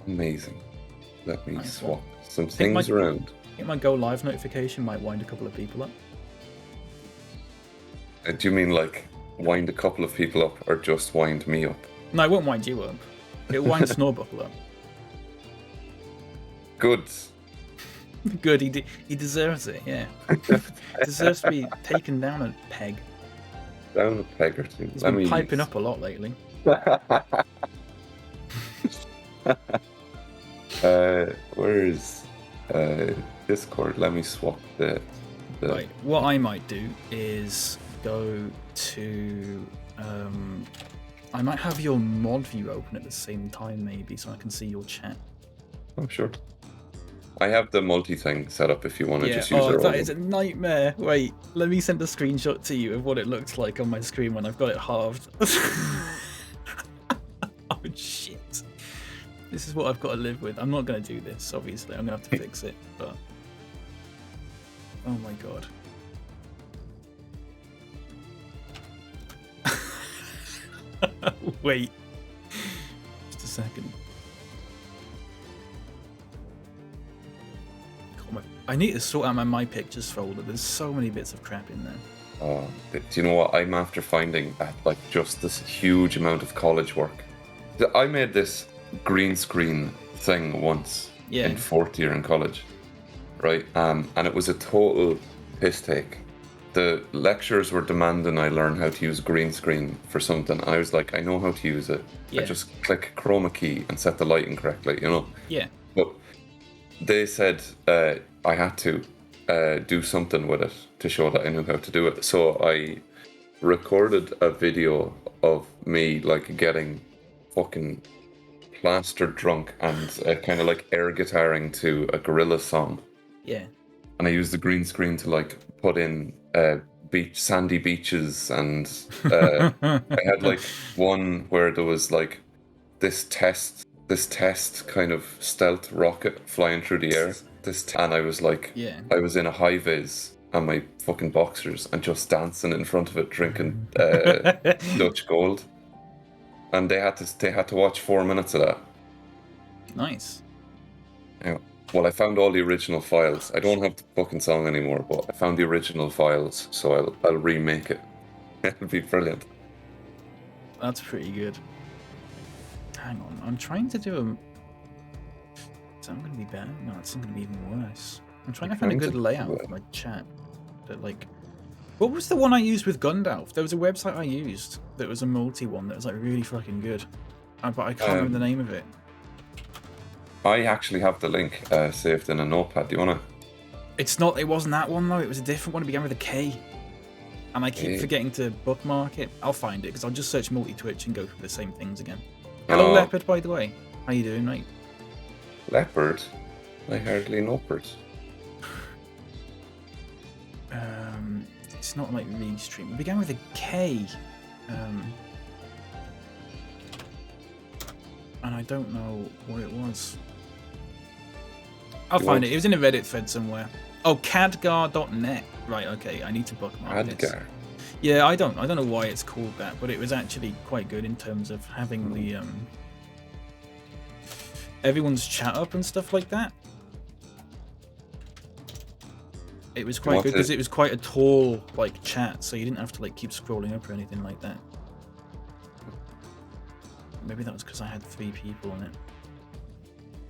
Amazing. Let me Nice swap one. some things around. I think my go live notification might wind a couple of people up. Do you mean like wind a couple of people up or just wind me up? No, it won't wind you up. It'll wind Snorbuckle up. Good. Good, he deserves it, yeah. He deserves to be taken down a peg. Down a peg or two. He's been piping up a lot lately. Where is Discord? Let me swap the... Right, what I might do is go to... I might have your mod view open at the same time, maybe, so I can see your chat. Oh, sure. I have the multi-thing set up if you want to just use it. Oh, that is a nightmare. Wait, let me send a screenshot to you of what it looks like on my screen when I've got it halved. Oh, shit. This is what I've got to live with. I'm not going to do this, obviously. I'm going to have to fix it, but... Oh, my God. Wait. Just a second. I need to sort out my pictures folder. There's so many bits of crap in there. Oh, do you know what? I'm after finding like just this huge amount of college work. I made this green screen thing once in fourth year in college, right? And it was a total piss take. The lecturers were demanding I learn how to use green screen for something. I was like, I know how to use it. I just click chroma key and set the lighting correctly, you know? Yeah. But they said I had to do something with it to show that I knew how to do it. So I recorded a video of me like getting fucking plastered drunk and kind of like air guitaring to a gorilla song. Yeah. And I used the green screen to like put in sandy beaches, and I had like one where there was like this test kind of stealth rocket flying through the air. And I was like, I was in a high vis and my fucking boxers and just dancing in front of it, drinking Dutch Gold. And they had to watch 4 minutes of that. Nice. Yeah. Well, I found all the original files. I don't have the fucking song anymore, but I found the original files, so I'll remake it. It'll be brilliant. That's pretty good. Hang on, I'm trying to do a... Is that going to be better? No, it's not going to be even worse. I'm trying to find a good layout for my chat. That, like... What was the one I used with Gundalf? There was a website I used that was a multi one that was like really fucking good. But I can't remember the name of it. I actually have the link saved in a notepad. Do you want to? It's not. It wasn't that one though. It was a different one. It began with a K. And I keep forgetting to bookmark it. I'll find it because I'll just search multi-Twitch and go through the same things again. Hello, Leopard, by the way. How you doing, mate? Leopard? I hardly know birds. It's not like really stream. It began with a K. And I don't know what it was. I'll find it. It was in a Reddit thread somewhere. Oh, cadgar.net. Right, okay. I need to bookmark this. Yeah, I don't know why it's called that, but it was actually quite good in terms of having the everyone's chat up and stuff like that. It was quite good because it was quite a tall like chat, so you didn't have to like keep scrolling up or anything like that. Maybe that was because I had 3 people on it.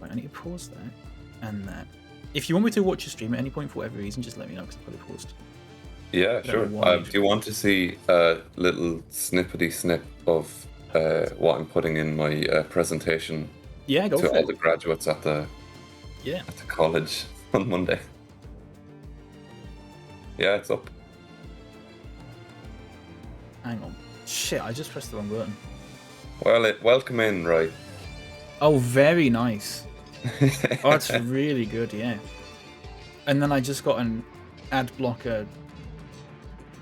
Right, I need to pause that and that. If you want me to watch your stream at any point for whatever reason, just let me know because I've probably paused. Yeah, sure. Do you want to see a little snippety snip of what I'm putting in my presentation? Yeah, go to for all it. the graduates at the college on Monday. Yeah, it's up. Hang on. Shit, I just pressed the wrong button. Well, welcome in, right? Oh, very nice. Oh, that's really good, yeah. And then I just got an ad blocker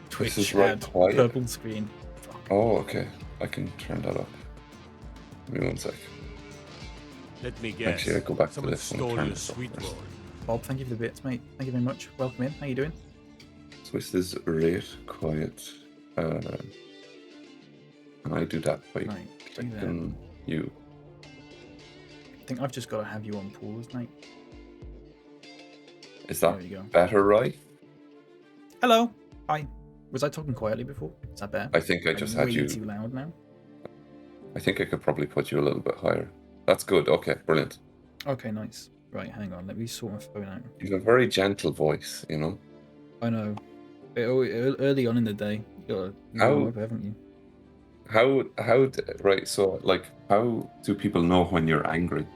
Twitch ad purple screen. Fuck. Oh, okay. I can turn that up. Give me 1 sec. Let me guess. Actually, I go back to this and turn this up first. Bob, thank you for the bits, mate. Thank you very much. Welcome in. How you doing? Swiss is rate quiet. And I do that by clicking you. I think I've just got to have you on pause, mate. Is There that we go. better, right? Hello. Hi. Was I talking quietly before? Is that better? I think I just had way you. too loud now. I think I could probably put you a little bit higher. That's good. Okay, brilliant. Okay, nice. Right, hang on. Let me sort my phone out. You have a very gentle voice, you know. I know. Early on in the day, you gotta warm up, haven't you? Right, so like how do people know when you're angry?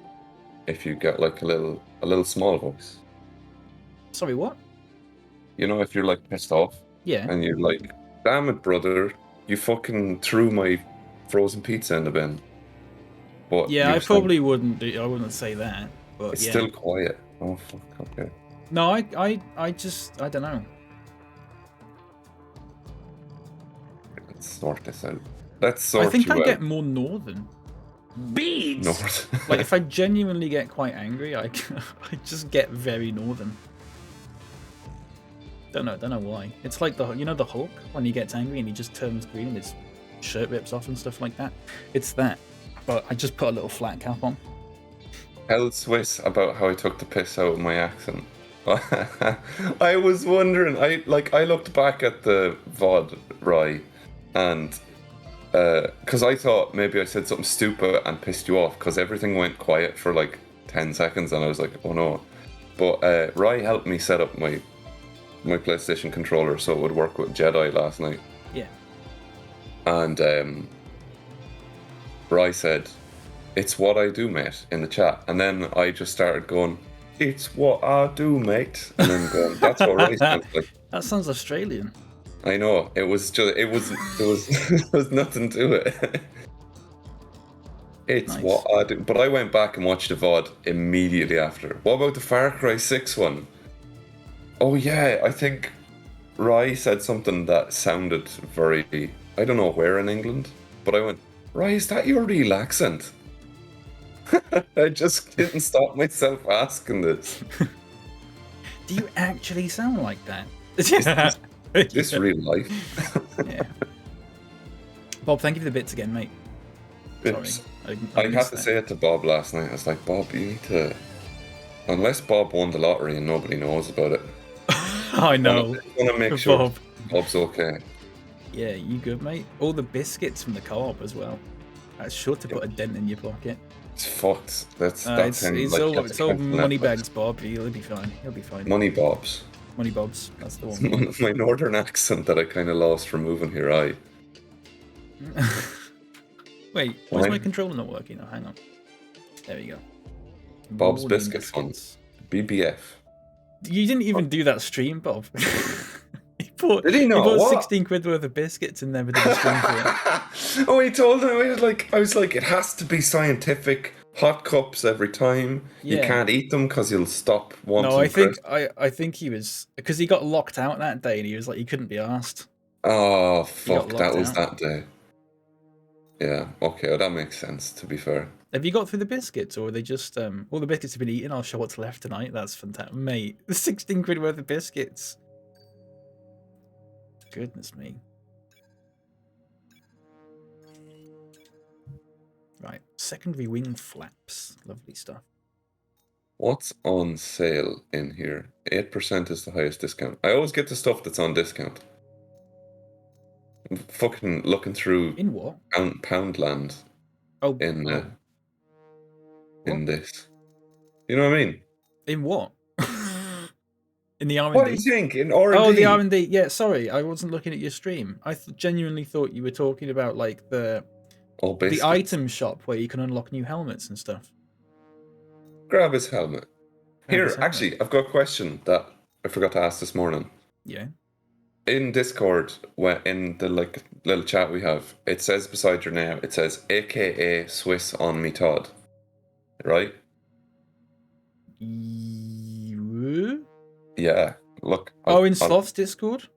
If you get like a little small voice. Sorry, what? You know, if you're like pissed off Yeah. and you're like, damn it, brother, you fucking threw my frozen pizza in the bin. But Yeah, you're I saying probably wouldn't do. I wouldn't say that. But it's yeah. still quiet. Oh fuck, okay. No, I just, I don't know. Let's sort this out. Let's sort I think you I out. get more northern. Beads. North. Like if I genuinely get quite angry, I just get very northern. Don't know why. It's like the the Hulk when he gets angry and he just turns green and his shirt rips off and stuff like that. It's that, but I just put a little flat cap on. Tell Swiss about how I took the piss out of my accent. I was wondering. I looked back at the VOD, right, and because I thought maybe I said something stupid and pissed you off because everything went quiet for like 10 seconds and I was like, oh no. But Rye helped me set up my PlayStation controller so it would work with Jedi last night. Yeah. And Rye said, "It's what I do, mate," in the chat. And then I just started going, "It's what I do, mate." And then going, "That's what Rye sounds like." That sounds Australian. I know, it was there was nothing to it. It's Nice. what I do. But I went back and watched the VOD immediately after. What about the Far Cry 6 one? Oh yeah, I think Rye said something that sounded very, I don't know where in England, but I went, "Rye, is that your real accent?" I just didn't stop myself asking this. Do you actually sound like that? This real life? Yeah. Bob, thank you for the bits again, mate. Bips. Sorry. I had to say it to Bob last night. I was like, "Bob, you need to..." Unless Bob won the lottery and nobody knows about it. I know. I want to make sure Bob. Bob's okay. Yeah, you good, mate? All the biscuits from the co-op as well. That's sure to put a dent in your pocket. It's fucked. That's It's him, all cancel money Netflix. bags, Bob. He'll be fine. He'll be fine. Money Bobs. Money Bobs. That's the one. My northern accent that I kind of lost from moving here. Wait, why is Why? my controller not working? Oh, hang on. There we go. Bob's Morning Biscuit biscuits. BBF. You didn't even do that stream, Bob. Did he not? He bought What? 16 quid worth of biscuits and never did a stream for it. Oh, he told him. I was like, it has to be scientific. Hot cups every time. You Yeah. can't eat them because you'll stop wanting. No, I think crisp. I think he was because he got locked out that day and he was like he couldn't be asked. Oh got fuck! That locked was out. that day. Yeah. Okay. Well, that makes sense. To be fair. Have you got through the biscuits, or are they just all the biscuits have been eaten? I'll show what's left tonight. That's fantastic, mate. 16 quid worth of biscuits. Goodness me. Right, secondary wing flaps, lovely stuff. What's on sale in here? 8% is the highest discount. I always get the stuff that's on discount. I'm fucking looking through In what? Poundland Oh, in What? this. You know what I mean? In what? In the R&D? What do you think? In R&D? Oh, the R&D. Yeah, sorry, I wasn't looking at your stream. I genuinely thought you were talking about like the biscuits. item shop where you can unlock new helmets and stuff. Grab his helmet. Grab Here, his helmet. actually, I've got a question that I forgot to ask this morning. Yeah. In Discord, in the little chat we have, it says beside your name, it says AKA Swiss on me Todd. Right? Yeah. Look. In Sloth's Discord?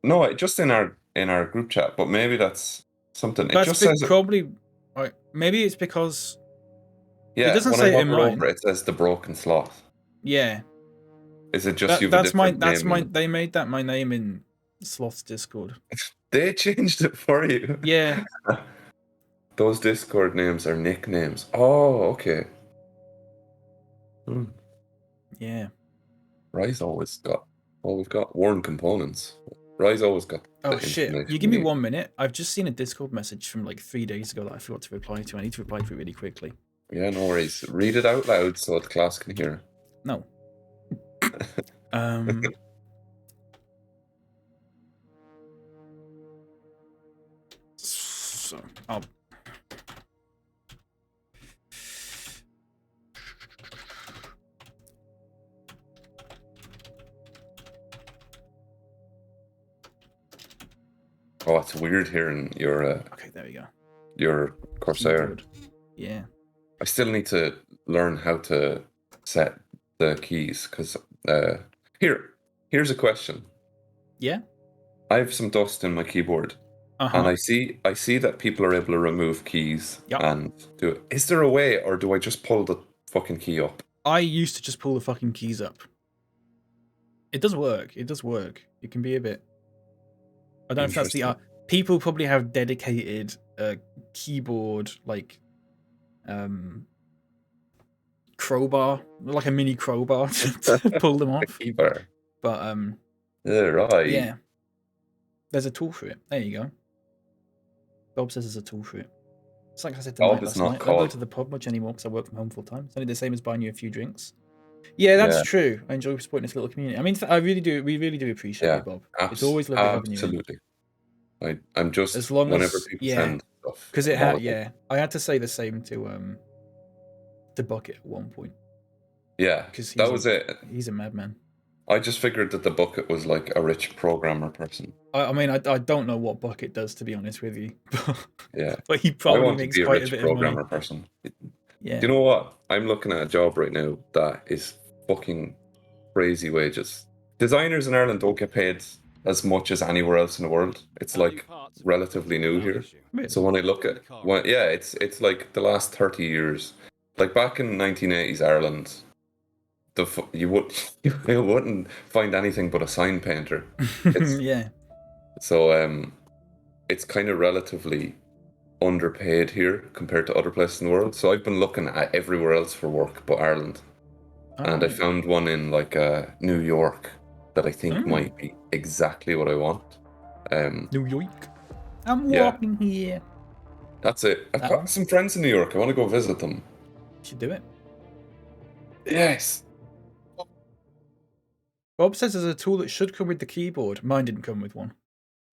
No, just in our group chat, but maybe that's something. It That's just says probably. Maybe it's because. Yeah, it doesn't when say I it in hover mine. over, it says the broken sloth. Yeah. Is it just you've that's a different name? They made that my name in Sloth's Discord. They changed it for you. Yeah. Those Discord names are nicknames. Oh, okay. Yeah. Rise always got. Oh, we've got worn components. Rise always got. Oh the shit! information You give me we need. 1 minute. I've just seen a Discord message from like 3 days ago that I forgot to reply to. I need to reply to it really quickly. Yeah, no worries. Read it out loud so the class can hear. No. So I'll. Oh, it's weird hearing your Okay, there we go. your Corsair. Keyboard. Yeah. I still need to learn how to set the keys because here's a question. Yeah. I have some dust in my keyboard, Uh-huh. and I see that people are able to remove keys Yep. and do it. Is there a way, or do I just pull the fucking key up? I used to just pull the fucking keys up. It does work. It does work. It can be a bit. I don't know if that's the people probably have dedicated keyboard like crowbar, like a mini crowbar to pull them off. Keybar. But Right. yeah. There's a tool for it. There you go. Bob says there's a tool for it. It's like I said to Mike last night. I don't go to the pub much anymore because I work from home full time. It's only the same as buying you a few drinks. Yeah, that's true. I enjoy supporting this little community. I mean, I really do. We really do appreciate it, Bob. It's always lovely having you. Absolutely. I'm just as long whenever as people send stuff. Because I had to say the same to Bucket at one point. Yeah, because that was it. He's a madman. I just figured that the Bucket was like a rich programmer person. I mean, I don't know what Bucket does, to be honest with you. Yeah, but he probably makes quite a bit of money. Person. Yeah. Do you know what? I'm looking at a job right now that is fucking crazy wages. Designers in Ireland don't get paid as much as anywhere else in the world. It's like relatively new here. So when I look at, it's like the last 30 years. Like back in 1980s Ireland, you wouldn't find anything but a sign painter. Yeah. So it's kind of relatively underpaid here compared to other places in the world. So I've been looking at everywhere else for work but Ireland. And I found one in like New York that I think might be exactly what I want. New York. I'm walking here. That's it. I've got some friends in New York. I want to go visit them. You should do it. Yes. Bob says there's a tool that should come with the keyboard. Mine didn't come with one.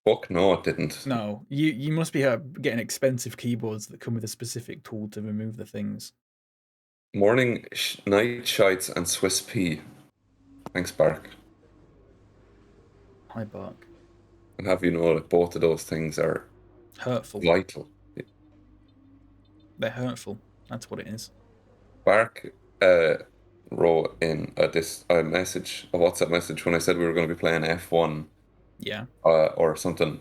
Fuck no, it didn't. No, you must be getting expensive keyboards that come with a specific tool to remove the things. Morning, night shites, and Swiss P. Thanks, Bark. Hi, Bark. And have you know that both of those things are hurtful. Vital. They're hurtful. That's what it is. Bark wrote in a WhatsApp message when I said we were going to be playing F1. Yeah. Or something.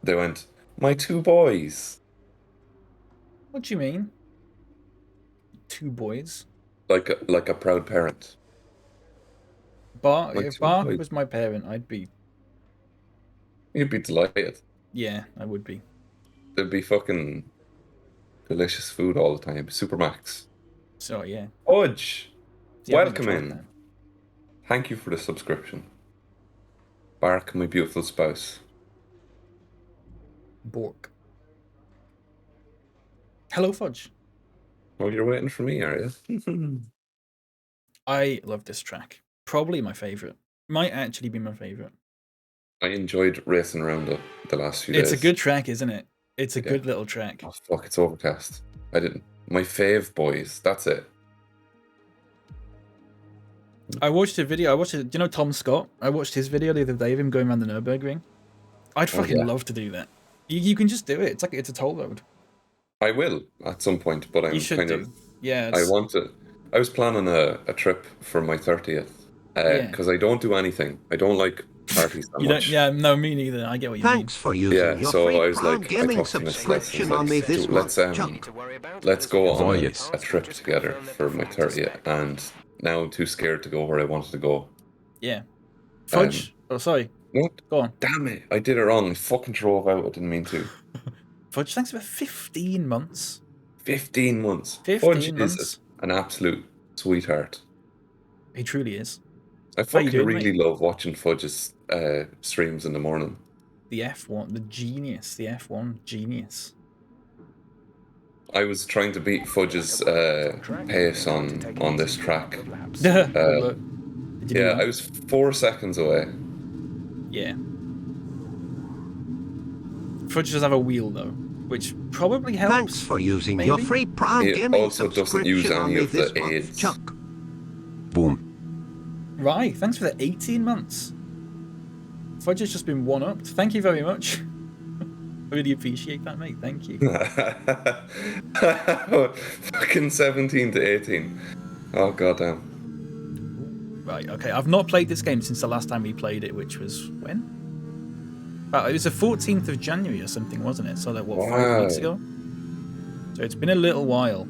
They went, my two boys. What do you mean? Two boys? Like a proud parent. If Bark was my parent, You'd be delighted. Yeah, I would be. There'd be fucking delicious food all the time. Supermax. So yeah. Udge, welcome in. That. Thank you for the subscription. Bark, my beautiful spouse. Bork. Hello, Fudge. Oh, you're waiting for me, are you? I love this track. Probably my favourite. Might actually be my favourite. I enjoyed racing around it the last few days. It's a good track, isn't it? It's a good little track. Oh, fuck, it's overcast. My fave boys, that's it. I watched a video. Do you know Tom Scott? I watched his video the other day of him going around the Nürburgring. I'd fucking love to do that. You can just do it. It's a toll road. I will at some point, but I'm kind of. Yeah. I was planning a trip for my 30th because I don't do anything. I don't like parties that much. Yeah, no, me neither. I get what you mean. Thanks for using your free cloud gaming subscription on me this month, Chuck. Let's go on a trip together for my 30th, and now I'm too scared to go where I wanted to go. Yeah. Fudge? Sorry. What? Go on. Damn it! I did it wrong. I fucking drove out. I didn't mean to. Fudge, thanks for 15 months. 15 months. 15 Fudge months. is an absolute sweetheart. He truly is. I fucking really love watching Fudge's streams in the morning. The F1, the genius, the F1 genius. I was trying to beat Fudge's pace on this track. Good luck. Yeah, I was 4 seconds away. Yeah. Fudge does have a wheel though, which probably helps. Thanks for using your free Prime Gaming also doesn't use any of the aids. Chuck. Boom. Right, thanks for the 18 months. Fudge has just been one-upped. Thank you very much. Really appreciate that, mate. Thank you. Fucking 17 to 18. Oh, goddamn. Right, okay. I've not played this game since the last time we played it, which was when? It was the 14th of January or something, wasn't it? So, like, what, 5 weeks ago? So it's been a little while.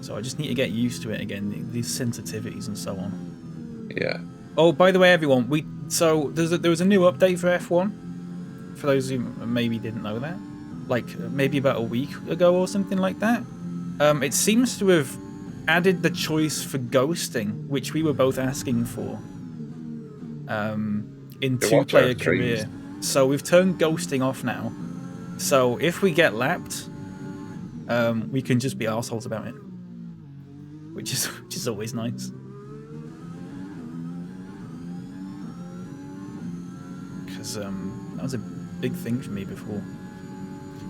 So I just need to get used to it again, these sensitivities and so on. Yeah. Oh, by the way, everyone, there was a new update for F1. For those who maybe didn't know that, like maybe about a week ago or something like that. It seems to have added the choice for ghosting, which we were both asking for. In two-player career. So we've turned ghosting off now. So if we get lapped, we can just be assholes about it. Which is always nice. Because that was a big thing for me before.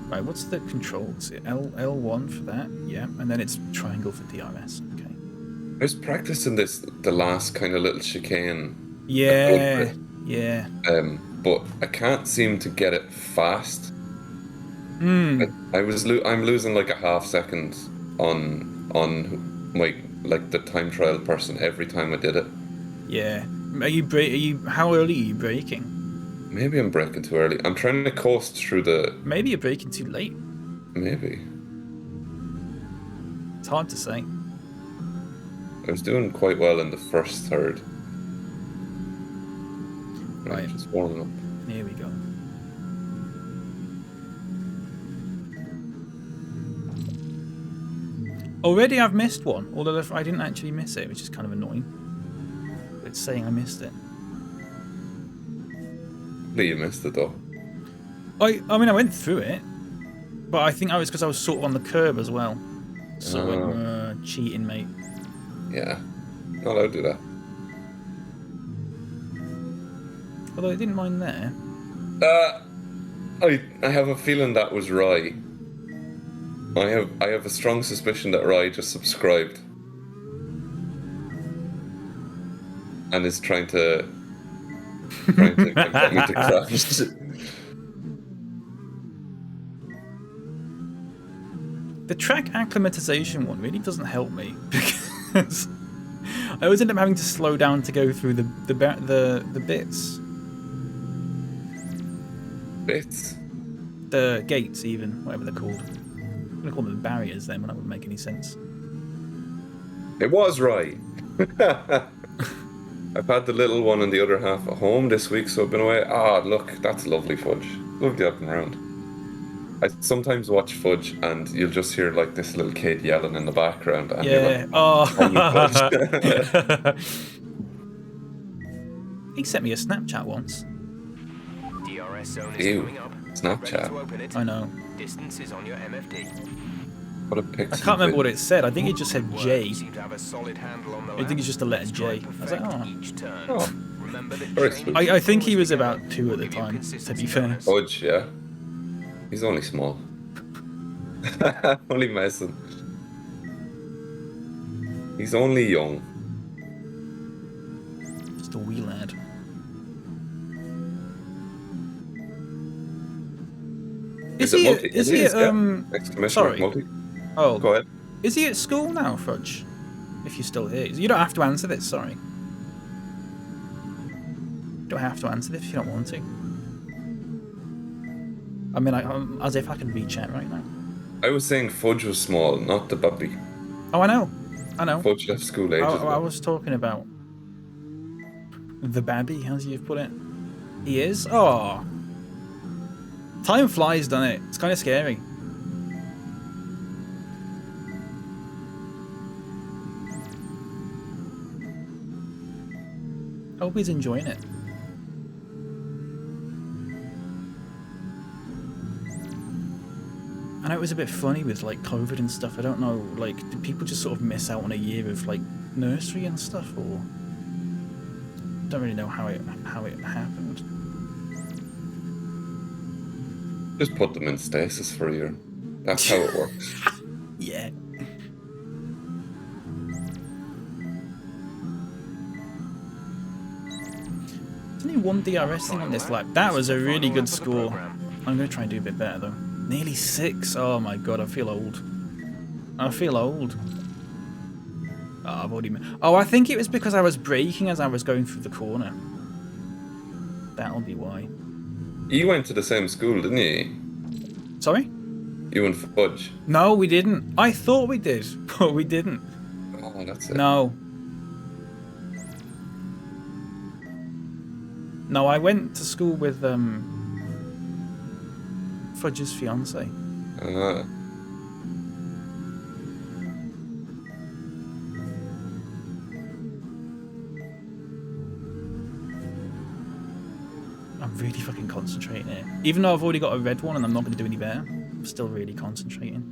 Right, what's the controls? L1 for that, yeah, and then it's triangle for DRS. Okay. I was practicing the last kind of little chicane. Yeah. But I can't seem to get it fast. I'm losing like a half second on like the time trial person every time I did it. Yeah. How early are you braking? Maybe I'm braking too early. I'm trying to coast through the... Maybe you're braking too late. Maybe. It's hard to say. I was doing quite well in the first third. Right. Just warming up. Here we go. Already I've missed one, although I didn't actually miss it, which is kind of annoying. It's saying I missed it. No, you missed it though. I mean, I went through it, but I think because I was sort of on the curb as well. So cheating, mate. Yeah, not allowed to do that. Although I didn't mind there. I have a feeling that was Rye. I have a strong suspicion that Rye just subscribed and is trying to get me to crash. The track acclimatization one really doesn't help me because I always end up having to slow down to go through the bits. Bits? The gates, even, whatever they're called. I'm gonna call them barriers then, but that wouldn't make any sense. It was right. I've had the little one and the other half at home this week, so I've been away. Ah, look, that's lovely Fudge. Lovely up and around. I sometimes watch Fudge and you'll just hear like this little kid yelling in the background. And yeah. Like, He sent me a Snapchat once. Ew. Snapchat. I know. Distance is on your MFD. What a pixie. I can't remember what it said. I think it just said J. I think it's just a letter J. I was like, oh. Very sweet. I think he was about 2 at the time, to be fair. Fudge, yeah. He's only small. Only messing. He's only young. Just a wee lad. Is he sorry. Multi. Oh. Go ahead. Is he at school now, Fudge? If you're still here. You don't have to answer this, sorry. You don't have to answer this if you don't want to. I mean, I'm as if I can read chat right now. I was saying Fudge was small, not the puppy. Oh, I know. Fudge left school ages ago. I was talking about the babby, as you've put it. He is? Oh. Time flies, doesn't it? It's kind of scary. Hope he's enjoying it. I know it was a bit funny with like COVID and stuff. I don't know, like, did people just sort of miss out on a year of like nursery and stuff, or don't really know how it happened. Just put them in stasis for a year. That's how it works. Yeah. There's only one DRS thing on this lap. That was a really good score. I'm going to try and do a bit better though. Nearly 6. Oh my god, I feel old. I feel old. Oh, I've already... Oh, I think it was because I was braking as I was going through the corner. That'll be why. You went to the same school, didn't you? Sorry? You and Fudge. No, we didn't. I thought we did, but we didn't. Oh, that's it. No. No, I went to school with Fudge's fiance. I'm really fucking concentrating here. Even though I've already got a red one and I'm not going to do any better, I'm still really concentrating.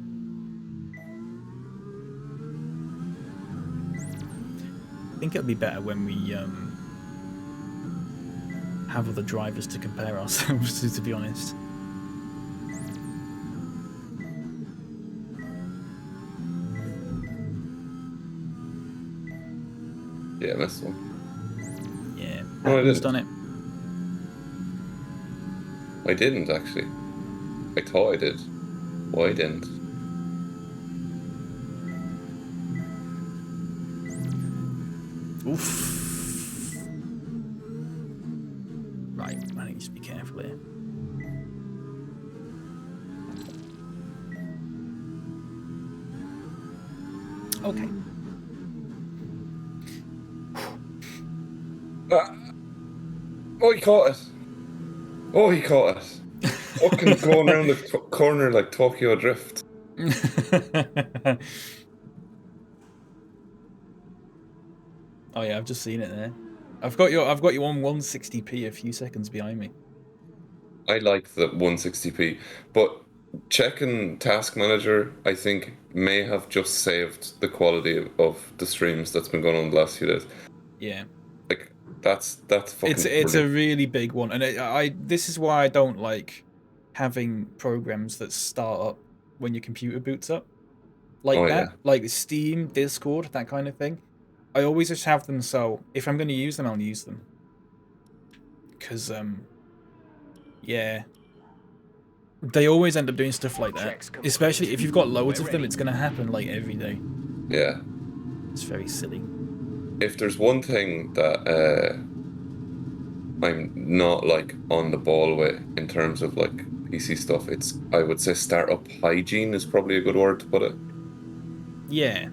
I think it'll be better when we have other drivers to compare ourselves to be honest. Yeah, this one. Yeah, No, who's done it? I didn't, actually. I thought I did. Well, I didn't. Oof. Right, I need to be careful here. Okay. Oh, he caught it. Oh, he caught it. Fucking going around the corner like Tokyo Drift. Oh yeah, I've just seen it there. I've got you on 160p a few seconds behind me. I like the 160p, but checking Task Manager, I think, may have just saved the quality of the streams that's been going on the last few days. Yeah. Like, that's fucking It's a really big one, and this is why I don't like having programs that start up when your computer boots up, like that, yeah. like Steam, Discord, that kind of thing. I always just have them so if I'm going to use them, I'll use them. Because yeah, they always end up doing stuff like that. Especially if you've got loads of them, it's going to happen like every day. Yeah. It's very silly. If there's one thing that I'm not like on the ball with in terms of like PC stuff, it's, I would say, startup hygiene is probably a good word to put it. Yeah.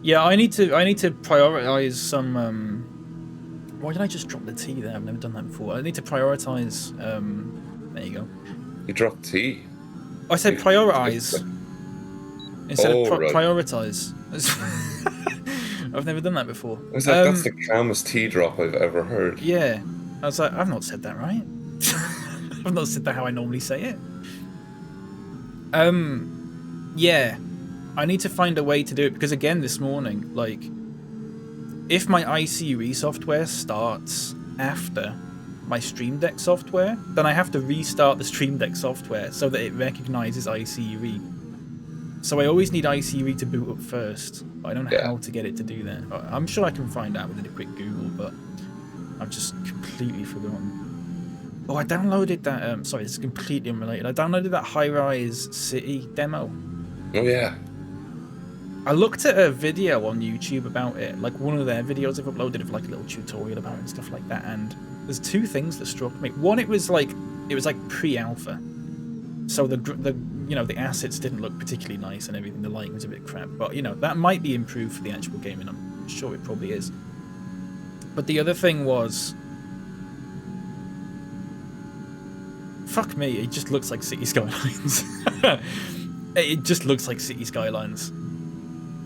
Yeah, I need to prioritize some. Why did I just drop the T there? I've never done that before. I need to prioritize. There you go. You dropped T. I said prioritize instead of right. prioritize. I've never done that before. I was like, that's the calmest T drop I've ever heard. Yeah, I was like, I've not said that right. I've not said that how I normally say it. Yeah. I need to find a way to do it because again this morning, like, if my ICUE software starts after my Stream Deck software, then I have to restart the Stream Deck software so that it recognizes ICUE. So I always need ICUE to boot up first. But I don't know how to get it to do that. I'm sure I can find out with a quick Google, but I've just completely forgotten. Oh, I downloaded that. Sorry, this is completely unrelated. I downloaded that High Rise City demo. Oh yeah. I looked at a video on YouTube about it, like one of their videos they've uploaded of like a little tutorial about it and stuff like that, and there's two things that struck me. One, it was like pre-alpha, so the assets didn't look particularly nice and everything, the lighting was a bit crap, but that might be improved for the actual game, and I'm sure it probably is. But the other thing was, fuck me, it just looks like City Skylines. It just looks like City Skylines.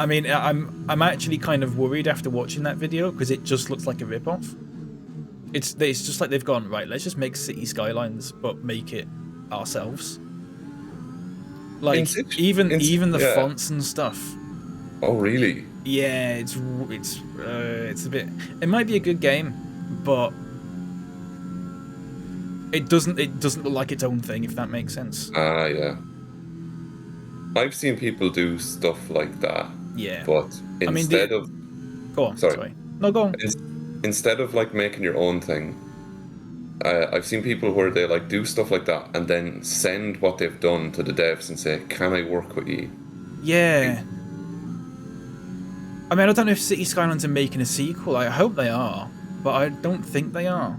I mean, I'm actually kind of worried after watching that video because it just looks like a rip-off. It's just like they've gone, right, let's just make City Skylines, but make it ourselves. Like, even the fonts and stuff. Oh, really? Yeah, it's a bit... It might be a good game, but it doesn't look like its own thing, if that makes sense. Yeah. I've seen people do stuff like that. Yeah. But instead of... Go on, sorry. No, go on. Instead of, like, making your own thing, I've seen people where they, like, do stuff like that and then send what they've done to the devs and say, can I work with you? Yeah. I mean, I don't know if City Skylines are making a sequel. I hope they are, but I don't think they are.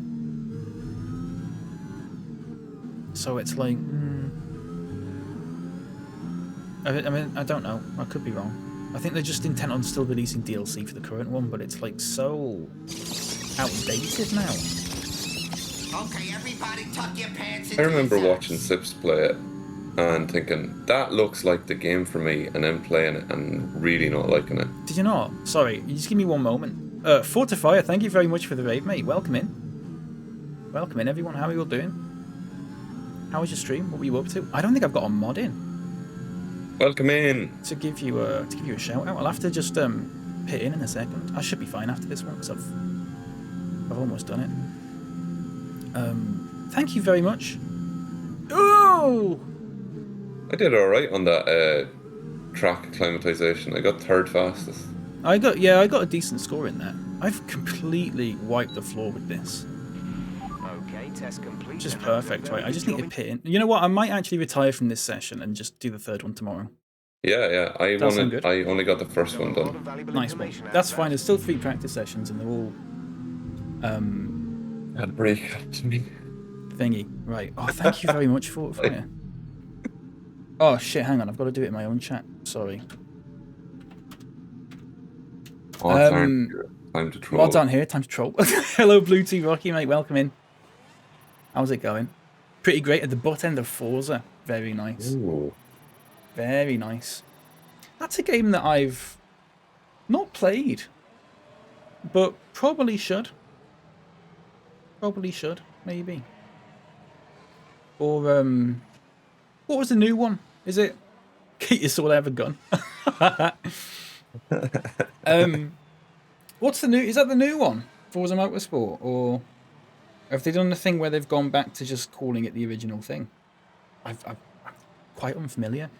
So it's like... I mean, I don't know. I could be wrong. I think they're just intent on still releasing DLC for the current one, but it's like so outdated now. Okay, everybody tuck your pants I remember watching Sips play it and thinking, that looks like the game for me, and then playing it and really not liking it. Did you not? Sorry, you just give me one moment. Fortifier, thank you very much for the raid, mate. Welcome in. Welcome in, everyone. How are you all doing? How was your stream? What were you up to? I don't think I've got a mod in. Welcome in. To give you a shout out. I'll have to just hit in a second. I should be fine after this one because I've almost done it. Thank you very much. Oh! I did alright on that track acclimatization. I got third fastest. I got a decent score in that. I've completely wiped the floor with this. Okay, test complete. Just perfect, right? I just need to pit in. You know what? I might actually retire from this session and just do the third one tomorrow. Yeah. I only got the first one done. Nice one. That's fine. There's still 3 practice sessions, and they're all had a break to me. Thingy. Right. Oh, thank you very much for it. Oh shit! Hang on. I've got to do it in my own chat. Sorry. Time to troll. Mods on here. Time to troll. Hello, Blue Tea Rocky, mate. Welcome in. How's it going? Pretty great at the butt end of Forza. Very nice. Ooh. Very nice. That's a game that I've not played, but probably should. Probably should, maybe. Or, what was the new one? Is it Keep Your Soul Out of a Gun? What's the new... Is that the new one? Forza Motorsport? Or have they done the thing where they've gone back to just calling it the original thing? I'm quite unfamiliar.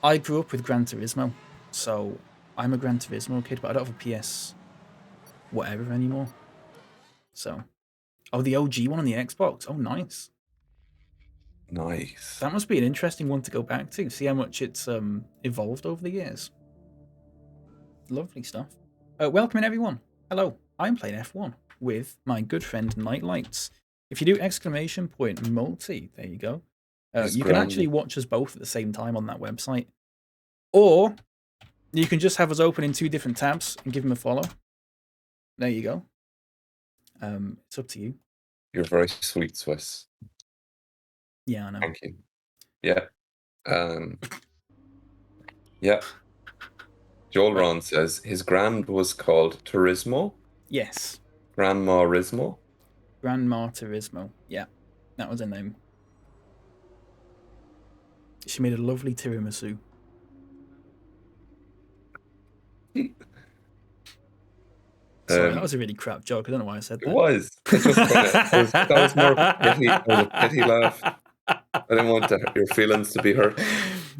I grew up with Gran Turismo, so I'm a Gran Turismo kid, but I don't have a PS whatever anymore. So... Oh, the OG one on the Xbox. Oh, nice. Nice. That must be an interesting one to go back to. See how much it's evolved over the years. Lovely stuff. Welcome in, everyone. Hello. I'm playing F1 with my good friend Nightlights. If you do !multi, there you go. You can actually watch us both at the same time on that website. Or you can just have us open in 2 different tabs and give them a follow. There you go. It's up to you. You're very sweet, Swiss. Yeah, I know. Thank you. Yeah. Yeah. Joel Ron says his grand was called Turismo. Yes. Grandma Rismo. Grandma Turismo. Yeah, that was her name. She made a lovely tiramisu. Sorry, that was a really crap joke. I don't know why I said that. It was. That was more a pity laugh. I didn't want your feelings to be hurt.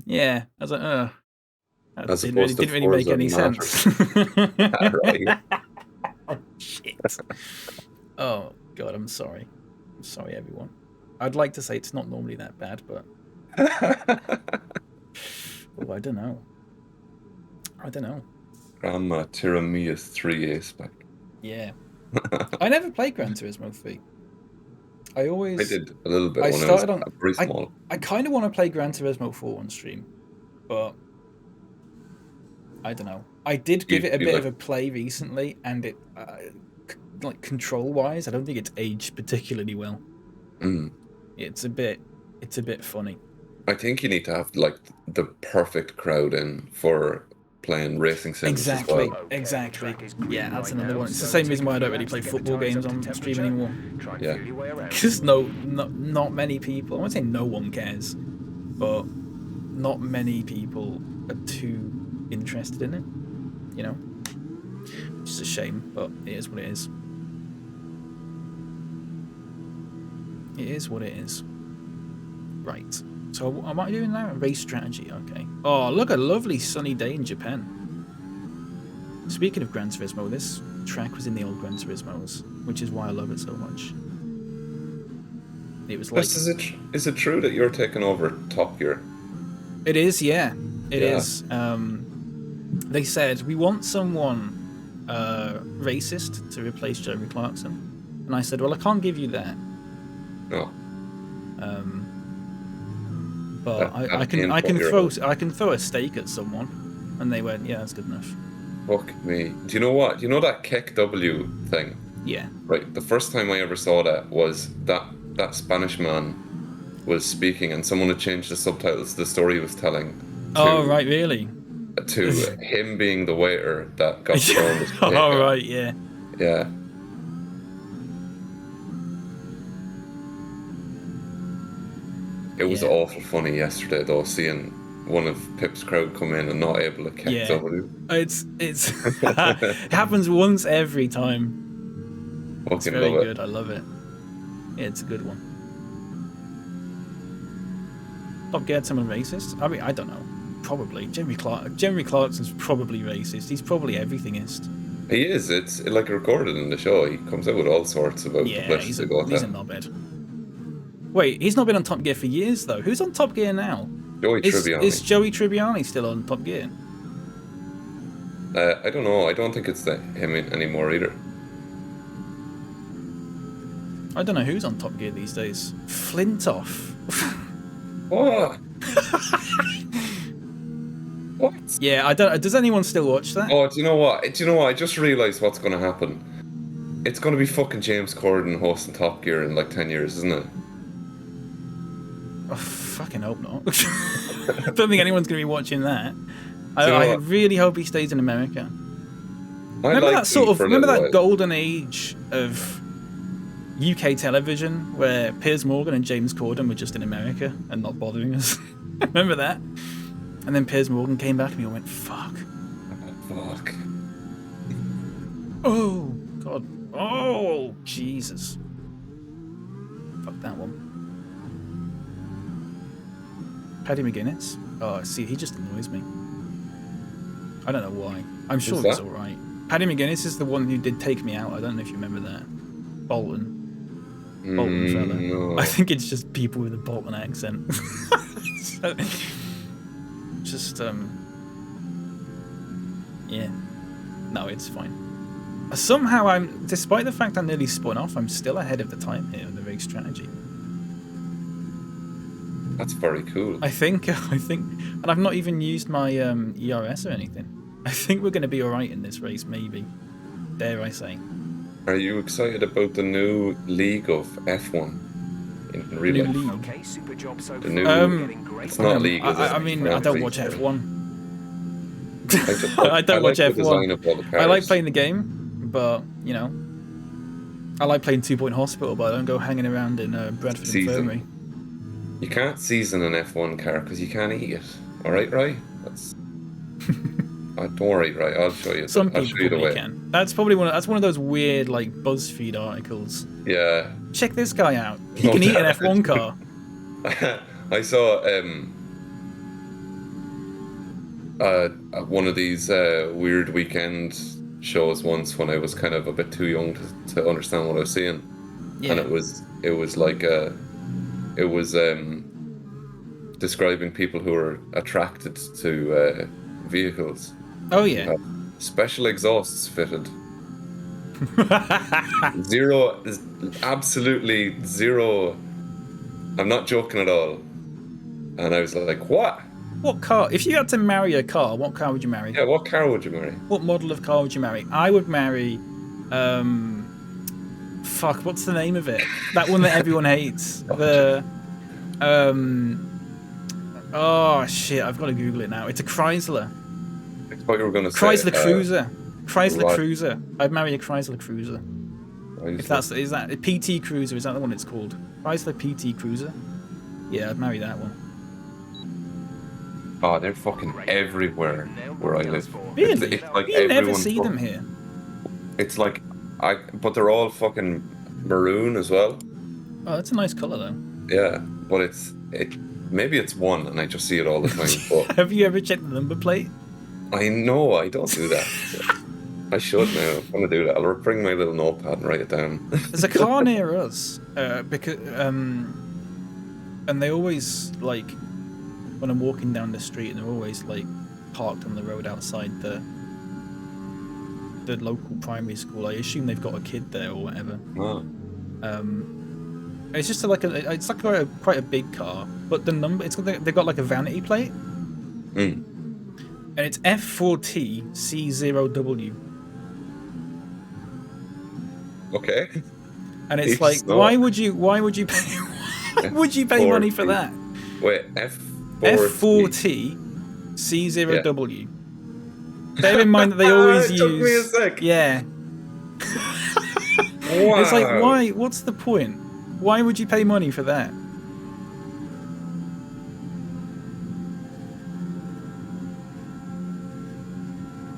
Yeah, I was like, that didn't really make any sense. Right. Oh, shit. Oh, God, I'm sorry. I'm sorry, everyone. I'd like to say it's not normally that bad, but... Oh, I don't know. Grandma Tiramisu 3 spec. Yeah. I never played Gran Turismo 3. I did a little bit when I was very small. I kind of want to play Gran Turismo 4 on stream, but I don't know. I did give it a bit of a play recently, and it, like control-wise, I don't think it's aged particularly well. Mm. It's a bit it's a bit funny. I think you need to have like the perfect crowd in for playing racing sims Exactly, as well. exactly. Yeah, that's another one. It's the same reason why I don't really play football games on stream anymore. Yeah. Because not many people. I won't say no one cares, but not many people are too interested in it. You know, which is a shame, but it is what it is. It is what it is. Right. So what am I doing now? Race strategy. Okay. Oh, look, a lovely sunny day in Japan. Speaking of Gran Turismo, this track was in the old Gran Turismos, which is why I love it so much. It was like. Is it true that you're taking over Top Gear? It is, yeah. It is. They said we want someone racist to replace Jeremy Clarkson, and I said, well, I can't give you that. No. But I can throw a stake at someone, and they went, yeah, that's good enough. Fuck me. Do you know what? You know that Keck W thing? Yeah. Right. The first time I ever saw that was that Spanish man was speaking, and someone had changed the subtitles. The story he was telling. Oh right, really? To him being the waiter that got thrown. Oh right, yeah. Yeah. It was awful funny yesterday though, seeing one of Pip's crowd come in and not able to catch W. It's it happens once every time. Fucking it's very love good. I love it. Yeah, it's a good one. Top Gear someone racist? I mean, I don't know. Probably Jeremy Clarkson's probably racist. He's probably everythingist. He is. It's like recorded in the show. He comes out with all sorts about the places to go. He's a knobhead. Wait, he's not been on Top Gear for years though. Who's on Top Gear now? Joey Tribbiani. Is Joey Tribbiani still on Top Gear? I don't know. I don't think it's him anymore either. I don't know who's on Top Gear these days. Flintoff. What? What? Yeah, I don't. Does anyone still watch that? Oh, do you know what? I just realised what's going to happen. It's going to be fucking James Corden hosting Top Gear in like 10 years, isn't it? Oh, fucking hope not. I don't think anyone's going to be watching that. I really hope he stays in America. Remember that golden age of UK television where Piers Morgan and James Corden were just in America and not bothering us? Remember that? And then Piers Morgan came back and we all went, fuck. Fuck. Oh, God. Oh, Jesus. Fuck that one. Paddy McGuinness? Oh, see, he just annoys me. I don't know why. I'm sure he's alright. Paddy McGuinness is the one who did Take Me Out. I don't know if you remember that. Bolton fella. No. I think it's just people with a Bolton accent. So, just, yeah. No, it's fine. Somehow despite the fact I'm nearly spun off, I'm still ahead of the time here in the race strategy. That's very cool. I think, and I've not even used my ERS or anything. I think we're going to be alright in this race, maybe. Dare I say. Are you excited about the new league of F1 in real life? Okay, super job so The new, it's not league. I mean, I don't watch F1. I don't watch F1. I like playing the game, but you know, I like playing 2 Point Hospital, but I don't go hanging around in Bradford Infirmary. You can't season an F1 car because you can't eat it. All right, right? That's. Don't worry, right? I'll show you. Some people probably can. That's probably one of those weird like BuzzFeed articles. Yeah. Check this guy out. He can eat an F1 car. I saw one of these weird weekend shows once when I was kind of a bit too young to understand what I was seeing, and it was like describing people who are attracted to vehicles. Oh yeah. Special exhausts fitted. Absolutely zero. I'm not joking at all. And I was like, what? What car? If you had to marry a car, what car would you marry? Yeah, what car would you marry? What model of car would you marry? I would marry, fuck, what's the name of it? That one that everyone hates. Oh shit! I've got to Google it now. It's a Chrysler. I thought you were going to say Chrysler Cruiser. Chrysler right. Cruiser. I'd marry a Chrysler Cruiser. If that's is that a PT Cruiser? Is that the one it's called? Chrysler PT Cruiser. Yeah, I'd marry that one. Oh, they're fucking everywhere where I live. Really? It's like you never see them here. It's like but they're all fucking maroon as well. Oh, that's a nice color though. Yeah, but maybe it's one, and I just see it all the time. But have you ever checked the number plate? I know I don't do that. I should now. I'm gonna do that. I'll bring my little notepad and write it down. There's a car near us, because and they always like when I'm walking down the street, and they're always like parked on the road outside the local primary school. I assume they've got a kid there or whatever. Oh. It's just like quite a big car, but the number they've got like a vanity plate, and it's F4T C0W. Okay. And it's like, why would you pay money for that? Wait, F4T C0W. Yeah. Bear in mind that they always use. Took me a sec. Yeah. Wow. It's like, why? What's the point? Why would you pay money for that?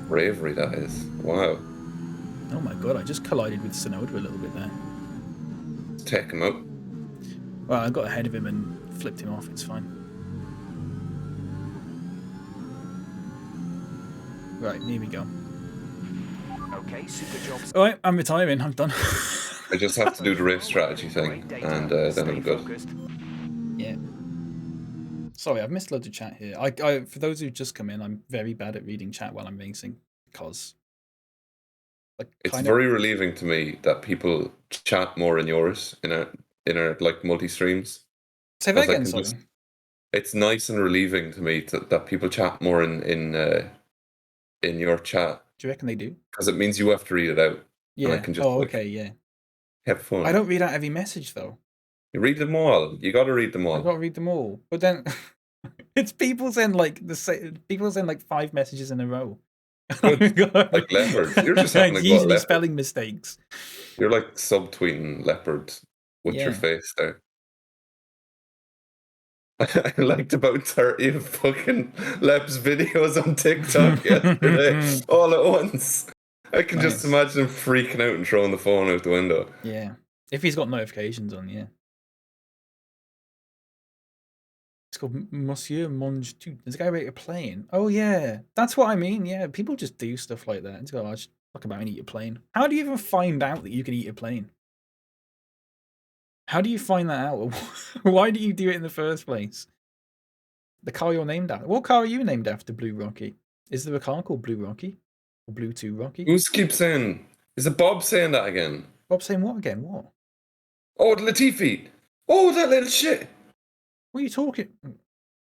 Bravery, that is. Wow. Oh my god, I just collided with Sonoda a little bit there. Let's take him out. Well, I got ahead of him and flipped him off, it's fine. Right, here we go. Okay, super job. Alright, I'm retiring, I'm done. I just have to do the race strategy thing, and then I'm good. Yeah. Sorry, I've missed loads of chat here. For those who've just come in, I'm very bad at reading chat while I'm racing, because... It's very relieving to me that people chat more in yours, in our like multi-streams. Say that again, sorry. It's nice and relieving to me that people chat more in your chat. Do you reckon they do? Because it means you have to read it out. Yeah. And I can just, okay, yeah. Have fun. I don't read out every message though. You read them all. You got to read them all. I've got to read them all. But then it's people send like 5 messages in a row. Like leopards. You're just having to usually spelling mistakes. You're like subtweeting leopard with your face there. I liked about 30 of fucking Lep's videos on TikTok yesterday, all at once. I can just imagine him freaking out and throwing the phone out the window. Yeah. If he's got notifications on, yeah. It's called Monsieur Mange Tout. There's a guy about a plane. Oh, yeah. That's what I mean. Yeah, people just do stuff like that. It's got to talk about and eat a plane. How do you even find out that you can eat a plane? How do you find that out? Why do you do it in the first place? The car you're named after. What car are you named after, Blue Rocky? Is there a car called Blue Rocky? Or Blue 2 Rocky? Who keeps saying... Is it Bob saying that again? Bob saying what again? What? Oh, Latifi! Oh, that little shit! What are you talking?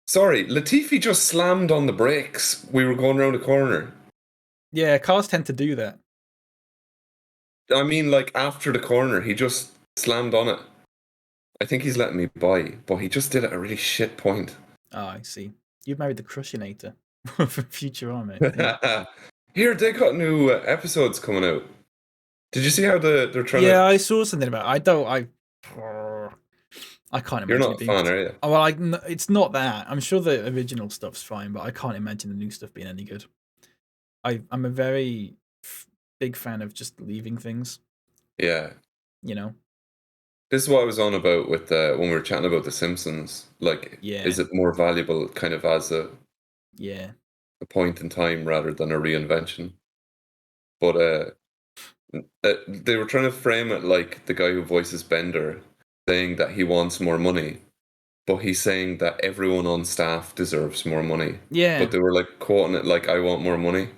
Sorry, Latifi just slammed on the brakes. We were going around a corner. Yeah, cars tend to do that. I mean, like, after the corner, he just slammed on it. I think he's letting me by, but he just did it at a really shit point. Oh, I see. You've married the Crushinator for Futurama. Yeah. Here, they got new episodes coming out. Did you see how they're trying to... Yeah, I saw something about it. I can't imagine. You're not a fan, are you? Oh, well, it's not that. I'm sure the original stuff's fine, but I can't imagine the new stuff being any good. I'm a very big fan of just leaving things. Yeah. You know? This is what I was on about with when we were chatting about The Simpsons. Like, is it more valuable kind of as a point in time rather than a reinvention? But they were trying to frame it like the guy who voices Bender saying that he wants more money, but he's saying that everyone on staff deserves more money. Yeah. But they were like quoting it like, I want more money.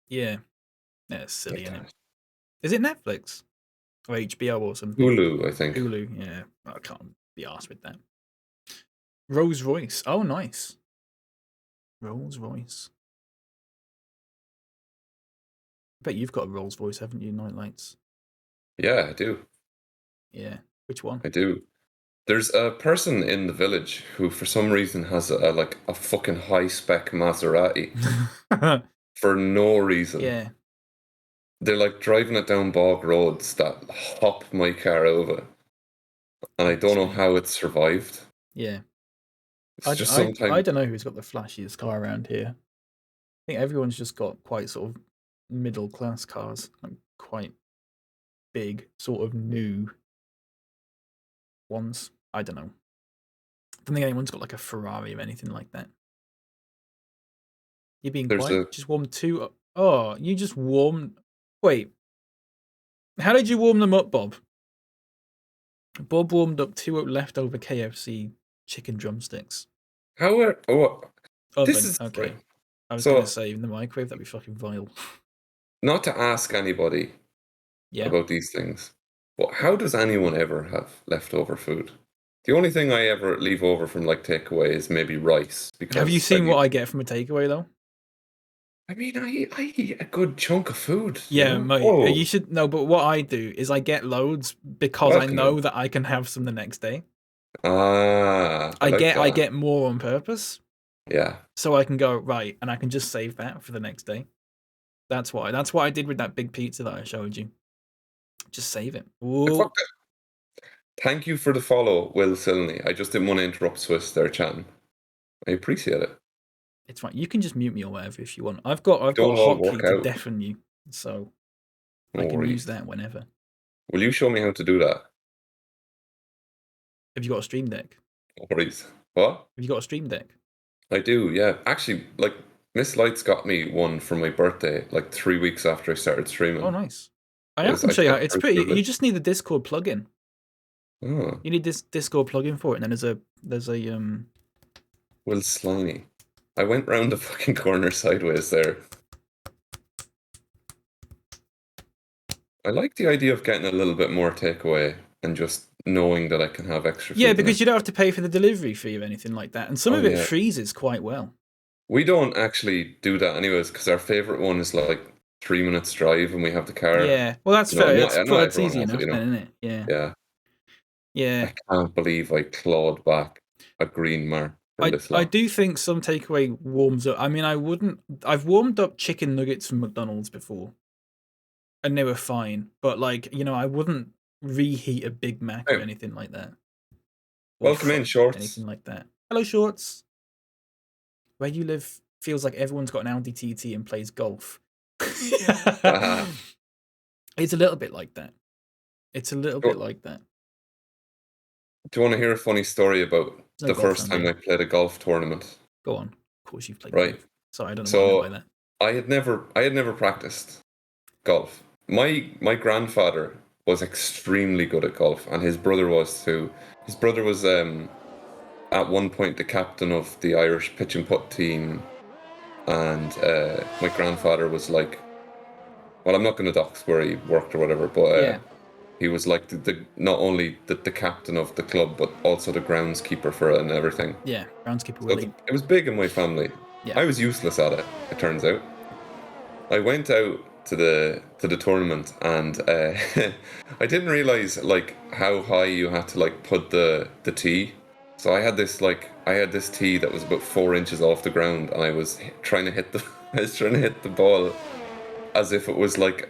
Yeah. That's silly, isn't it? Is it Netflix? Or HBO or something? Hulu, I think. Hulu, yeah. I can't be arsed with that. Rolls Royce. Oh, nice. Rolls Royce. I bet you've got a Rolls Royce, haven't you, Nightlights? Yeah, I do. Yeah. Which one? I do. There's a person in the village who, for some reason, has a fucking high spec Maserati for no reason. Yeah. They're like driving it down bog roads that hop my car over, and I don't know how it survived. Yeah. It's just I sometimes don't know who's got the flashiest car around here. I think everyone's just got quite sort of middle class cars, like quite big, sort of new ones. I don't know. I don't think anyone's got like a Ferrari or anything like that. You're being quiet. Just warmed two. Oh, you just warmed. Wait. How did you warm them up, Bob? Bob warmed up 2 leftover KFC chicken drumsticks. how are Oven. this is okay. right. I was gonna say in the microwave. That'd be fucking vile. Not to ask anybody about these things, but how does anyone ever have leftover food? The only thing I ever leave over from like takeaway is maybe rice. Because have you seen what I get from a takeaway though? I mean, I eat a good chunk of food. Yeah, you know? mate. You should know. But what I do is I get loads because I know that I can have some the next day. I get more on purpose. Yeah. So I can go right, and I can just save that for the next day. That's why. That's what I did with that big pizza that I showed you. Just save it. Thank you for the follow, Will Silney. I just didn't want to interrupt Swiss there chatting. I appreciate it. It's fine. You can just mute me or whatever if you want. I've got a hotkey to deafen you, so I can use that whenever. Will you show me how to do that? Have you got a Stream Deck? No worries. What? Have you got a Stream Deck? I do, yeah. Actually, like Miss Lights got me one for my birthday, like 3 weeks after I started streaming. Oh, nice. I can show you how. It's pretty. You just need the Discord plugin. Oh. You need this Discord plugin for it, and then there's a Will Slimy. I went round the fucking corner sideways there. I like the idea of getting a little bit more takeaway and just knowing that I can have extra food. Yeah, because you don't have to pay for the delivery fee or anything like that. And some of it freezes quite well. We don't actually do that anyways, because our favourite one is like 3 minutes drive and we have the car. Yeah, well, that's fair. That's easy enough, isn't it? Yeah. Yeah. Yeah. I can't believe I clawed back a green mark. I do think some takeaway warms up. I mean, I've warmed up chicken nuggets from McDonald's before, and they were fine. But like, I wouldn't reheat a Big Mac or anything like that. Welcome in, Shorts. Anything like that. Hello, Shorts. Where you live feels like everyone's got an Audi TT and plays golf. It's a little bit like that. It's a little bit like that. Do you want to hear a funny story about the first time I played a golf tournament? Go on. Of course you've played golf. Sorry, I don't know what I meant by that. I had never practiced golf. My grandfather was extremely good at golf, and his brother was too. His brother was at one point the captain of the Irish pitch and putt team, and my grandfather was like, well, I'm not going to dox where he worked or whatever, but he was like not only the captain of the club, but also the groundskeeper for it and everything. Yeah, groundskeeper Willie. It was big in my family. Yeah. I was useless at it, it turns out. I went out to the tournament, and I didn't realize like how high you had to like put the tee. So I had this tee that was about 4 inches off the ground, and I was trying to hit the ball as if it was like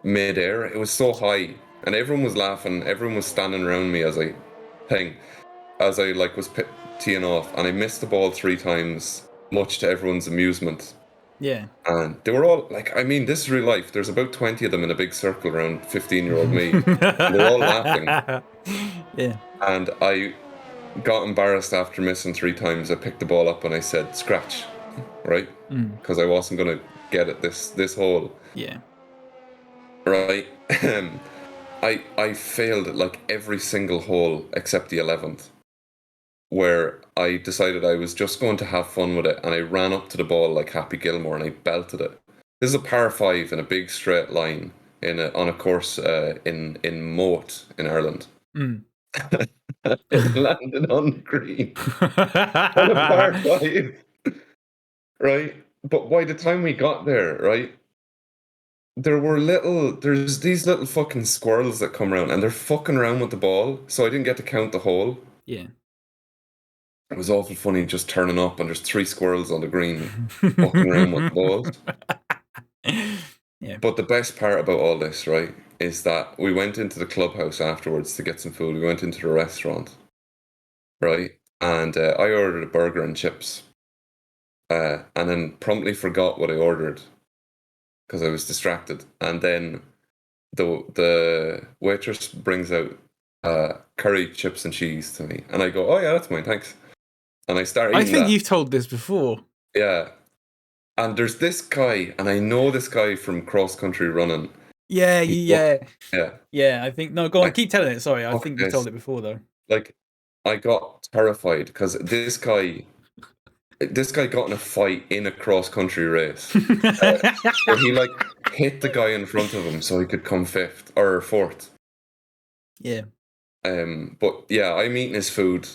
mid-air. It was so high, and everyone was laughing. Everyone was standing around me as I was teeing off, and I missed the ball 3 times, much to everyone's amusement. Yeah. And they were all like, I mean, this is real life. There's about 20 of them in a big circle around 15-year-old me. They're all laughing. Yeah. And I got embarrassed after missing 3 times. I picked the ball up and I said, scratch, right? Because I wasn't going to get it this hole. Yeah. Right? I failed at like every single hole except the 11th, where I decided I was just going to have fun with it, and I ran up to the ball like Happy Gilmore and I belted it. This is a par 5 in a big straight line on a course in Moat in Ireland. It landed on the green on a par 5, right? But by the time we got there, right, there's these little fucking squirrels that come around and they're fucking around with the ball, so I didn't get to count the hole. Yeah. It was awful funny just turning up and there's 3 squirrels on the green fucking around with the balls. Yeah. But the best part about all this, right, is that we went into the clubhouse afterwards to get some food. We went into the restaurant, right, and I ordered a burger and chips, and then promptly forgot what I ordered because I was distracted. And then the waitress brings out curry, chips, and cheese to me, and I go, "Oh yeah, that's mine, thanks." And I start eating I think that. you've told this before. Yeah. And there's this guy, and I know this guy from cross-country running. Yeah. Yeah. I think no. Go on, keep telling it. Sorry, I think you've told it before though. Like, I got terrified because this guy got in a fight in a cross-country race. Where he like hit the guy in front of him so he could come 5th or 4th. Yeah. But yeah, I'm eating his food.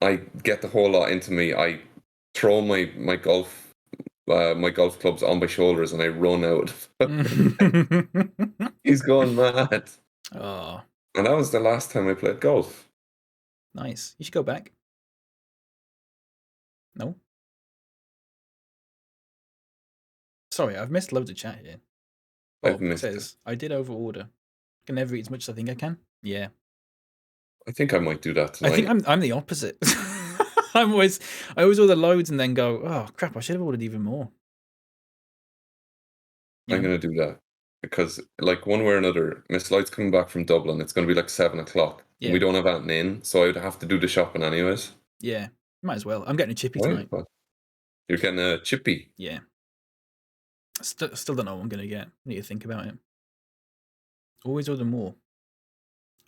I get the whole lot into me. I throw my golf clubs on my shoulders and I run out. He's gone mad. Oh, And that was the last time I played golf. nice. You should go back. No? Sorry, I've missed loads of chat here. I've missed says, I did overorder. Can never eat as much as I think I can. Yeah. I think I might do that tonight. I think I'm the opposite. I always order loads and then go, oh crap, I should have ordered even more. I'm going to do that. Because, like, one way or another, Miss Light's coming back from Dublin. It's going to be like 7 o'clock. Yeah. We don't have anything in, so I'd have to do the shopping anyways. Yeah, might as well. I'm getting a chippy tonight. You're getting a chippy? Yeah. Still don't know what I'm going to get. Need to think about it. Always order more.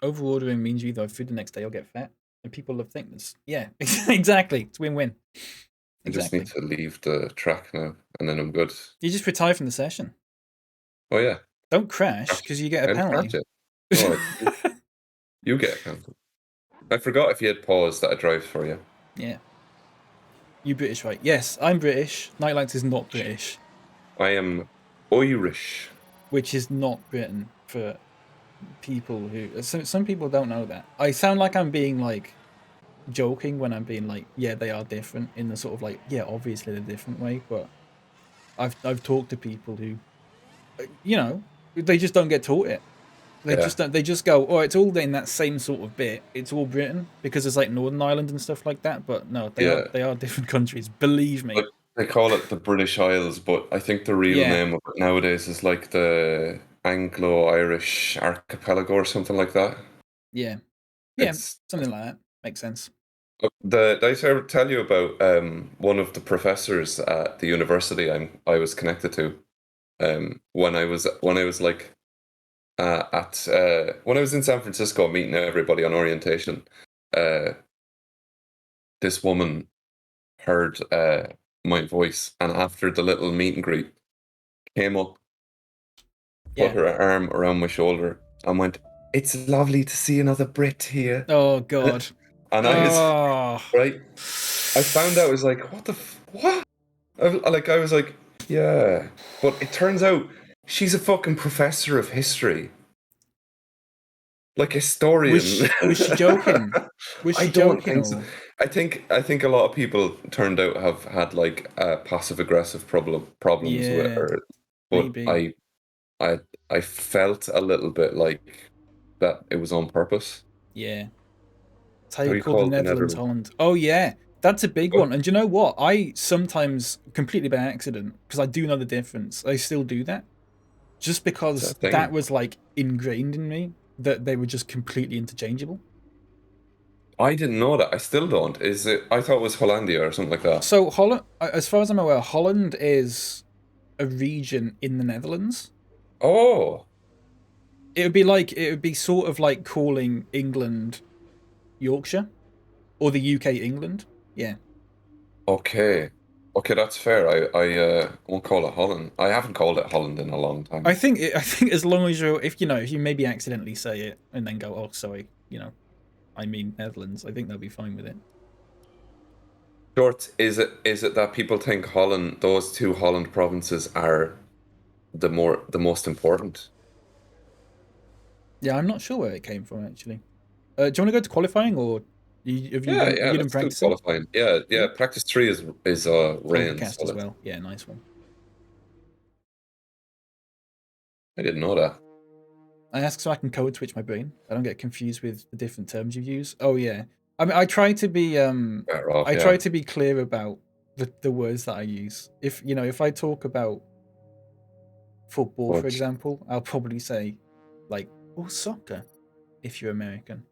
Over-ordering means you either have food the next day or get fat. And people love things. Yeah, exactly. It's win-win. Exactly. I just need to leave the track now, and then I'm good. You just retire from the session. Oh, yeah. Don't crash, because you get a penalty. Oh, you get a penalty. I forgot if you had paused that I drive for you. Yeah. You British, right? Yes, I'm British. Nightlights is not British. I am Irish. Which is not Britain for people who... Some people don't know that. I sound like I'm being, like, joking when I'm being like, yeah, they are different in the sort of, like, yeah, obviously they're different way, but I've talked to people who, you know, they just don't get taught it. They just don't. They just go, oh, it's all in that same sort of bit. It's all Britain because there's like Northern Ireland and stuff like that. But no, they are different countries. Believe me. Like, they call it the British Isles, but I think the real name of it nowadays is like the Anglo-Irish Archipelago or something like that. Yeah, something like that makes sense. Did I ever tell you about one of the professors at the university I was connected to when I was like. When I was in San Francisco meeting everybody on orientation, this woman heard my voice, and after the little meet and greet, came up, put her arm around my shoulder, and went, "It's lovely to see another Brit here." Oh God! And I was right. I found out, I was like, "What the what?" I was like, "Yeah," but it turns out she's a fucking professor of history. Like historian. Was she joking? Was she joking? So. I think a lot of people turned out have had like passive aggressive problems with her. But maybe. I felt a little bit like that it was on purpose. Yeah. That's how you call the Netherlands Holland. Oh yeah. That's a big one. And do you know what? I sometimes, completely by accident, because I do know the difference, I still do that. Just because that was like ingrained in me. That they were just completely interchangeable. I didn't know that. I still don't. Is it? I thought it was Hollandia or something like that. So Holland, as far as I'm aware, Holland is a region in the Netherlands. Oh. It would be sort of like calling England Yorkshire, or the UK England. Yeah. Okay, that's fair. I won't call it Holland. I haven't called it Holland in a long time. I think as long as if you maybe accidentally say it and then go, oh sorry, I mean Netherlands, I think they'll be fine with it. Short, is it that people think Holland, those two Holland provinces are the most important. Yeah, I'm not sure where it came from actually. Do you want to go to qualifying, or have you done Let's do practicing? qualifying. Yeah. Practice 3 is rain Overcast as solid. well. Yeah, nice one. I didn't know that. I ask so I can code switch my brain. I don't get confused with the different terms you use. Oh yeah, I mean I try to be Better off, I yeah. try to be clear about the words that I use. If if I talk about football, for Fudge. example, I'll probably say like soccer if you're American.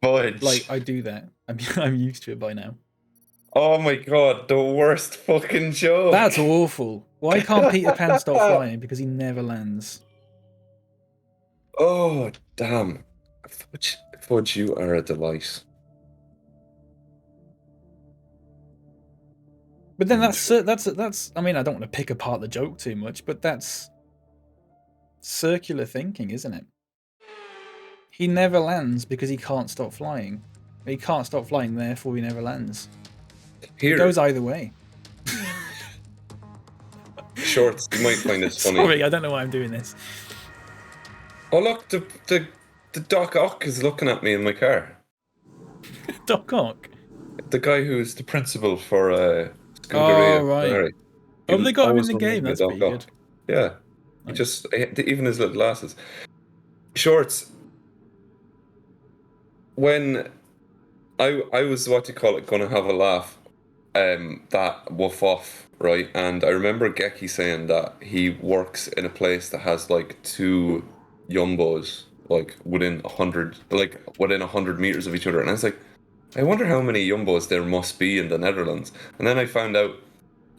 Fudge. Like I do that. I'm used to it by now. Oh my god, the worst fucking joke. That's awful. Why can't Peter Pan stop flying? Because he never lands. Oh damn. Fudge, you are a delight. But then that's. I mean, I don't want to pick apart the joke too much, but that's circular thinking, isn't it? He never lands because he can't stop flying. He can't stop flying, therefore he never lands. Here. It goes either way. Shorts, you might find this funny. Sorry, I don't know why I'm doing this. Oh look, the Doc Ock is looking at me in my car. Doc Ock? The guy who's the principal for Oh, right. Oh, they got him in the game. That's pretty good. Yeah. Nice. Even his little glasses. Shorts. When I was gonna have a laugh, that woof off, right? And I remember Geki saying that he works in a place that has like 2 Jumbos, like within 100 meters of each other. And I was like, I wonder how many Jumbos there must be in the Netherlands. And then I found out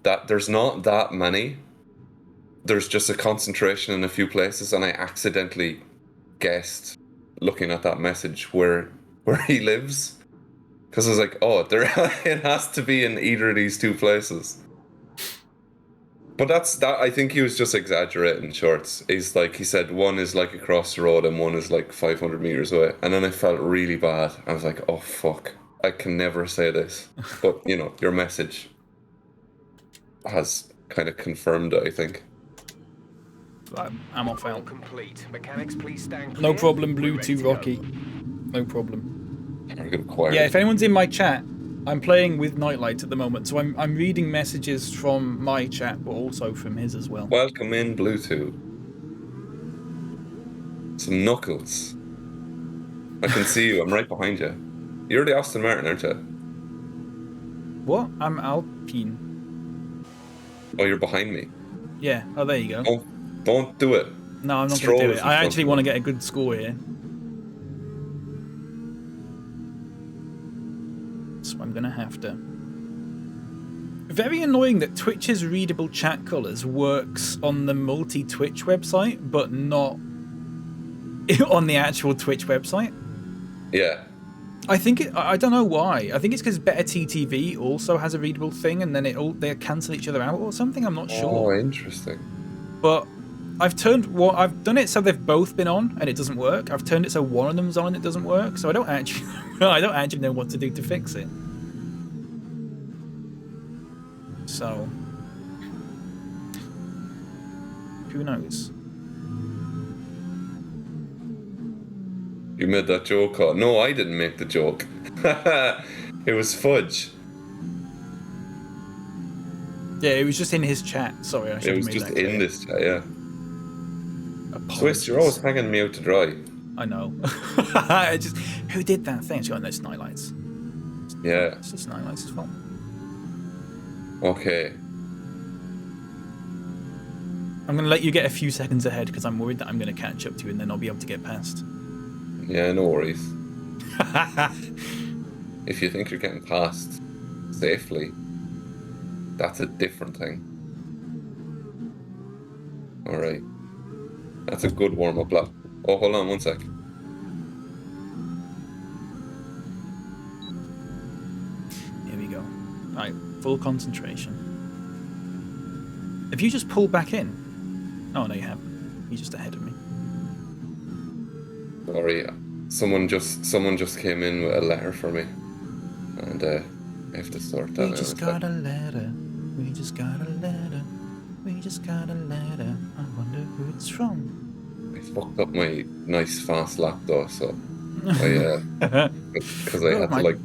that there's not that many. There's just a concentration in a few places, and I accidentally guessed, looking at that message, where he lives. Because I was like, oh, it has to be in either of these 2 places. But I think he was just exaggerating, Shorts. He said one is like across the road and one is like 500 meters away. And then I felt really bad. I was like, oh, fuck. I can never say this. But, your message has kind of confirmed it, I think. I'm off out. Complete. Mechanics, please stand clear. No problem, Blue 2 Rocky. No problem. Yeah, if anyone's in my chat, I'm playing with Nightlight at the moment, so I'm reading messages from my chat, but also from his as well. Welcome in, Bluetooth. Some knuckles. I can see you. I'm right behind you. You're the Aston Martin, aren't you? What? I'm Alpine. Oh, you're behind me. Yeah. Oh, there you go. Don't do it. No, I'm not going to do it. I actually want to get a good score here. So I'm going to have to. Very annoying that Twitch's readable chat colours works on the multi-Twitch website, but not on the actual Twitch website. Yeah. I don't know why. I think it's because Better TTV also has a readable thing, and then they cancel each other out or something. I'm not sure. Oh, interesting. But I've done it so they've both been on and it doesn't work. I've turned it so one of them's on and it doesn't work. So I don't actually know what to do to fix it. So who knows? You made that joke. No, I didn't make the joke. It was Fudge. Yeah, it was just in his chat. Sorry, I should have made that clear. It was just in this chat, yeah. Apologies. Swiss, you're always hanging me out to dry. I know. Who did that thing? It's got no Nightlights. Yeah. It's just Nightlights' fault. Okay. I'm going to let you get a few seconds ahead because I'm worried that I'm going to catch up to you and then I'll be able to get past. Yeah, no worries. If you think you're getting past safely, that's a different thing. Alright. That's a good warm-up lap. Oh, hold on 1 sec. Here we go. Right, full concentration. Have you just pulled back in? Oh, no, you haven't. You're just ahead of me. Sorry, someone just came in with a letter for me, and I have to sort that out. We just got a letter. We just got a letter. We just got a letter. I wanna wonder who it's from. I fucked up my nice fast lap though, so because I had to like.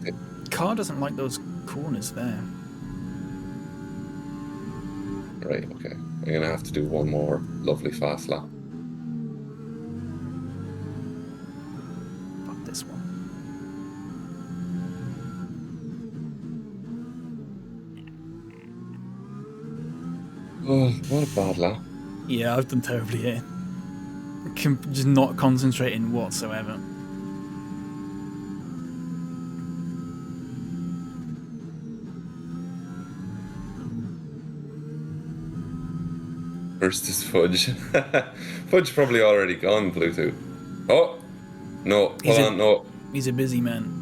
Car doesn't like those corners there. Right. Okay. I'm gonna have to do one more lovely fast lap. Fuck this one. Oh, what a bad lap. Yeah, I've done terribly here. Just not concentrating whatsoever. First is Fudge. Fudge probably already gone, Bluetooth. Oh! No, hold on, no. He's a busy man.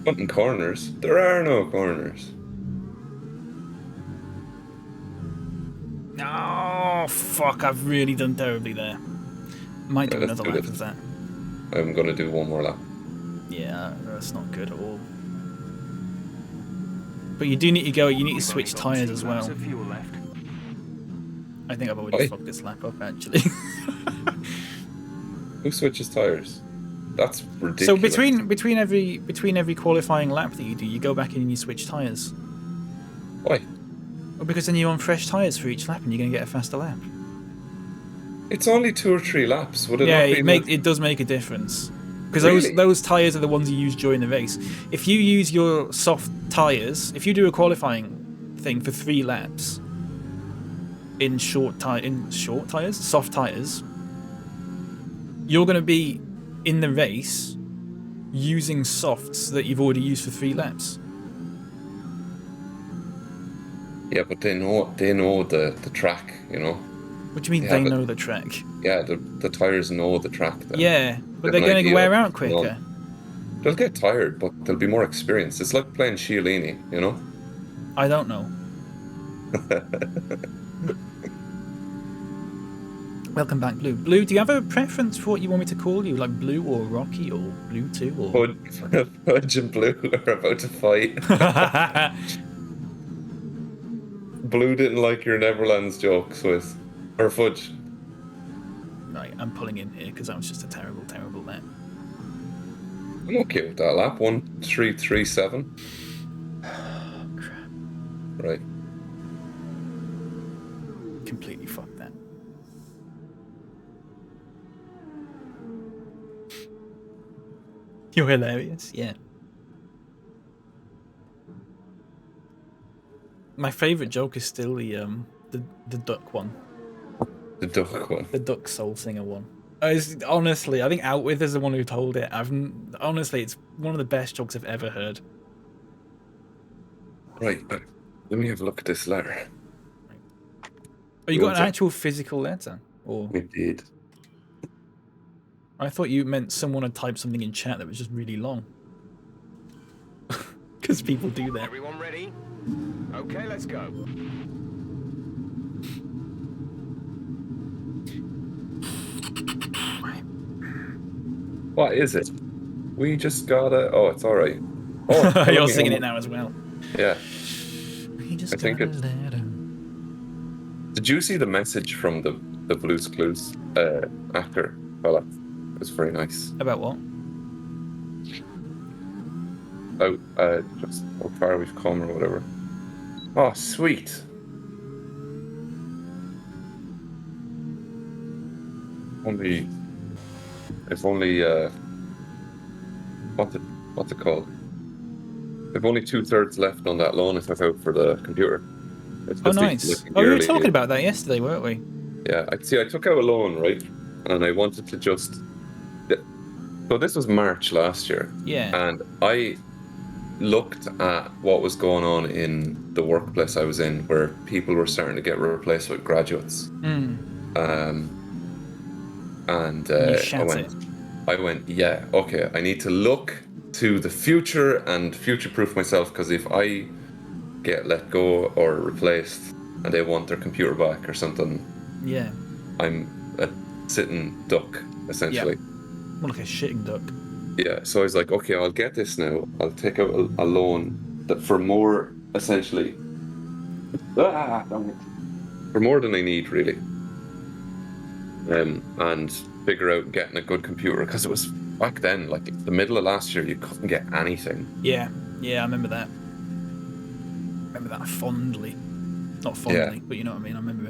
Wanting corners? There are no corners. Oh, fuck, I've really done terribly there. Might do another lap of that. I'm gonna do one more lap. Yeah, that's not good at all. But you do need to go, you need to switch tyres as well. I think I've already fucked this lap up, actually. Who switches tyres? That's ridiculous. So between every qualifying lap that you do, you go back in and you switch tyres. Why? Well, because then you're on fresh tyres for each lap and you're going to get a faster lap. It's only 2 or 3 laps. Would it not be it does make a difference. Because really? those tyres are the ones you use during the race. If you use your soft tyres, if you do a qualifying thing for 3 laps in soft tyres, you're going to be in the race using softs that you've already used for 3 laps. Yeah, but they know the track, you know. What do you mean they know the track? Yeah, the tyres know the track. Then. Yeah, but they're going to wear out quicker. They'll get tired, but they'll be more experienced. It's like playing Chiellini, you know? I don't know. Welcome back, Blue. Blue, do you have a preference for what you want me to call you? Like Blue or Rocky or Blue 2 or... Fudge and Blue are about to fight. Blue didn't like your Neverlands joke, Swiss. Or Fudge. Right, I'm pulling in here because that was just a terrible, terrible lap. I'm okay with that lap. 1:3:37. Oh, crap. Right. Completely fucked that. You're hilarious, yeah. My favourite joke is still the duck one. The duck one. The duck soul singer one. Honestly, I think Outwith is the one who told it. Honestly, it's one of the best jokes I've ever heard. Right, let me have a look at this letter. Oh, you got an actual physical letter? Or We did. I thought you meant someone had typed something in chat that was just really long. Because people do that. Everyone ready? Okay, let's go. What is it? We just gotta... Oh, it's alright. Oh, you're singing it now as well. Yeah. I think it's... Did you see the message from the Blue's Clues actor fella? It was very nice. About what? About just how far we've come or whatever. Oh, sweet. If only what's it called? If only 2/3 left on that loan if I out for the computer. Oh, nice. Oh, we were talking about that yesterday, weren't we? Yeah, I took out a loan, right? And I wanted to just... So this was March last year. Yeah. And I looked at what was going on in the workplace I was in, where people were starting to get replaced with graduates. And I went, yeah, okay, I need to look to the future and future-proof myself, because if I get let go or replaced and they want their computer back or something, yeah, I'm a sitting duck, essentially. Yeah. More like a shitting duck. Yeah, so I was like, okay, I'll get this now. I'll take out a loan that for more, essentially, for more than I need, really. And figure out getting a good computer, because it was back then, like the middle of last year, you couldn't get anything. Yeah, I remember that. Fondly. Not fondly, but you know what I mean. I remember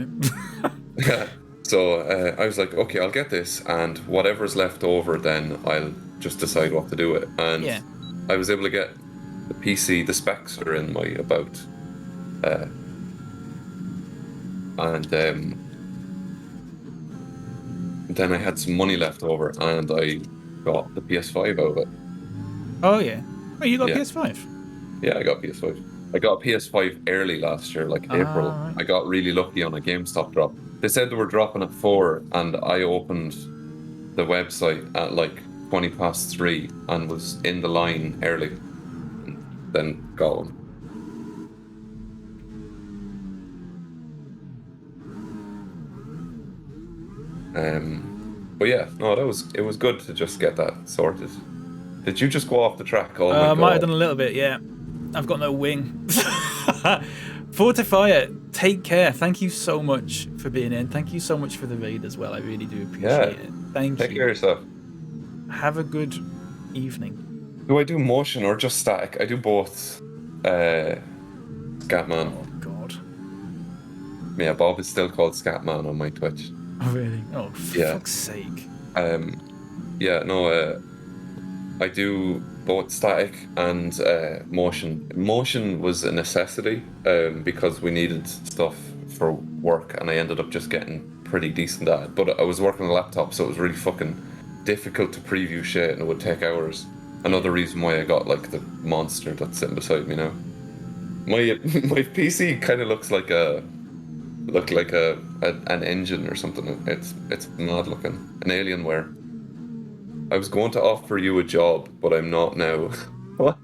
it. So I was like, okay, I'll get this, and whatever's left over, then I'll just decide what to do with it. And yeah. I was able to get the PC. The specs are in my about, and then I had some money left over, and I got the PS5 out of it. Oh yeah. Oh, you got PS5? Yeah, I got PS5. I got a PS5 early last year, like April. Right. I got really lucky on a GameStop drop. They said they were dropping at 4, and I opened the website at like 3:20 and was in the line early, and then got one. But yeah, no, it was good to just get that sorted. Did you just go off the track? Oh my God. I might have done a little bit, yeah. I've got no wing. Fortifier, take care. Thank you so much for being in. Thank you so much for the raid as well. I really do appreciate it. Thank you. Take care of yourself. Have a good evening. Do I do motion or just static? I do both. Scatman. Oh God. Yeah, Bob is still called Scatman on my Twitch. Oh really? Oh, for fuck's sake. Yeah, no, I do both static and motion. Motion was a necessity because we needed stuff for work, and I ended up just getting pretty decent at it. But I was working on a laptop, so it was really fucking difficult to preview shit, and it would take hours. Another reason why I got like the monster that's sitting beside me now. My PC kind of looks like an engine or something. It's mad looking, an Alienware. I was going to offer you a job, but I'm not now. Why?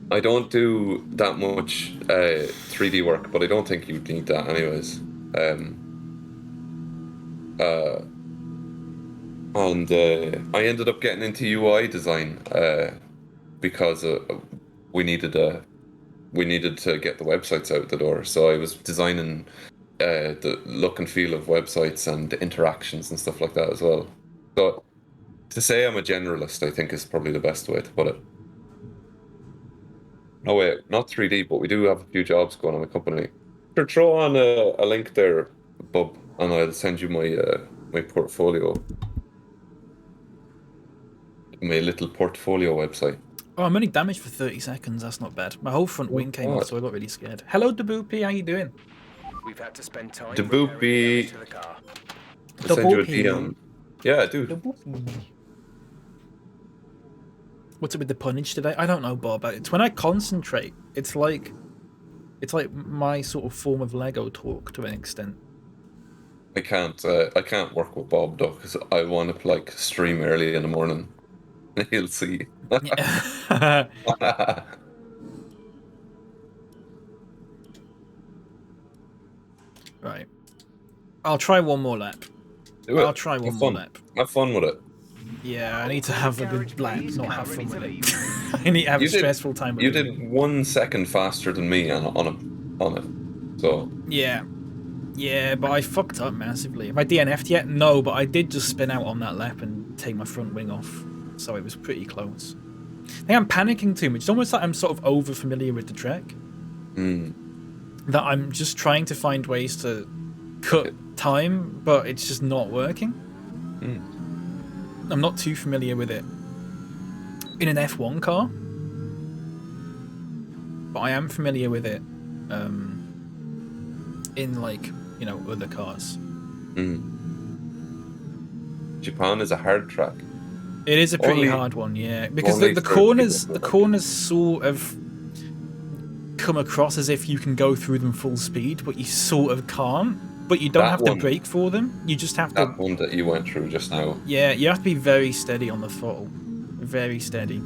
I don't do that much 3D work, but I don't think you'd need that anyways. And I ended up getting into UI design because we needed to get the websites out the door. So I was designing the look and feel of websites and the interactions and stuff like that as well. So to say I'm a generalist, I think is probably the best way to put it. No wait, not 3D, but we do have a few jobs going on in the company. Sure, throw on a link there, Bub, and I'll send you my my portfolio. My little portfolio website. Oh, I'm only damaged for 30 seconds. That's not bad. My whole front wing came off, so I got really scared. Hello, Daboopy. How you doing? We've had to spend time Daboopy. to the car. I'll send you a DM. Yeah, I do. What's it with the punnage today? I don't know, Bob. It's when I concentrate. It's like my sort of form of Lego talk to an extent. I can't work with Bob though, because I want to like stream early in the morning. He'll see. Right. I'll try one more lap. I'll try one more lap. Have fun with it. Yeah, I need to have a good lap, not have fun with it. I need to have a stressful time with it. You did 1 second faster than me on it. So yeah, but I fucked up massively. Have I DNF'd yet? No, but I did just spin out on that lap and take my front wing off, so it was pretty close. I think I'm panicking too much. It's almost like I'm sort of over familiar with the track. That I'm just trying to find ways to cut time, but it's just not working. I'm not too familiar with it in an F1 car, but I am familiar with it in, like, you know, other cars. Japan is a hard track. It is a pretty hard one, yeah, because the corners sort of come across as if you can go through them full speed, but you sort of can't. But you don't have to brake for them. You just have to. That one that you went through just now. Yeah, you have to be very steady on the throttle, very steady.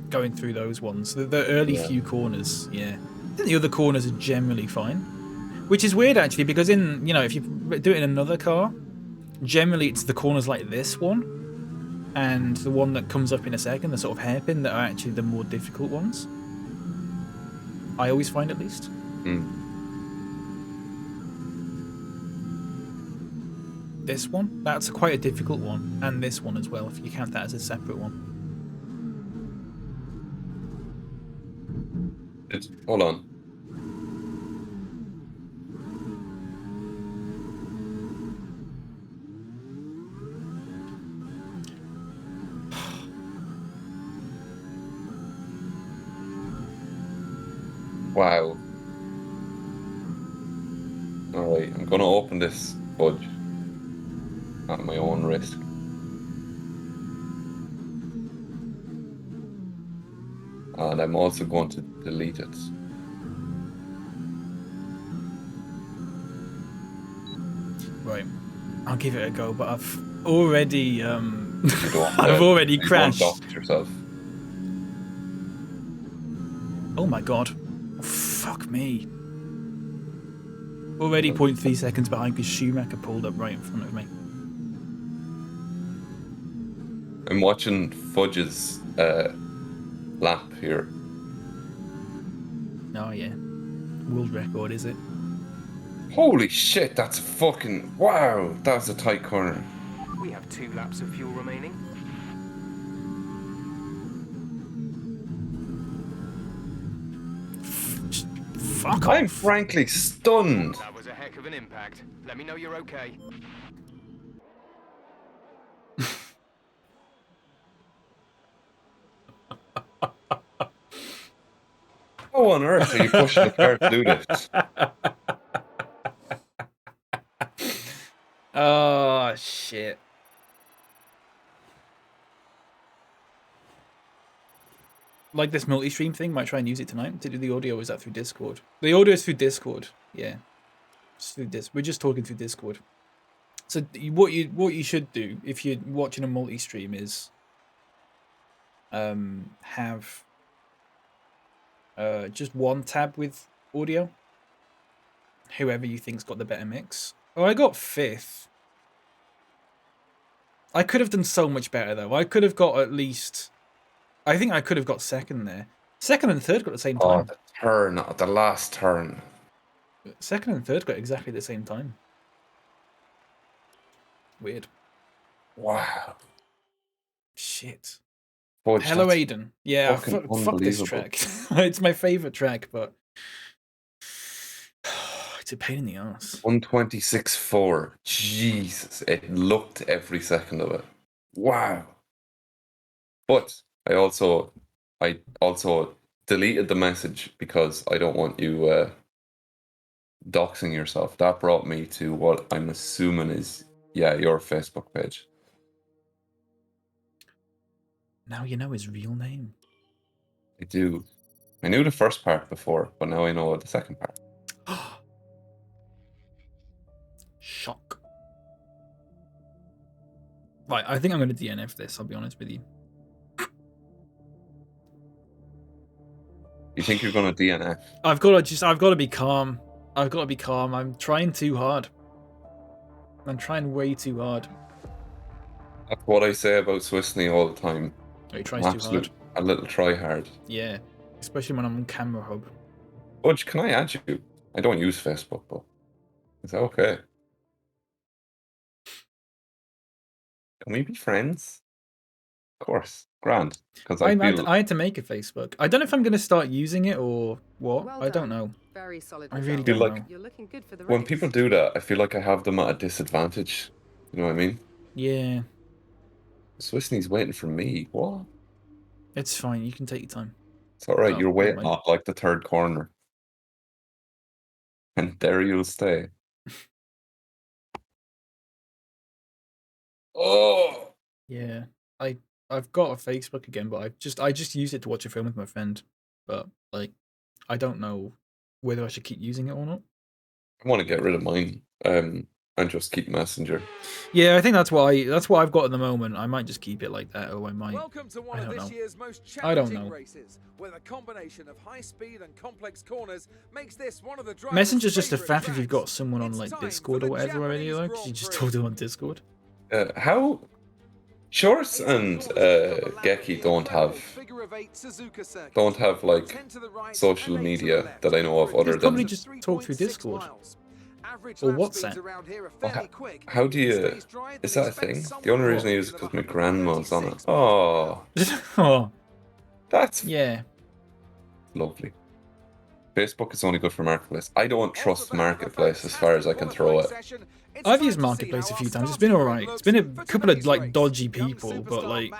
Going through those ones, the early few corners, yeah. I think the other corners are generally fine, which is weird actually, because if you do it in another car, generally it's the corners like this one and the one that comes up in a second, the sort of hairpin, that are actually the more difficult ones. I always find, at least. This one, that's quite a difficult one, and this one as well, if you count that as a separate one. Hold on. Wow. Alright, I'm gonna open this fudge at my own risk. And I'm also going to delete it. Right. I'll give it a go, but I've already I've already crashed. Yourself. Oh my god. Oh, fuck me. Already 0.3 seconds behind because Schumacher pulled up right in front of me. I'm watching Fudge's lap here. Oh yeah. World record, is it? Holy shit, that's fucking... Wow, that's a tight corner. We have 2 laps of fuel remaining. Fuck I'm off. frankly stunned. That was a heck of an impact. Let me know you're okay. How on earth are you pushing the car to do this? Oh shit. Like this multi-stream thing, might try and use it tonight to do the audio. Is that through Discord? The audio is through Discord. Yeah, it's through this. We're just talking through Discord. So what you should do if you're watching a multi-stream is have just one tab with audio. Whoever you think's got the better mix. Oh, I got 5th. I could have done so much better though. I could have got at least. I think I could have got 2nd there. 2nd and 3rd got at the same time. Oh, the turn, the last turn. 2nd and 3rd got exactly the same time. Weird. Wow. Shit. Fudge, Hello, Aiden. Yeah, fuck this track. It's my favorite track, but it's a pain in the ass. 126.4. Jesus, it looked every second of it. Wow. But I also deleted the message because I don't want you doxing yourself. That brought me to what I'm assuming is, yeah, your Facebook page. Now you know his real name. I do. I knew the first part before, but now I know the second part. Shock. Right, I think I'm going to DNF this, I'll be honest with you. You think you're going to DNF? I've got to be calm. I've got to be calm. I'm trying too hard. I'm trying way too hard. That's what I say about SwissKnee all the time. Oh, he tries too hard. A little try hard. Yeah, especially when I'm on Camera Hub. Budge, can I add you? I don't use Facebook, but is that okay? Can we be friends? Of course, grand. Because I had to make a Facebook. I don't know if I'm going to start using it or what. Well I don't done. know. Very solid I really result. don't like know. You're looking good for the when race. people do that, I feel like I have them at a disadvantage. You know what I mean? Yeah. SwissKnee's waiting for me. What? It's fine. You can take your time. It's all right. Oh, You're waiting never mind. up like the third corner. And there you'll stay. Oh! Yeah. I've got a Facebook again, but I just use it to watch a film with my friend. But like, I don't know whether I should keep using it or not. I want to get rid of mine. and just keep Messenger. Yeah, I think that's what I've got at the moment. I might just keep it like that, or I might. Welcome to one I of don't this know. year's most I don't challenging know. races, where the combination of high speed and complex corners makes this one of the drivers' Messenger's just a favourite faff if you've got tracks. someone on It's like time Discord for or the whatever already, Japanese like Grand you just Prix. told them on Discord. How Shorts and Geki don't have like social media that I know of other Just probably than just talk through Discord or WhatsApp. Well, how do you? Is that a thing? The only reason I use it because my grandma's on it. Oh, Oh, that's yeah. lovely. Facebook is only good for Marketplace. I don't trust Marketplace as far as I can throw it. I've used Marketplace a few times. It's been alright. It's been a couple of like dodgy people, but like,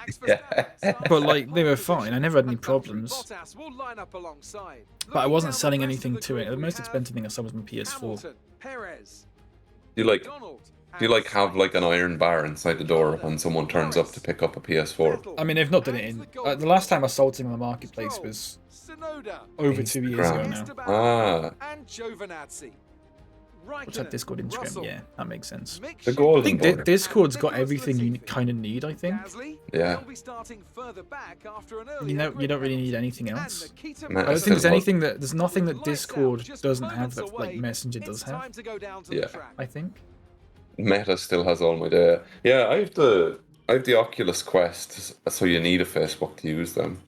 they were fine. I never had any problems. But I wasn't selling anything to it. The most expensive thing I sold was my PS4. Do you like have like an iron bar inside the door when someone turns up to pick up a PS4? I mean, they've not done it in. The last time I sold something on the Marketplace was over 2 years ago now. Ah. What's that, Discord, Instagram? Yeah, that makes sense. The golden I think border. Discord's got everything you kind of need, I think. Yeah. You know, you don't really need anything else. Man, I don't think there's nothing that Discord doesn't have that like Messenger does have. Yeah. I think. Meta still has all my data. Yeah, I have the Oculus Quest, so you need a Facebook to use them.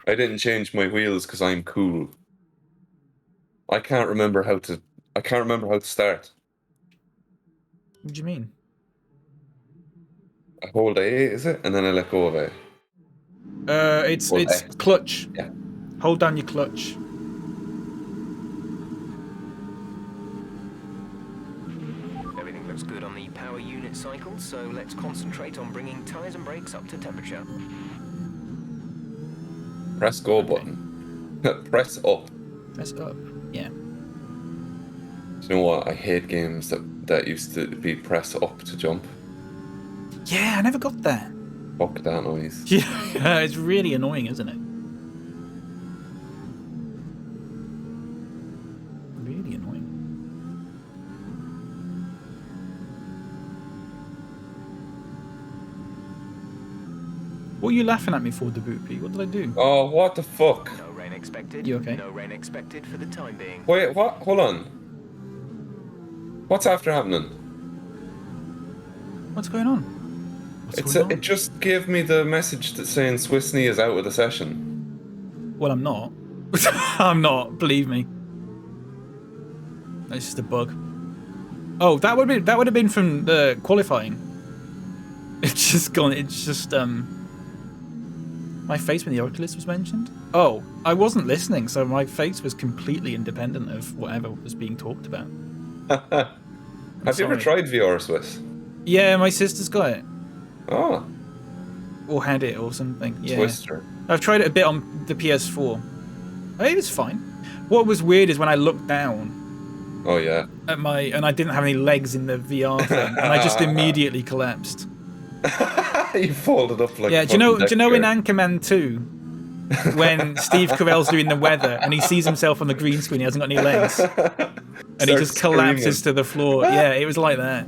I didn't change my wheels because I'm cool. I can't remember how to start. What do you mean? I hold A, is it? And then I let go of A. It's X. clutch. Yeah. Hold down your clutch. Everything looks good on the power unit cycle, so let's concentrate on bringing tyres and brakes up to temperature. Press go button. Press up. Press up. Yeah. Do you know what? I hate games that used to be press up to jump. Yeah, I never got that. Fuck that noise. Yeah, it's really annoying, isn't it? Really annoying. What are you laughing at me for, Dabupi? What did I do? Oh, what the fuck? No rain expected. You okay? No rain expected for the time being. Wait, what? Hold on. What's after happening? What's going on? It just gave me the message that's saying SwissKnee is out of the session. Well, I'm not. I'm not. Believe me. That's just a bug. Oh, that would have been from the qualifying. It's just gone. It's just my face when the Oculus was mentioned. Oh, I wasn't listening, so my face was completely independent of whatever was being talked about. Have you ever tried VR Swiss? Yeah, my sister's got it. Oh. Or had it or something. Yeah. Twister. I've tried it a bit on the PS4. I think it's fine. What was weird is when I looked down Oh yeah. at and I didn't have any legs in the VR thing, and I just immediately collapsed. You folded up like. Yeah, do you know in Anchorman 2 when Steve Carell's doing the weather and he sees himself on the green screen, he hasn't got any legs, and he just collapses to the floor. Yeah, it was like that.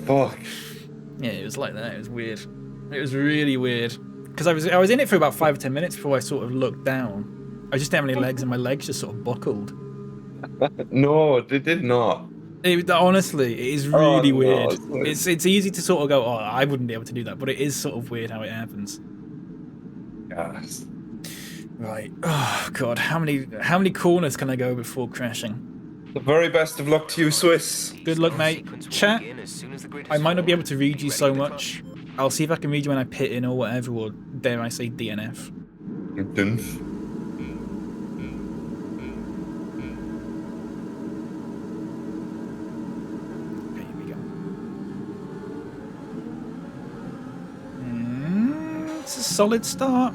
Fuck. Yeah, it was like that. It was weird. It was really weird because I was in it for about 5 or 10 minutes before I sort of looked down. I just didn't have any legs, and my legs just sort of buckled. No, they did not. Honestly, it is really weird. No, It's easy to sort of go, oh, I wouldn't be able to do that, but it is sort of weird how it happens. Yes. Right. Oh god, how many corners can I go before crashing? The very best of luck to you, Swiss. Good luck, mate. Chat. I might not be able to read you so much. I'll see if I can read you when I pit in or whatever, or dare I say DNF. Dunf. Okay, here we go. It's a solid start.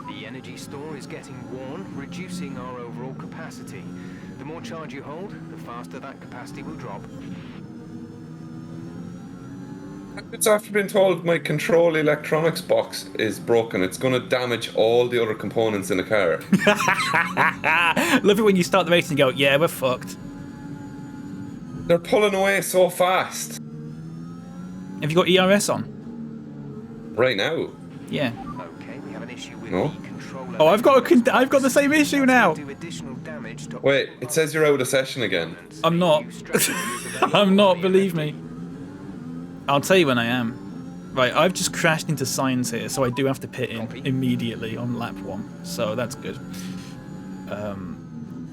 The energy store is getting worn, reducing our overall capacity. The more charge you hold, the faster that capacity will drop. It's after being told my control electronics box is broken. It's going to damage all the other components in the car. Love it when you start the race and go, yeah, we're fucked. They're pulling away so fast. Have you got ERS on? Right now? Yeah. Okay, we have an issue with No. the controller. Oh, I've got the same issue now. Do additional damage to Wait, it says you're out of session again. I'm not. I'm not, believe me. I'll tell you when I am. Right, I've just crashed into signs here, so I do have to pit in immediately on lap 1. So that's good.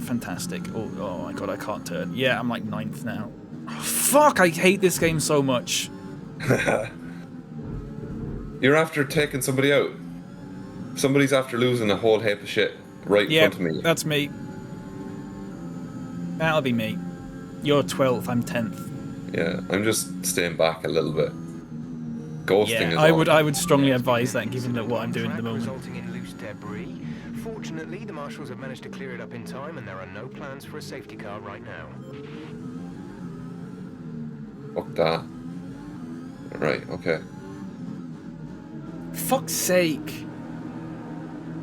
Fantastic. Oh my god, I can't turn. Yeah, I'm like 9th now. Oh, fuck, I hate this game so much. You're after taking somebody out. Somebody's after losing a whole heap of shit right in front of me. That's me. That'll be me. You're 12th, I'm 10th. Yeah, I'm just staying back a little bit. Ghosting is I on. would strongly advise that, given that what I'm doing at the moment. Resulting in loose debris. Fortunately, the marshals have managed to clear it up in time, and there are no plans for a safety car right now. Fuck that. Right, okay. Fuck's sake.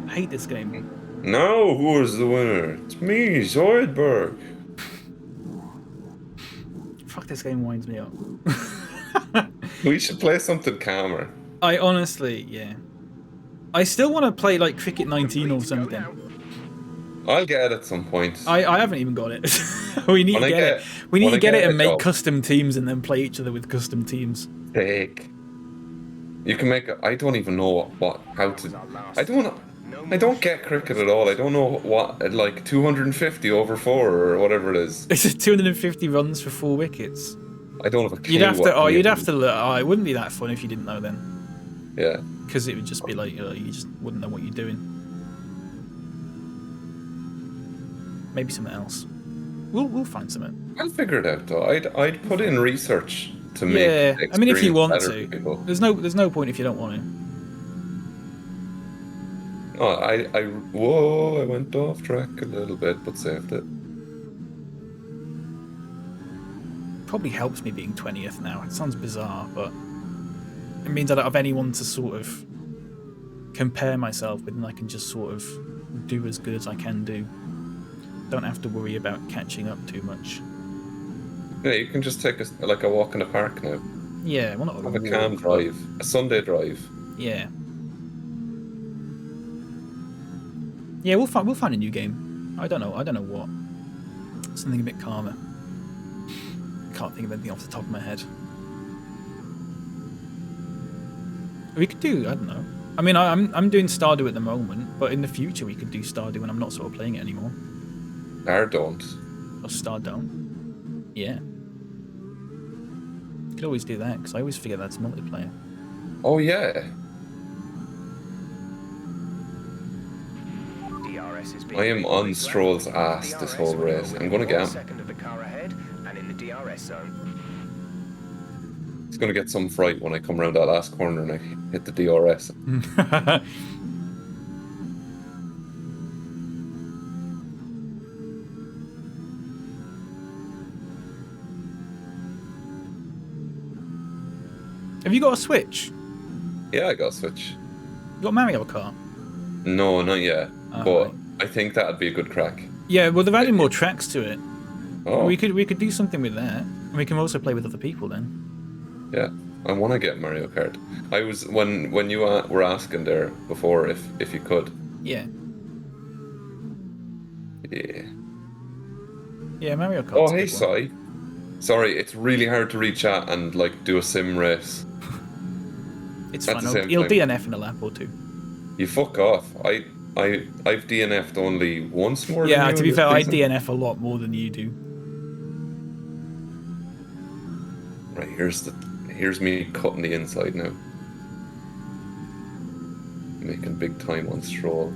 I hate this game. Now, who is the winner? It's me, Zoidberg. Fuck, this game winds me up. We should play something calmer. I honestly, yeah. I still want to play like Cricket 19 or something. I'll get it at some point. I haven't even got it. We need to get it. We need to get it and make custom teams and then play each other with custom teams. Take. You can make it. I don't even know how to. I don't get cricket at all. I don't know what, like 250 over 4 or whatever it is. It's 250 runs for 4 wickets. I don't have a clue. You'd have to. Oh, you'd have to look. Oh, it wouldn't be that fun if you didn't know then. Yeah. Because it would just be like you just wouldn't know what you're doing. Maybe something else. We'll find something. I'll figure it out though. I'd put in research to make. Yeah, the I mean, if you want experience better to, for people. there's no point if you don't want to. Oh, whoa! I went off track a little bit, but saved it. Probably helps me being 20th now. It sounds bizarre, but it means I don't have anyone to sort of compare myself with, and I can just sort of do as good as I can do. Don't have to worry about catching up too much. Yeah, you can just take a walk in the park now. Yeah, well, not Have a calm drive, a Sunday drive. Yeah. Yeah, we'll find a new game. I don't know what. Something a bit calmer. Can't think of anything off the top of my head. We could do, I don't know. I mean, I'm doing Stardew at the moment, but in the future we could do Stardew when I'm not sort of playing it anymore. Don't. Or Stardown. Yeah. Could always do that, because I always figure that's multiplayer. Oh yeah. DRS is I am on Stroll's ass this whole race. I'm gonna get him. Second of the car ahead and in the DRS zone. He's gonna get some fright when I come around that last corner and I hit the DRS. Have you got a Switch? Yeah, I got a Switch. You got Mario Kart? No, not yet. Oh, but right. I think that'd be a good crack. Yeah, well, they've added more tracks to it. Oh. We could do something with that. And we can also play with other people then. Yeah, I want to get Mario Kart. I was when you were asking there before if you could. Yeah. Yeah. Yeah, Mario Kart. Oh, hey, Sai. Sorry, it's really hard to reach out and like do a sim race. It's at fine. the same You'll time. DNF in a lap or two. You fuck off. I've DNF'd only once more. Yeah, than you to be in fair, I this season. DNF a lot more than you do. Right, here's me cutting the inside now. Making big time on Stroll.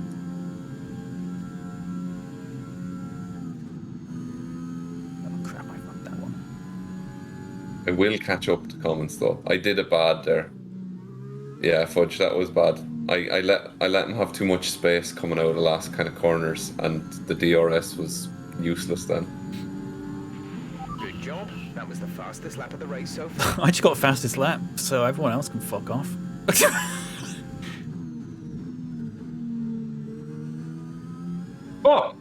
Oh crap! I fucked that one. I will catch up to comments though. I did it bad there. Yeah, fudge, that was bad. I let him have too much space coming out of the last kind of corners, and the DRS was useless then. Good job. That was the fastest lap of the race so far. I just got fastest lap, so everyone else can fuck off. Oh!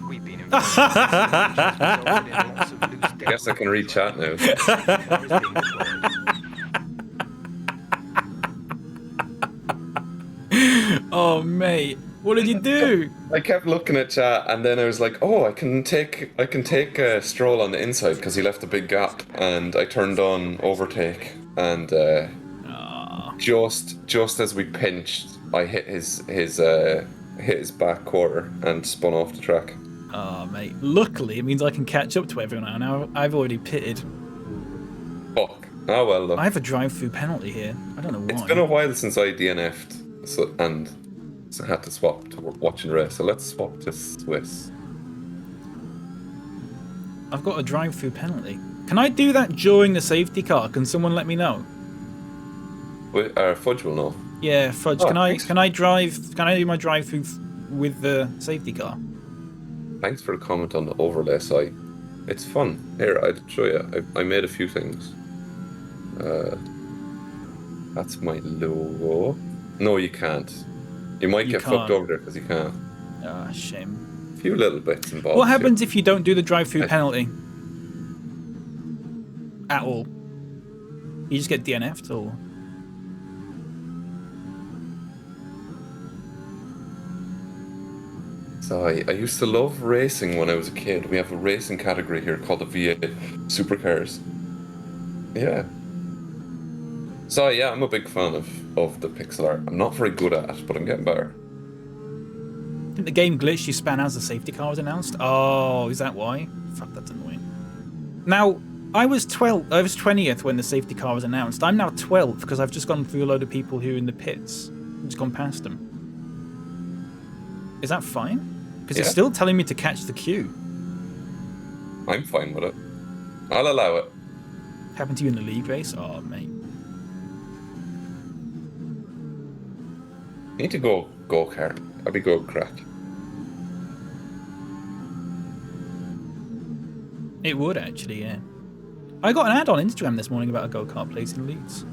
We've been in I Guess I can read chat now. Oh, mate. What did you do? I kept looking at chat, and then I was like, "Oh, I can take a stroll on the inside because he left a big gap." And I turned on overtake, and just as we pinched, I hit his back quarter and spun off the track. Oh, mate. Luckily, it means I can catch up to everyone now. I've already pitted. Fuck. Oh well, look. I have a drive-through penalty here. I don't know why. It's been a while since I DNF'd, so I had to swap to watching the race. So let's swap to Swiss. I've got a drive-through penalty. Can I do that during the safety car? Can someone let me know? Fudge will know. Yeah, Fudge. Oh, can I do my drive-through with the safety car? Thanks for the comment on the overlay site. It's fun. Here, I'll show you. I made a few things. That's my logo. No, you can't. You might get fucked over there because you can't. Ah, shame. A few little bits and bobs. What happens if you don't do the drive-through penalty? At all? You just get DNF'd, or? So I used to love racing when I was a kid. We have a racing category here called the V8 Supercars. Yeah. So yeah, I'm a big fan of the pixel art. I'm not very good at it, but I'm getting better. Didn't the game glitch you span as the safety car was announced? Oh, is that why? Fuck, that's annoying. Now, I was 20th when the safety car was announced. I'm now 12th because I've just gone through a load of people who are in the pits. I've just gone past them. Is that fine? Because it's still telling me to catch the queue. I'm fine with it. I'll allow it. Happened to you in the league race? Oh, mate. Need to go kart. I'll be go crack. It would actually, yeah. I got an ad on Instagram this morning about a go-kart place in Leeds.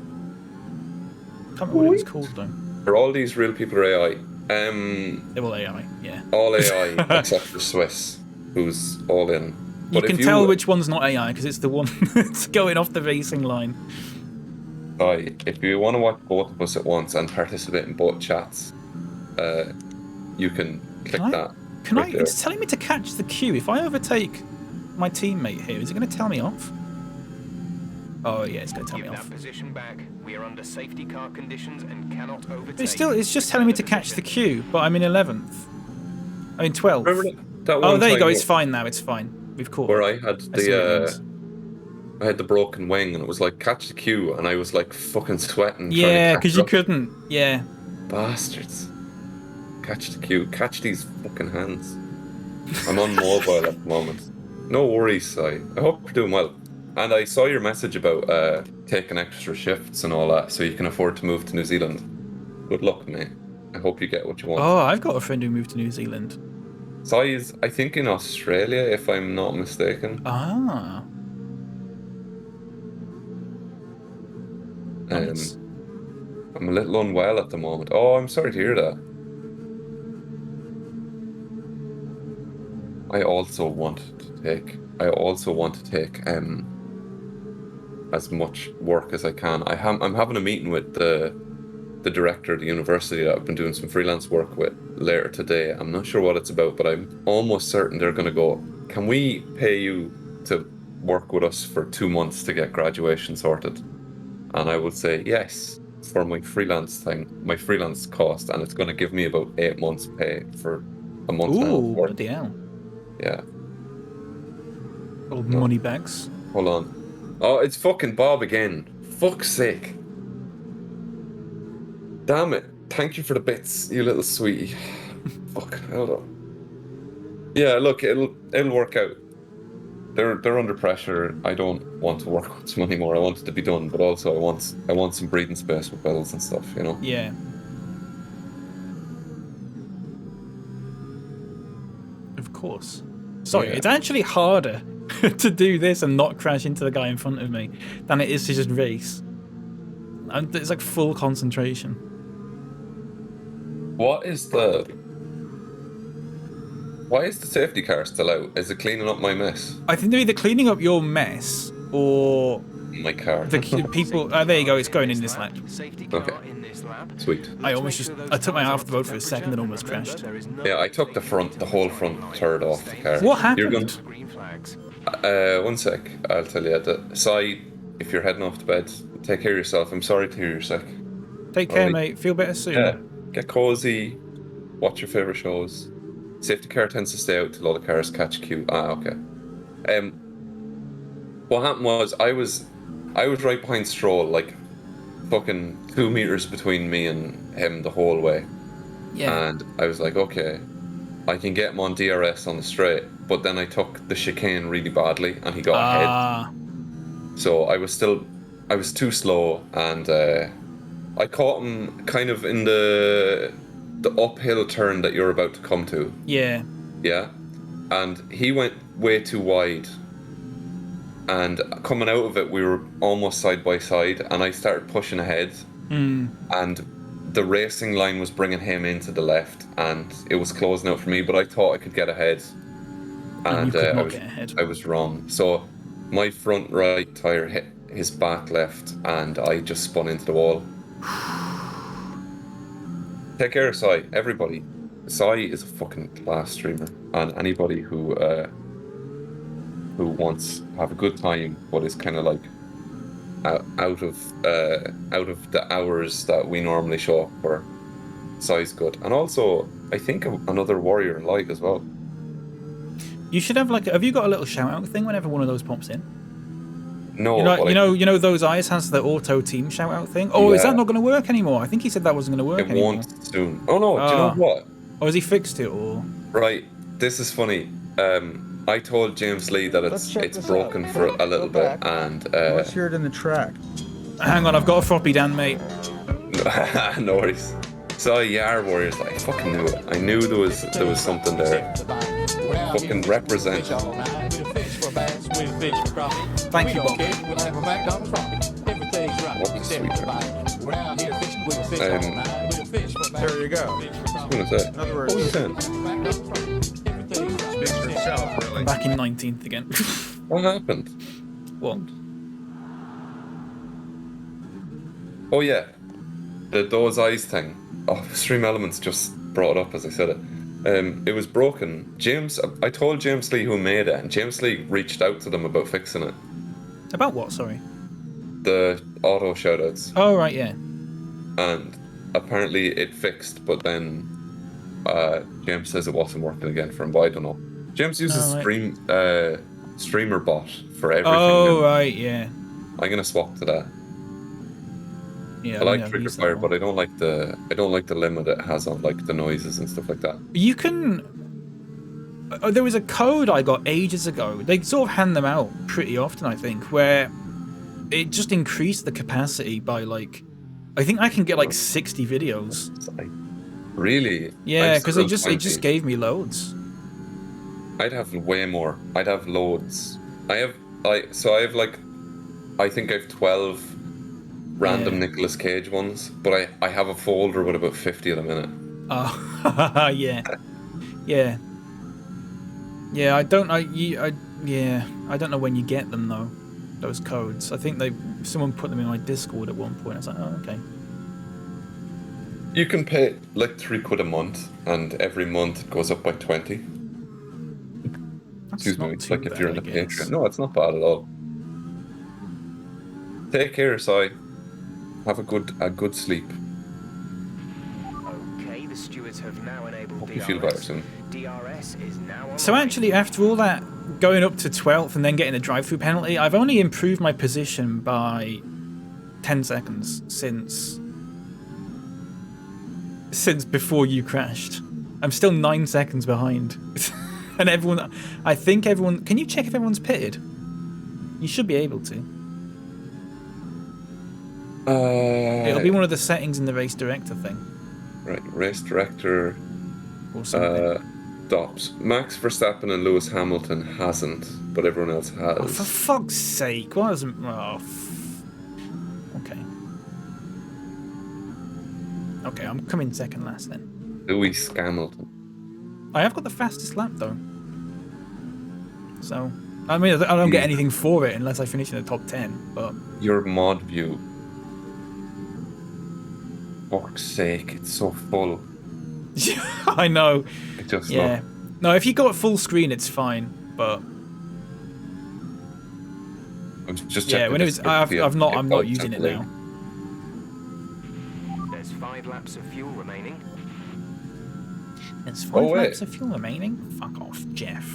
Can't remember what it was called though. Are all these real people or AI? They're all AI, yeah. All AI except for Swiss, who's all in. You can tell which one's not AI because it's the one that's going off the racing line. If you want to watch both of us at once and participate in both chats, you can click that. It's telling me to catch the queue. If I overtake my teammate here, is it going to tell me off? Oh yeah, it's going to tell me off. Position back. We are under safety car conditions and cannot overtake. It's just telling me to catch the queue, but I'm in 11th. I'm in 12th. Remember that one oh, there you go. time It's fine now. It's fine. We've caught. Where I had I had the broken wing, and it was like catch the queue, and I was like fucking sweating. Yeah, because you couldn't. Yeah. Bastards. Catch the queue. Catch these fucking hands. I'm on mobile at the moment. No worries, I hope you're doing well. And I saw your message about taking extra shifts and all that, so you can afford to move to New Zealand. Good luck, mate. I hope you get what you want. Oh, I've got a friend who moved to New Zealand. Sai's, I think, in Australia, if I'm not mistaken. Ah. Nice. I'm a little unwell at the moment. Oh, I'm sorry to hear that. I also want to take as much work as I can. I'm having a meeting with the director of the university that I've been doing some freelance work with later today. I'm not sure what it's about, but I'm almost certain they're going to go, can we pay you to work with us for 2 months to get graduation sorted? And I would say yes for my freelance thing, my freelance cost, and it's going to give me about 8 months pay for a month and a half Ooh, work. what the hell? Yeah. Old money bags. Hold on. Oh, it's fucking Bob again. Fuck's sake. Damn it. Thank you for the bits, you little sweetie. Fuck, hold on. Yeah, look, it'll work out. They're under pressure. I don't want to work with them anymore. I want it to be done, but also I want some breathing space with bills and stuff, you know? Yeah. Of course. Sorry, Yeah. it's actually harder to do this and not crash into the guy in front of me than it is to just race. And it's like full concentration. Why is the safety car still out? Is it cleaning up my mess? I think they're either cleaning up your mess or my car. The people. There you go. It's going in this lap. Okay. Sweet. I took my eye off the road for a second and almost crashed. Yeah, I took the whole front third off the car. What happened? You're going. 1 sec. I'll tell you. Si, if you're heading off to bed, take care of yourself. I'm sorry to hear you're sick. Take care, mate. Feel better soon. Yeah. Get cozy. Watch your favorite shows. Safety car tends to stay out till all the cars catch queue. Okay. What happened was I was right behind Stroll, like fucking 2 meters between me and him the whole way. Yeah. And I was like, okay, I can get him on DRS on the straight, but then I took the chicane really badly and he got ahead. So I was too slow, and I caught him kind of in the uphill turn that you're about to come to. Yeah. Yeah. And he went way too wide. And coming out of it, we were almost side by side, and I started pushing ahead. And the racing line was bringing him into the left, and it was closing out for me, but I thought I could get ahead. And I was wrong. So my front right tyre hit his back left, and I just spun into the wall. Take care of Si, everybody. Si is a fucking class streamer, and anybody who wants to have a good time but is kind of like out of the hours that we normally show up for, Si's good. And also, I think another Warrior in Light as well. You should have have you got a little shout out thing whenever one of those pops in? No, you know those eyes has the auto team shout out thing. Oh, yeah. Is that not going to work anymore? I think he said that wasn't going to work anymore. It won't soon. Oh no, do you know what? Or has he fixed it? Or right, this is funny. I told James Lee that it's broken for a little bit, and let's hear it in the track. Hang on, I've got a floppy, Dan, mate. No worries. So yeah, our Warriors, I fucking knew it. I knew there was something there. Fucking represent. Thank you, Bob. What a sweet there you go. I was gonna say. In other words, what were you saying? Speaks for itself, really. Back in 19th again. What happened? What? Oh yeah, those eyes thing. Oh, Stream Elements just brought it up as I said it. It was broken. I told James Lee who made it, and James Lee reached out to them about fixing it. About what? Sorry. The auto shoutouts. Oh right, yeah. And apparently it fixed, but then James says it wasn't working again for him. But I don't know. James uses streamer bot for everything. Oh right, yeah. I'm gonna swap to that. Yeah, I like Trigger Fire, but I don't like the limit it has on like the noises and stuff like that. You can. There was a code I got ages ago. They sort of hand them out pretty often, I think, where it just increased the capacity by like, I think I can get like 60 videos. Really? Yeah, because it just gave me loads. I'd have way more. I'd have loads. I think I have 12 random Nicolas Cage ones, but I have a folder with about 50 of them in it. Oh, yeah. Yeah. Yeah, I don't know when you get them though, those codes. I think someone put them in my Discord at one point. I was like, oh, okay. You can pay like £3 a month, and every month it goes up by 20. Excuse me, it's like if you're in the Patreon. No, it's not bad at all. Take care, Si. Have a good sleep. Okay, the stewards have now enabled Hope you feel better soon. DRS is now on. So actually, after all that going up to 12th and then getting the drive-through penalty, I've only improved my position by 10 seconds since before you crashed. I'm still 9 seconds behind. And can you check if everyone's pitted? You should be able to. It'll be one of the settings in the race director thing. Right, race director. Or something. Stops. Max Verstappen and Lewis Hamilton hasn't. but everyone else has. Oh, for fuck's sake! Why doesn't? Oh, okay. Okay, I'm coming second last then. Lewis Hamilton. I have got the fastest lap though. So, I mean, I don't get anything for it unless I finish in the top 10. But your mod view. Fuck's sake, it's so full. I know. It just yeah. No, if you go at full screen, it's fine. But I'm just yeah, when I'm not using it now. There's 5 laps of fuel remaining. There's 5 laps of fuel remaining. Fuck off, Jeff.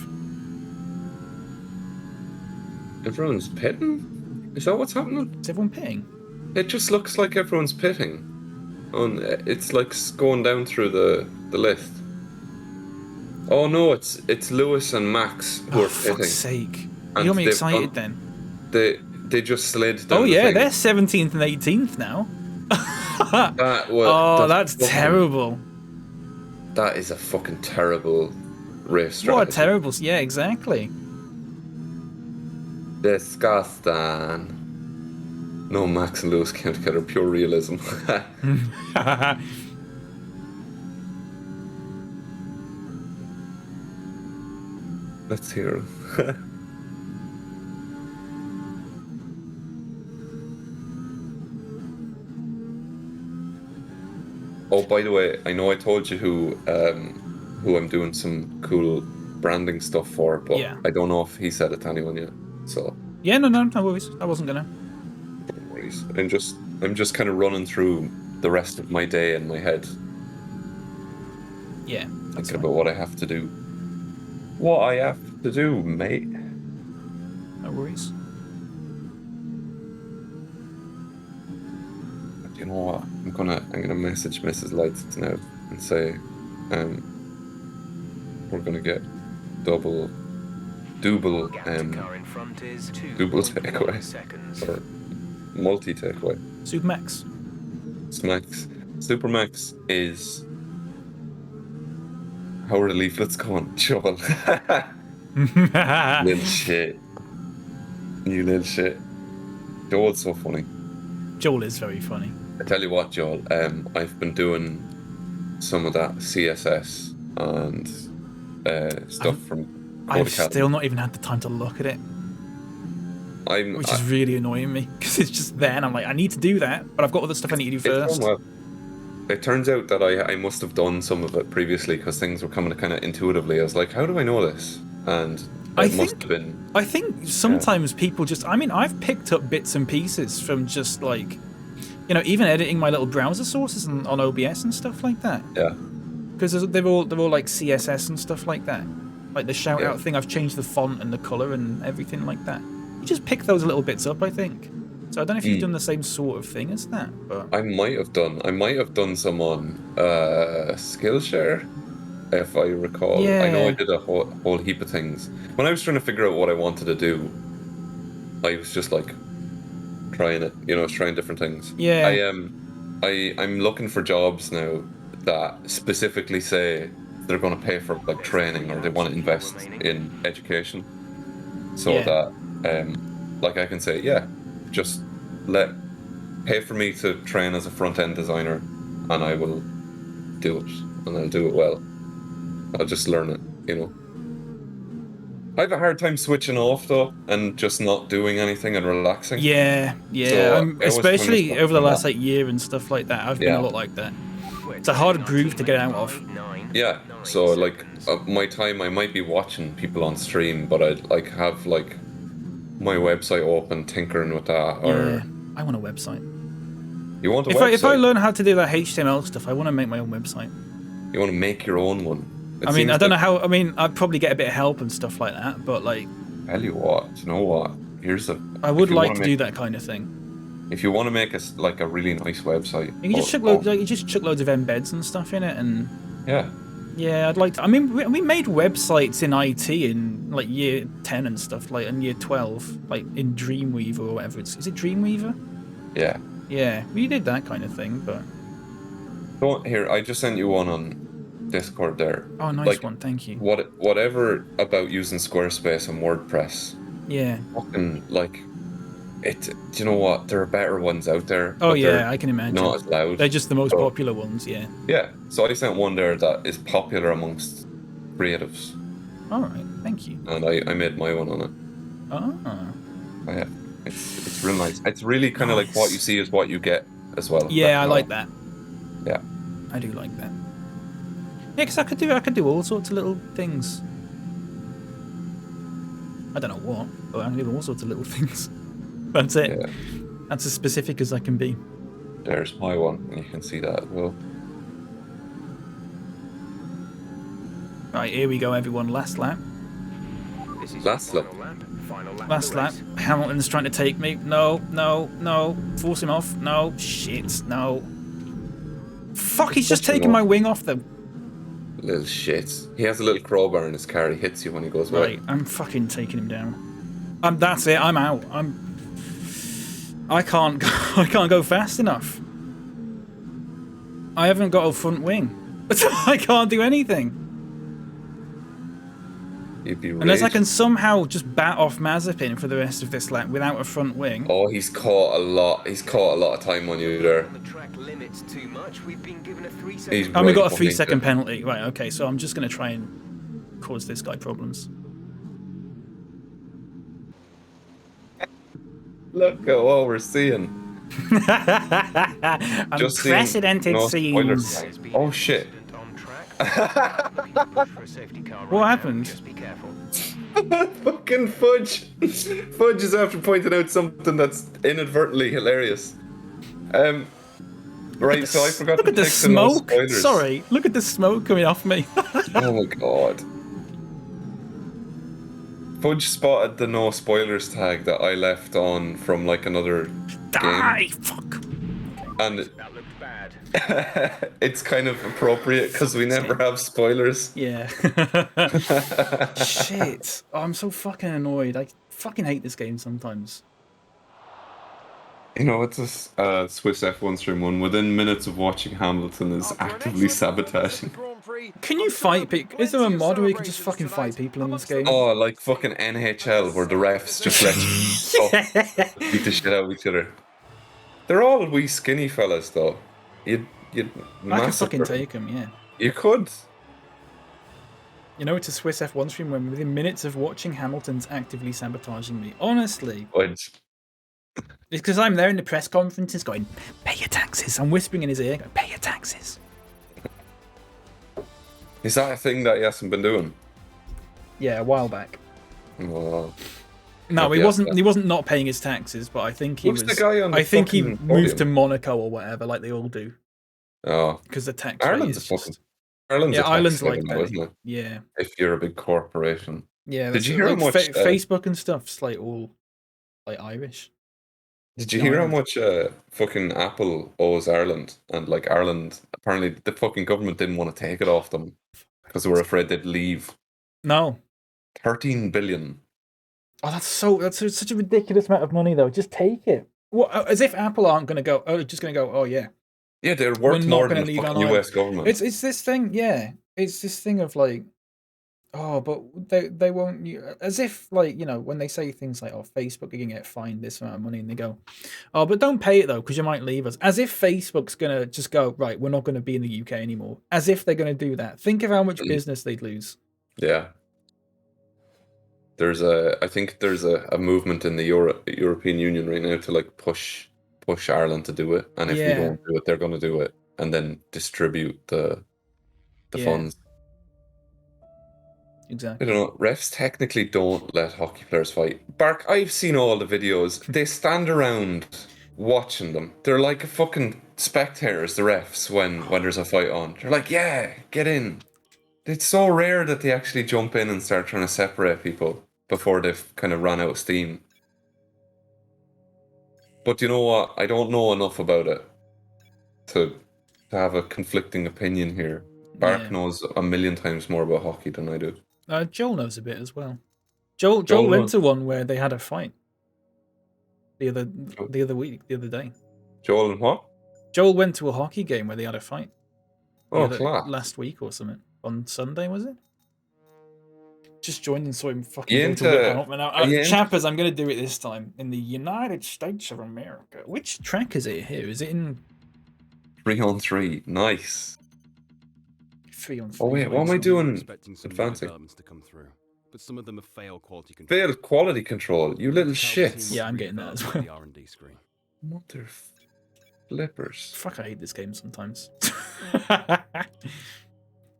Everyone's pitting? Is that what's happening? Is everyone pitting? It just looks like everyone's pitting. It's like going down through the list. Oh no, it's Lewis and Max who are pitting. For fuck's sake. You got me excited then. They just slid down. Oh yeah, they're 17th and 18th now. That's terrible. That is a fucking terrible race strategy. What a terrible... Yeah, exactly. Disgusting. No, Max and Lewis came together. Pure realism. Let's hear him. Oh, by the way, I know I told you who I'm doing some cool branding stuff for, but I don't know if he said it to anyone yet. So yeah, no worries. I wasn't gonna. No worries. I'm just kind of running through the rest of my day in my head. Yeah. Thinking about what I have to do. What I have to do, mate. No worries. You know what? I'm gonna message Mrs. Lights now and say, we're gonna get double takeaway or multi takeaway. Supermax. Supermax is how are the leaflets going, Joel? Little shit. You little shit. Joel's so funny. Joel is very funny. I tell you what, Joel, I've been doing some of that CSS and stuff from I've still not even had the time to look at it. Which is really annoying me, because it's just there and I'm like, I need to do that, but I've got other stuff I need to do first. Well. It turns out that I must have done some of it previously because things were coming kind of intuitively. I was like, how do I know this? And I think sometimes people just, I mean, I've picked up bits and pieces from just like, you know, even editing my little browser sources on OBS and stuff like that. Yeah. Because they're all like CSS and stuff like that. Like the shout out thing, I've changed the font and the color and everything like that. You just pick those little bits up, I think. So I don't know if you've done the same sort of thing as that, but I might have done some on Skillshare, if I recall. Yeah. I know I did a whole heap of things. When I was trying to figure out what I wanted to do, I was just like trying it, you know, trying different things. Yeah. I'm looking for jobs now that specifically say they're going to pay for like training or they want to invest in education, so that like I can say, just pay for me to train as a front-end designer and I will do it, and I'll do it well. I'll just learn it, you know. I have a hard time switching off though and just not doing anything and relaxing. Yeah. So especially over the last like year and stuff like that, I've been a lot like that. It's a hard groove to get out of. Yeah, so like my time, I might be watching people on stream, but I'd like have like my website open, tinkering with that. Or I want a website. You want a website? If I learn how to do that HTML stuff, I want to make my own website. You want to make your own one? I mean, I don't know how. I mean, I'd probably get a bit of help and stuff like that, but like. Tell you what, you know what? I would like to do that kind of thing. If you want to make a really nice website, you can just chuck loads of embeds and stuff in it, and yeah, I'd like to. I mean, we made websites in IT in like year 10 and stuff, like in year 12, like in Dreamweaver or whatever. Is it Dreamweaver? Yeah, we did that kind of thing, but. Here, I just sent you one on Discord there. Oh, nice one. Thank you. Whatever about using Squarespace and WordPress. Yeah. Fucking like it. Do you know what? There are better ones out there. Oh but yeah, I can imagine. Not as loud. They're just the most popular ones. Yeah. Yeah. So I sent one there that is popular amongst creatives. All right. Thank you. And I made my one on it. Ah. Oh, yeah. It's real nice. It's really kind of like what you see is what you get as well. Yeah, I like that. Yeah. I do like that. Yeah, because I could do all sorts of little things. I don't know what, but I can do all sorts of little things. That's it. Yeah. That's as specific as I can be. There's my one, and you can see that as well. Right, here we go, everyone. Last lap. This is Last your lap. final lap. Last lap. Hamilton's trying to take me. No, no, no. Force him off. No. Shit. No. Fuck, he's just taking my wing off them. Little shit. He has a little crowbar in his car. He hits you when he goes away. Right, I'm fucking taking him down. That's it. I'm out. I can't go fast enough. I haven't got a front wing. I can't do anything. Unless I can somehow just bat off Mazepin for the rest of this lap without a front wing. Oh, he's caught a lot. He's caught a lot of time on you there. The track limits too much. We've been given a 3-second. He's And we got a right 3-second behind penalty. Right, okay, so I'm just going to try and cause this guy problems. Look at what we're seeing. Unprecedented scenes. Oh shit. What happened? Just be careful. Fucking Fudge. Fudge is after pointing out something that's inadvertently hilarious. Right, so I forgot Look to at the take the no smoke. spoilers. Sorry, look at the smoke coming off me. Oh my god. Fudge spotted the no spoilers tag that I left on from like another Die! game. Fuck. And That looked bad. it's kind of appropriate because we never have spoilers. Yeah. Shit. Oh, I'm so fucking annoyed. I fucking hate this game sometimes. You know, it's a Swiss F1 stream one. Within minutes of watching, Hamilton is actively sabotaging. Can you fight people? Is there a mod where you can just fucking fight people in this game? Oh, like fucking NHL, where the refs just let you beat the shit out of each other. They're all wee skinny fellas, though. You'd I could fucking take them, yeah. You could. You know, it's a Swiss F1 stream when within minutes of watching, Hamilton's actively sabotaging me. Honestly. Fudge. It's because I'm there in the press conferences going, pay your taxes. I'm whispering in his ear, going, pay your taxes. Is that a thing that he hasn't been doing? Yeah, a while back. Oh. No, he wasn't. He wasn't not paying his taxes, but I think he Who's was. the guy on the I think he fucking moved to podium? Monaco or whatever, like they all do, Oh. because the tax rate Ireland's is a fucking. just. Ireland's Yeah, a tax Ireland's haven like now, that. isn't it? Yeah. If you're a big corporation. Yeah. Did you hear like how much? Facebook and stuff's like all like Irish? Did you in hear how Ireland. much fucking Apple owes Ireland? And like Ireland, apparently the fucking government didn't want to take it off them because they were afraid they'd leave. No. 13 billion. Oh, that's such a ridiculous amount of money, though. Just take it. What? As if Apple aren't going to go. Oh, just going to go. Oh yeah. Yeah, they're We're worth not more gonna than the leave fucking on US government. It's this thing. Yeah. It's this thing of like. Oh, but they won't. As if like, you know, when they say things like, "Oh, Facebook, you can get fined this amount of money," and they go, "Oh, but don't pay it though, because you might leave us." As if Facebook's gonna just go, right, we're not going to be in the UK anymore. As if they're going to do that. Think of how much business they'd lose. Yeah. I think there's a movement in the European Union right now to like push Ireland to do it, and if we don't do it, they're going to do it, and then distribute the funds. Exactly. I don't know. Refs technically don't let hockey players fight. Bark, I've seen all the videos. They stand around watching them. They're like a fucking spectators, the refs, when there's a fight on. They're like, yeah, get in. It's so rare that they actually jump in and start trying to separate people before they've kind of run out of steam. But you know what? I don't know enough about it to have a conflicting opinion here. Bark knows a million times more about hockey than I do. Joel knows a bit as well. Joel went to one where they had a fight the other day. Joel and what? Joel went to a hockey game where they had a fight. Oh, class. Last week or something. On Sunday, was it? Just joined and saw him fucking You go into- to whip out. Now, are you into- Chappers, I'm going to do it this time. In the United States of America. Which track is it here? Is it in... 3-on-3. Nice. 3-on-3? Oh, wait, what am I doing? Expecting some new Advancing. developments to come through, but some of them have failed quality control. Failed quality control. You little shits. Yeah, I'm getting that as well. The R&D screen. Mother flippers. Fuck, I hate this game sometimes.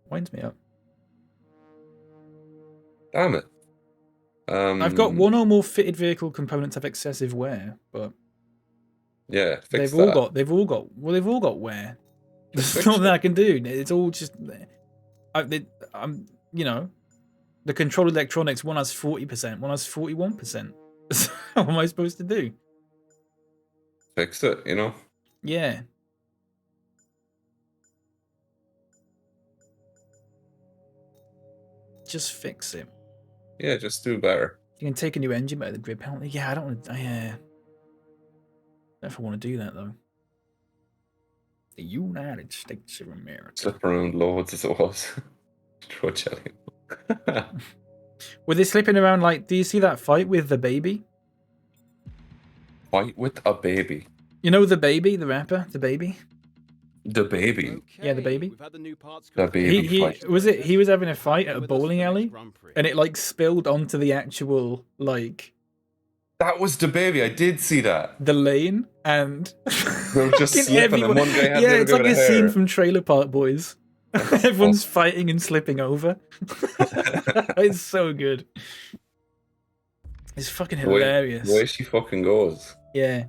Winds me up. Damn it. I've got one or more fitted vehicle components have excessive wear, but Yeah, fix they've all got wear. There's nothing I can do. It's all just I'm you know, the control electronics, one has 40%, one has 41%. What am I supposed to do? Fix it, you know? Yeah. Just fix it. Yeah, just do better. You can take a new engine out of the grid penalty. Yeah, I don't want to. Yeah. I don't know if I want to do that though. The United States of America. Slip around loads as it was. Throw jelly. Were they slipping around like? Do you see that fight with the baby? Fight with a baby. You know the baby, the rapper, the baby. The baby. Yeah, the baby. We've had the new parts The baby He fight. was it. He was having a fight at a bowling alley, and it like spilled onto the actual like That was the baby. I did see that. the lane, and They were just fucking slipping, and one guy had yeah, the other it's guy like with a hair. scene from Trailer Park Boys. Everyone's fighting and slipping over. It's so good. It's fucking hilarious. The way she fucking goes. Yeah.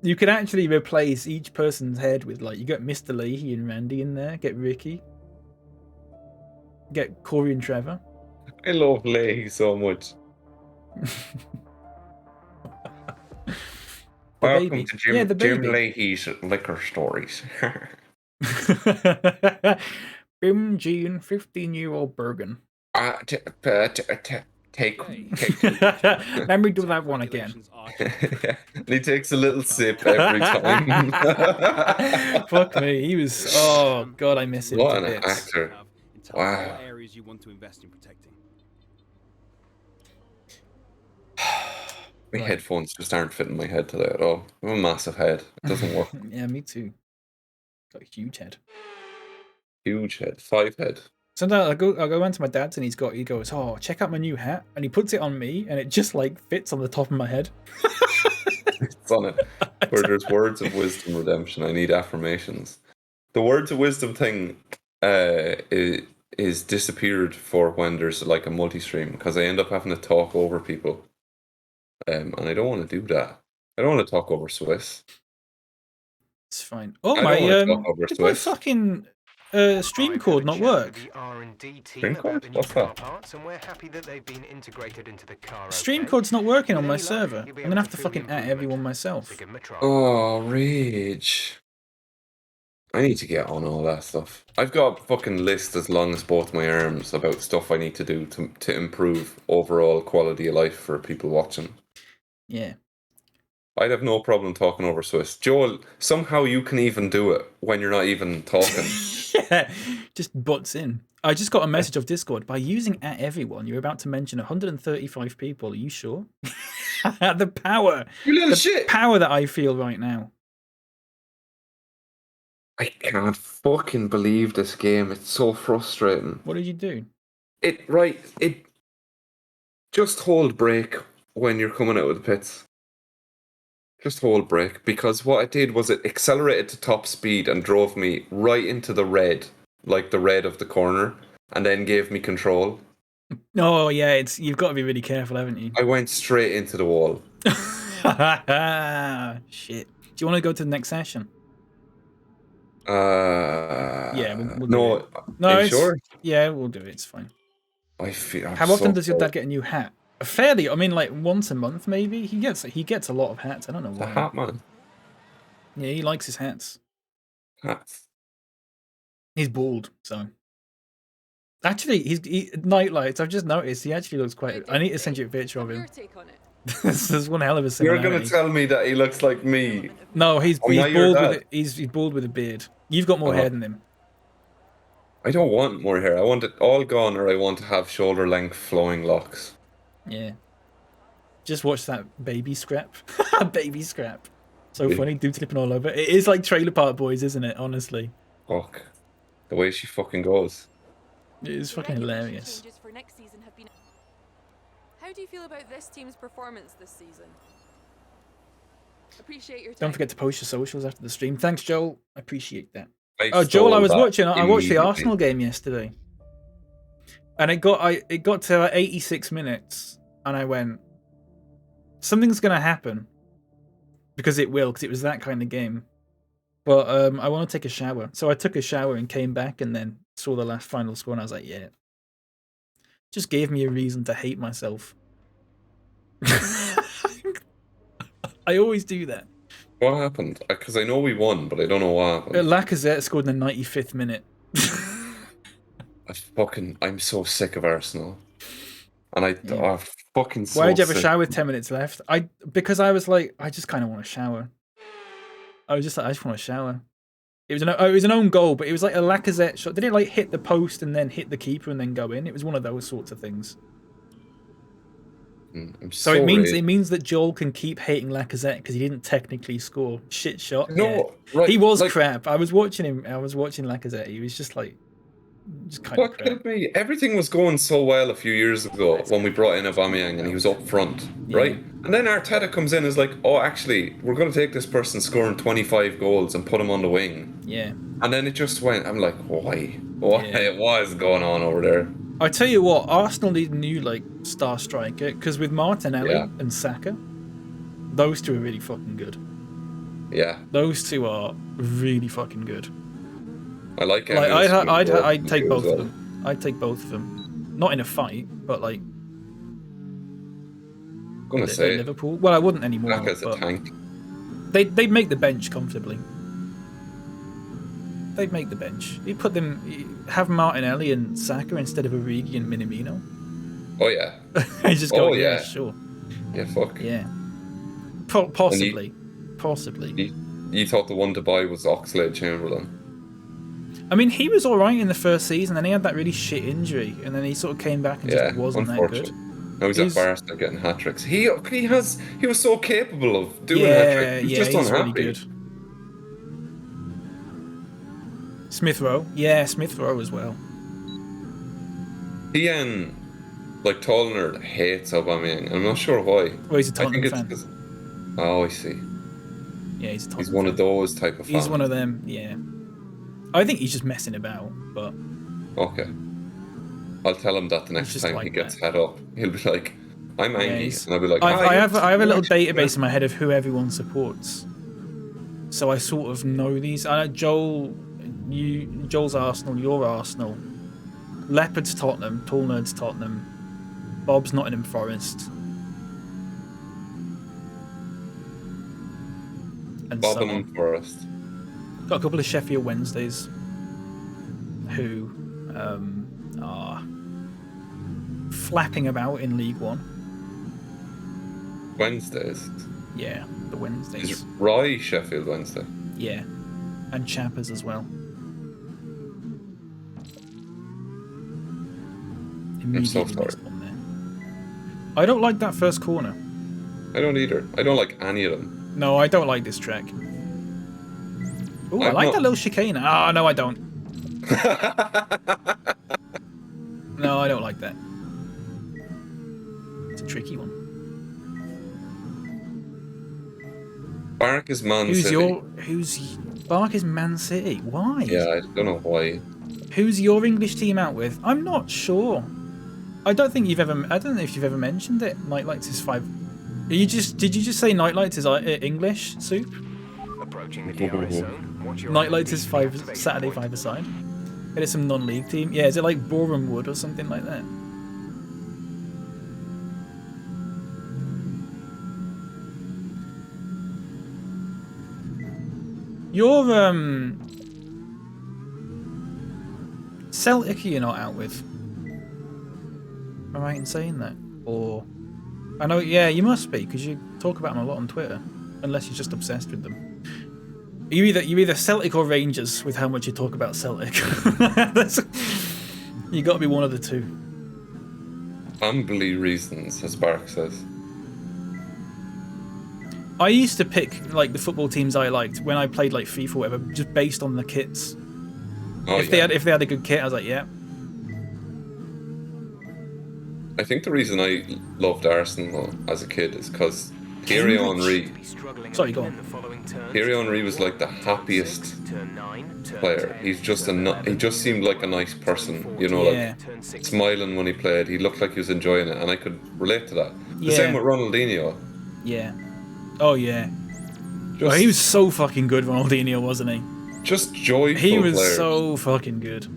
You could actually replace each person's head with like you got Mr. Leahy and Randy in there. Get Ricky. Get Corey and Trevor. I love Leahy so much. Welcome baby. to Jim, Yeah, the Jim baby. Leahy's Liquor Stories. Bim G and 15-year-old Bergen. Take. Let me do that one again. And he takes a little sip every time. Fuck me, he was. Oh god, I miss him. What to an bits. actor! Wow. Areas you want to invest in protecting. My headphones just aren't fitting my head today at all. I have a massive head. It doesn't work. Yeah, me too. Got a huge head. Huge head. 5 head. Sometimes I'll go around to my dad's and he goes, oh, check out my new hat, and he puts it on me and it just like fits on the top of my head. It's on it. Where there's words of wisdom redemption, I need affirmations. The words of wisdom thing is disappeared for when there's like a multi-stream, because I end up having to talk over people. And I don't want to do that. I don't want to talk over Swiss. It's fine. Oh I my, don't wanna talk over did my Swiss. fucking stream cord not work? Stream cord? What's that? Stream cord's not working on my server. I'm gonna have to fucking at everyone myself. Oh, rage. I need to get on all that stuff. I've got a fucking list as long as both my arms about stuff I need to do to improve overall quality of life for people watching. Yeah. I'd have no problem talking over Swiss. Joel, somehow you can even do it when you're not even talking. Yeah, just butts in. I just got a message of Discord. By using at everyone, you're about to mention 135 people. Are you sure? The power. You little the shit. power that I feel right now. I can't fucking believe this game. It's so frustrating. What did you do? It just hold break when you're coming out of the pits. Just hold break, because what it did was it accelerated to top speed and drove me right into the red, like the red of the corner, and then gave me control. Oh yeah, you've got to be really careful, haven't you? I went straight into the wall. Shit. Do you want to go to the next session? Yeah, we'll no. do it. No, are you sure? Yeah, we'll do it. It's fine. I feel. How often does your dad get a new hat? Fairly. I mean, like once a month, maybe. He gets a lot of hats. I don't know why. The hat man. Yeah, he likes his hats. Hats. He's bald, so. Actually, he nightlights. I've just noticed he actually looks quite. I need to send you a picture of him. Your take on it. This is one hell of a You're similarity. gonna tell me that he looks like me? No, he's I'm not your bald dad. with he's bald with a beard. You've got more hair than him. I don't want more hair. I want it all gone, or I want to have shoulder length flowing locks. Yeah. Just watch that baby scrap. Baby scrap. So funny, dude flipping all over. It is like Trailer Park Boys, isn't it? Honestly. Fuck. The way she fucking goes. It is fucking hilarious. For next season have been... How do you feel about this team's performance this season? Appreciate your time. Don't forget to post your socials after the stream. Thanks, Joel. I appreciate that. I Joel, I was watching. I watched the immediately. Arsenal game yesterday, and it got to 86 minutes, and I went, something's gonna happen, because it will, because it was that kind of game. But I want to take a shower, so I took a shower and came back, and then saw the last final score, and I was like, yeah, just gave me a reason to hate myself. I always do that. What happened? Because I know we won, but I don't know what happened. Lacazette scored in the 95th minute. I'm so sick of Arsenal. And I'm fucking so Why did you have a sick. shower with 10 minutes left? Because I was like, I just kind of want to shower. I was just like, I just want to shower. It was an own goal, but it was like a Lacazette shot. Did it like hit the post and then hit the keeper and then go in? It was one of those sorts of things. So it means that Joel can keep hating Lacazette because he didn't technically score. Shit shot. No, yeah. right, He was like, crap. I was watching him. I was watching Lacazette. He was just like, just kind of what crap. killed me? Everything was going so well a few years ago when we brought in Aubameyang and he was up front, right? And then Arteta comes in and is like, oh, actually, we're going to take this person scoring 25 goals and put him on the wing. Yeah. And then it just went, I'm like, why? Why? Yeah. What is going on over there? I tell you what, Arsenal need a new like star striker because with Martinelli and Saka, those two are really fucking good. Yeah, those two are really fucking good. I like. I'd take both of them. I'd take both of them. Not in a fight, but like. I'm gonna say Liverpool. Well, I wouldn't anymore. Saka's a tank. They'd make the bench comfortably. They'd make the bench. You put them, have Martinelli and Saka instead of Origi and Minamino. Oh yeah. I just go, yeah, sure. Yeah, fuck. Yeah. Possibly. Possibly. You thought the one to buy was Oxlade-Chamberlain? I mean, he was alright in the first season, and he had that really shit injury, and then he sort of came back and just wasn't that good. Now he's at Barca getting hat tricks. He was so capable of doing hat tricks. He's just unhappy. Really good. Smith Rowe, Smith Rowe as well. He like Tolner hates Aubameyang. I'm not sure why. Well, he's a Tottenham fan. Oh, I see. Yeah, he's a Tottenham He's one of those type of fans. He's one of them. Yeah. I think he's just messing about, but. Okay. I'll tell him that the next time he gets head up. He'll be like, I'm angry. And I'll be like, I have a little database in my head of who everyone supports. So I sort of know these. Joel's Arsenal, you're Arsenal. Leopard's Tottenham, Tall Nerd's Tottenham. Bob's Nottingham Forest. And Bobham Forest. Got a couple of Sheffield Wednesdays who are flapping about in League One. Wednesdays? Yeah, the Wednesdays. Is Roy Sheffield Wednesday? Yeah, and Chappers as well. I'm so sorry. I don't like that first corner. I don't either. I don't like any of them. No, I don't like this track. Ooh, I like that little chicane. Ah, no, I don't. No, I don't like that. It's a tricky one. Bark is Man City. Bark is Man City? Why? Yeah, I don't know why. Who's your English team out with? I'm not sure. I don't know if you've ever mentioned it. Nightlights is 5. Did you just say Nightlights is English, Soup? Approaching the DRS zone. Nightlights is 5 Saturday 5-a-side. It is some non-league team. Yeah, is it like Boreham Wood or something like that? You're Celtic you're not out with. Am I right in saying that? Or I know, yeah, you must be, because you talk about them a lot on Twitter. Unless you're just obsessed with them. You're either Celtic or Rangers with how much you talk about Celtic. You got to be one of the two. Family reasons, as Bark says. I used to pick like the football teams I liked when I played like FIFA or whatever, just based on the kits. Oh, if they had a good kit, I was like, yeah. I think the reason I loved Arsenal as a kid is because Thierry Henry. Sorry, go on. Thierry Henry was like the happiest player. He just seemed like a nice person, you know, like smiling when he played. He looked like he was enjoying it, and I could relate to that. The same with Ronaldinho. Yeah. Oh yeah. He was so fucking good, Ronaldinho, wasn't he? Just joyful. He was players. so fucking good.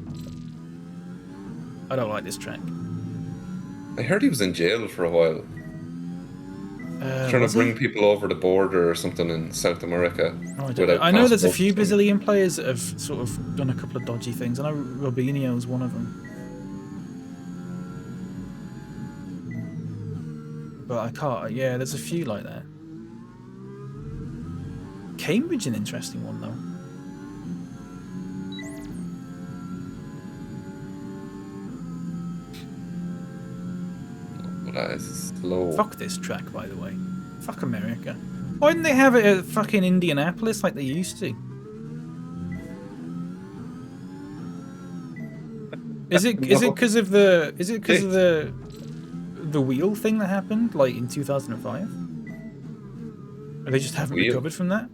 I don't like this track. I heard he was in jail for a while. Trying to bring people over the border or something in South America. I know there's a few Brazilian players that have sort of done a couple of dodgy things. I know Robinho's one of them. But I can't. Yeah, there's a few like that. Cambridge, an interesting one though. That is slow. Fuck this track, by the way. Fuck America. Why didn't they have it at fucking Indianapolis like they used to? Is it because of the the wheel thing that happened like in 2005? Or they just haven't recovered from that?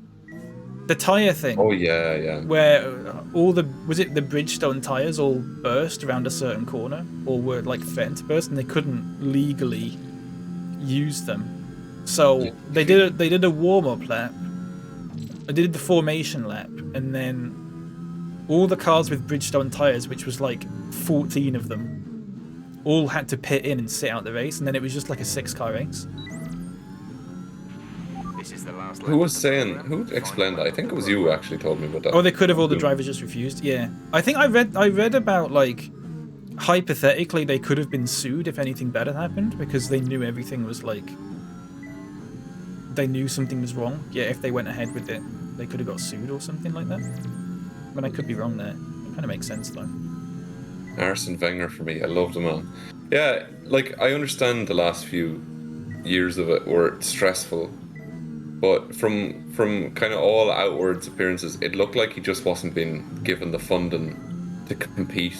The tire thing. Oh yeah, yeah. Where all the the Bridgestone tires all burst around a certain corner, or were like threatened to burst, and they couldn't legally use them. So they did a warm up lap. They did the formation lap, and then all the cars with Bridgestone tires, which was like 14 of them, all had to pit in and sit out the race, and then it was just like a 6-car race. Who was saying? Who explained that? I think it was you who actually told me about that. Oh, they could have. All the drivers just refused. Yeah, I think I read about like hypothetically they could have been sued if anything bad had happened because they knew everything was like they knew something was wrong. Yeah, if they went ahead with it, they could have got sued or something like that. But I could be wrong there. It kind of makes sense though. Arsene Wenger for me. I loved him, man. Yeah, like I understand the last few years of it were stressful. But from kind of all outwards appearances, it looked like he just wasn't being given the funding to compete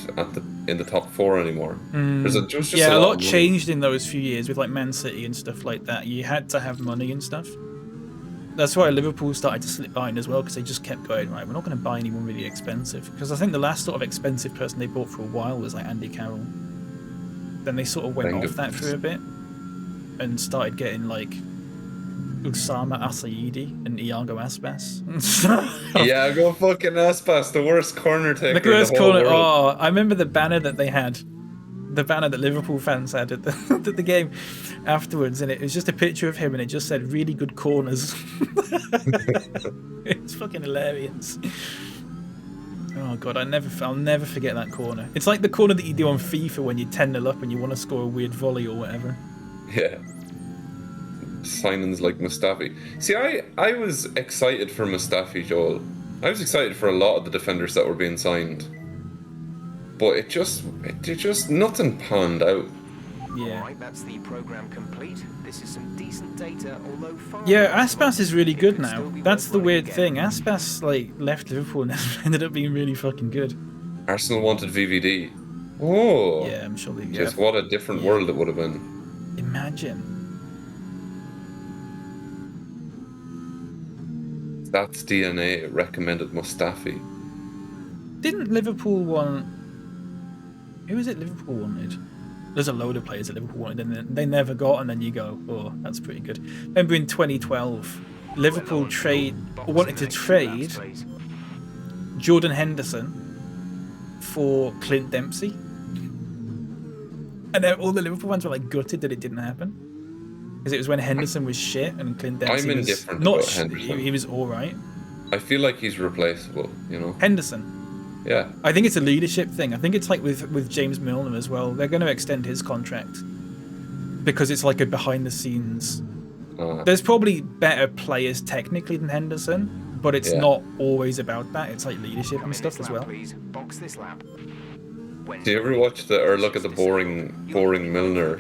in the top 4 anymore. There's just a lot changed in those few years with like Man City and stuff like that. You had to have money and stuff. That's why Liverpool started to slip behind as well, because they just kept going, right, we're not going to buy anyone really expensive. Because I think the last sort of expensive person they bought for a while was like Andy Carroll. Then they sort of went off that for a bit and started getting like Usama Assaidi and Iago Aspas. Iago fucking Aspas, the worst corner taker. The worst in the whole corner. world. Oh, I remember the banner that they had. The banner that Liverpool fans had at the game afterwards, and it was just a picture of him, and it just said "really good corners." It's fucking hilarious. Oh god, I'll never forget that corner. It's like the corner that you do on FIFA when you're 10-0 up and you want to score a weird volley or whatever. Yeah. Signings like Mustafi. See, I was excited for Mustafi, Joel. I was excited for a lot of the defenders that were being signed. But it just nothing panned out. Yeah. Alright, that's the program complete. This is some decent data, although yeah, Aspas is really good now. That's the weird thing. Aspas like left Liverpool and ended up being really fucking good. Arsenal wanted VVD. Oh. Yeah, I'm sure they Just what a different world it would have been. Imagine. That's DNA recommended Mustafi. Didn't Liverpool want... Who was it Liverpool wanted? There's a load of players that Liverpool wanted and they never got, and then you go, oh, that's pretty good. Remember in 2012, Liverpool wanted to trade Jordan Henderson for Clint Dempsey. And then all the Liverpool fans were like gutted that it didn't happen. Because it was when Henderson was shit and Clint Dempsey I'm was indifferent not about Henderson. He was alright. I feel like he's replaceable, you know? Henderson. Yeah. I think it's a leadership thing. I think it's like with James Milner as well. They're going to extend his contract. because it's like a behind the scenes. There's probably better players technically than Henderson, but it's not always about that. It's like leadership and stuff as well. Box this lap. Do you ever watch or look at the boring Milner?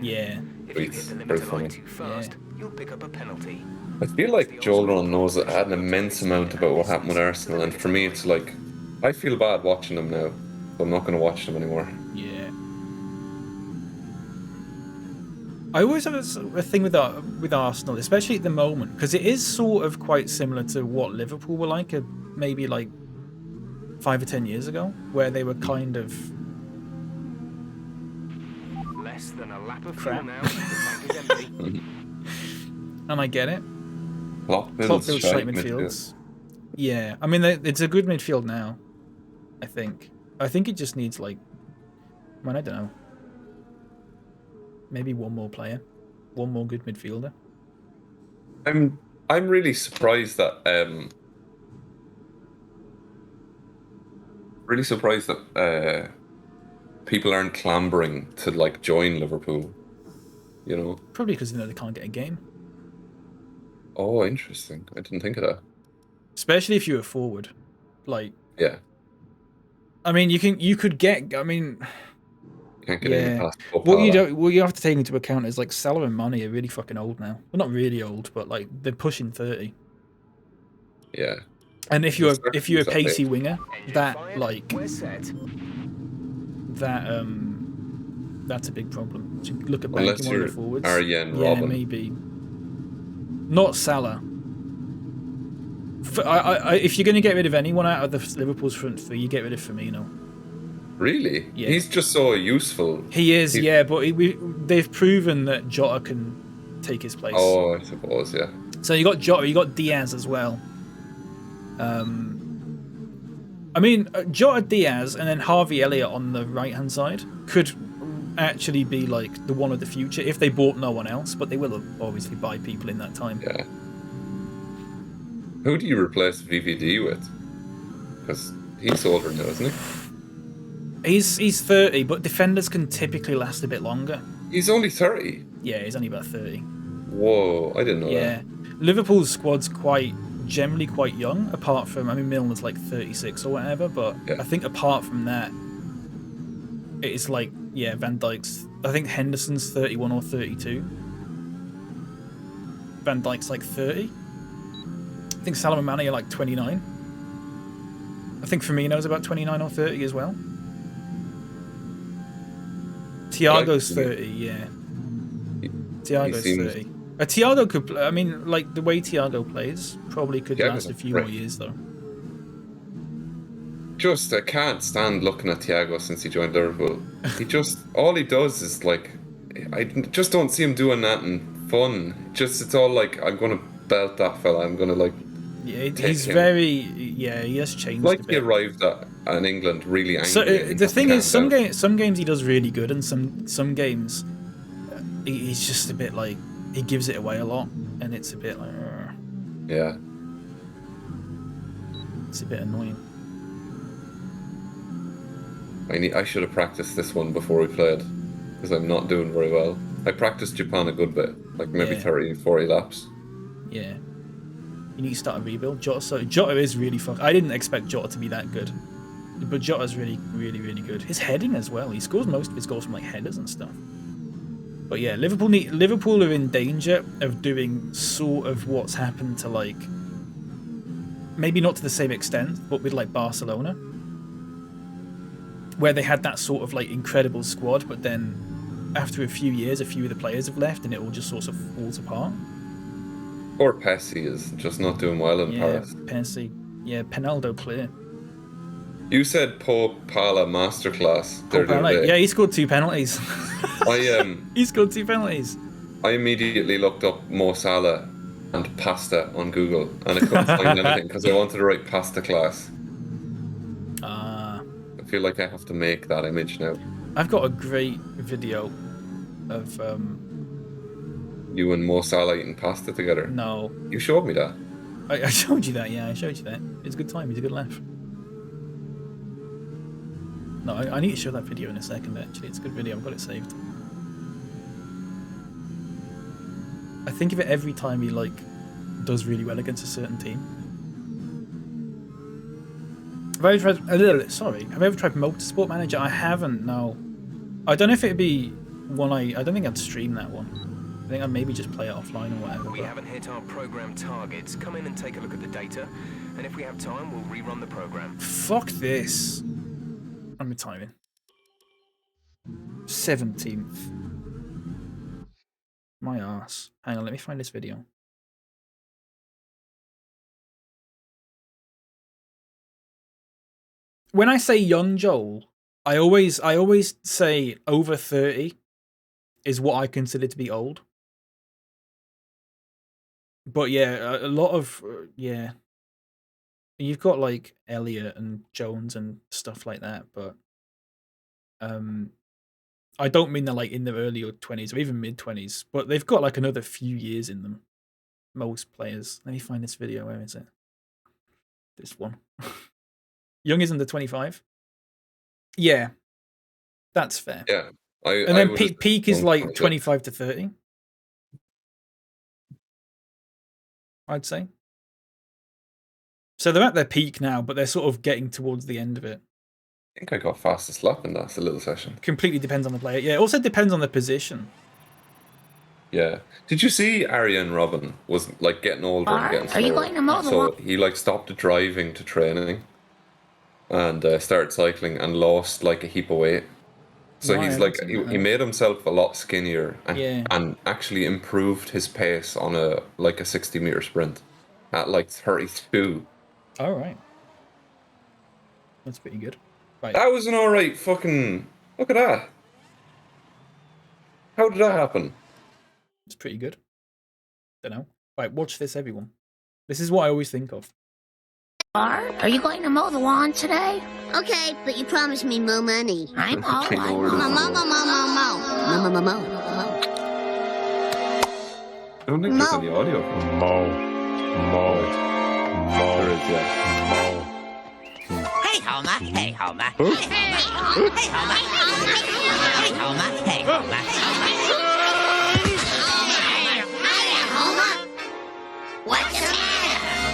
Yeah. Tweets. Very funny. You'll pick up a penalty. I feel like Joel Ron knows an immense amount about what happened with Arsenal, and for me, it's like I feel bad watching them now. So I'm not going to watch them anymore. Yeah. I always have a thing with Arsenal, especially at the moment, because it is sort of quite similar to what Liverpool were like maybe like 5 or 10 years ago, where they were kind of Less than a lap of crap. fuel now. The tank is empty. And I get it. Klopp builds builds straight midfields. Yeah, I mean it's a good midfield now. I think it just needs like, I don't know. Maybe one more player, one more good midfielder. I'm really surprised that people aren't clambering to like join Liverpool. You know. Probably because they can't get a game. Oh, interesting. I didn't think of that. Especially if you're a forward, like. Yeah. I mean, you could get. I mean. Can't get any past what you have to take into account is like Salah and Mane are really fucking old now. Well, not really old, but like they're pushing 30. Yeah. And if you're a pacey winger, that's a big problem. So look at banking one of the forwards. Arjen yeah, Robben. Maybe. Not Salah. If you're going to get rid of anyone out of the Liverpool's front three, you get rid of Firmino. Really? Yeah. He's just so useful. He is, yeah, but they've proven that Jota can take his place. Oh, I suppose, yeah. So you got Jota, you got Diaz as well. I mean, Jota, Diaz, and then Harvey Elliott on the right-hand side could actually be like the one of the future if they bought no one else, but they will obviously buy people in that time. Yeah. Who do you replace VVD with? Because he's older now, isn't he? He's 30, but defenders can typically last a bit longer. He's only 30? Yeah, he's only about 30. Whoa, I didn't know that. Yeah. Liverpool's squad's generally quite young, apart from, I mean, Milner's like 36 or whatever, but I think apart from that, it's like, yeah, Van Dijk's, I think Henderson's 31 or 32. Van Dijk's like 30. I think Salah and Mane are like 29. I think Firmino's about 29 or 30 as well. Thiago's 30, yeah. Thiago's 30. Thiago could, I mean, like the way Thiago plays, probably could last a few more years though. I can't stand looking at Thiago since he joined Liverpool. All he does is like, I just don't see him doing that in fun. It's all like, I'm going to belt that fella, I'm going to like. Yeah, he's he has changed like a bit. He arrived in England really angry. So the thing is, some games he does really good, and some games he's just a bit like, he gives it away a lot, and it's a bit like, yeah, it's a bit annoying. I should have practiced this one before we played, because I'm not doing very well. I practiced Japan a good bit, like maybe 30, 40 laps. Yeah. You need to start a rebuild. Jota is really I didn't expect Jota to be that good. But Jota's really, really, really good. His heading as well. He scores most of his goals from like headers and stuff. But yeah, Liverpool are in danger of doing sort of what's happened to like, maybe not to the same extent, but with like Barcelona, where they had that sort of like incredible squad, but then after a few years, a few of the players have left, and it all just sort of falls apart. Poor Pessi is just not doing well in Paris. Pessi. Yeah, Penaldo clear. You said Paul Pala masterclass. Yeah, he scored 2 penalties. He scored 2 penalties. I immediately looked up Mo Salah and pasta on Google, and I couldn't find anything because I wanted to write pasta class. I feel like I have to make that image now. I've got a great video of you and Mo Salah eating pasta together. No. You showed me that. I showed you that, yeah, I showed you that. It's a good time, it's a good laugh. No, I need to show that video in a second, actually. It's a good video, I've got it saved. I think of it every time he like does really well against a certain team. Have I ever tried? Sorry, have I ever tried Motorsport Manager? I haven't. No, I don't know if it'd be one. I don't think I'd stream that one. I think I'd maybe just play it offline or whatever. We haven't hit our program targets. Come in and take a look at the data, and if we have time, we'll rerun the program. Fuck this. I'm timing. 17th. My ass. Hang on, let me find this video. When I say young Joel, I always say over 30 is what I consider to be old. But yeah, a lot of yeah. You've got like Elliot and Jones and stuff like that, but I don't mean they're like in their early 20s or even mid 20s, but they've got like another few years in them. Most players. Let me find this video. Where is it? This one. Young is under 25. Yeah, that's fair. Yeah, and then peak is like 25 to 30. I'd say. So they're at their peak now, but they're sort of getting towards the end of it. I think I got fastest lap in that little session. Completely depends on the player. Yeah, it also depends on the position. Yeah. Did you see Aryan Robin was like getting older and getting slower? Are you going to mow the So he like stopped driving to training and started cycling and lost like a heap of weight. So No, he's like he made himself a lot skinnier and actually improved his pace on a 60-meter sprint at like 32. All right. That's pretty good. Right. That was an alright fucking... Look at that. How did that happen? It's pretty good. Don't know. Right, watch this, everyone. This is what I always think of. Are you going to mow the lawn today? Okay, but you promised me more money. I'm all right. Mo. I don't think there's any audio. There is, yeah. Hey, Homer. Hey, Homer. Hey, Homer. Hey, Homer. Hey, Homer. Hey, Homer. Hey, Homer. What's the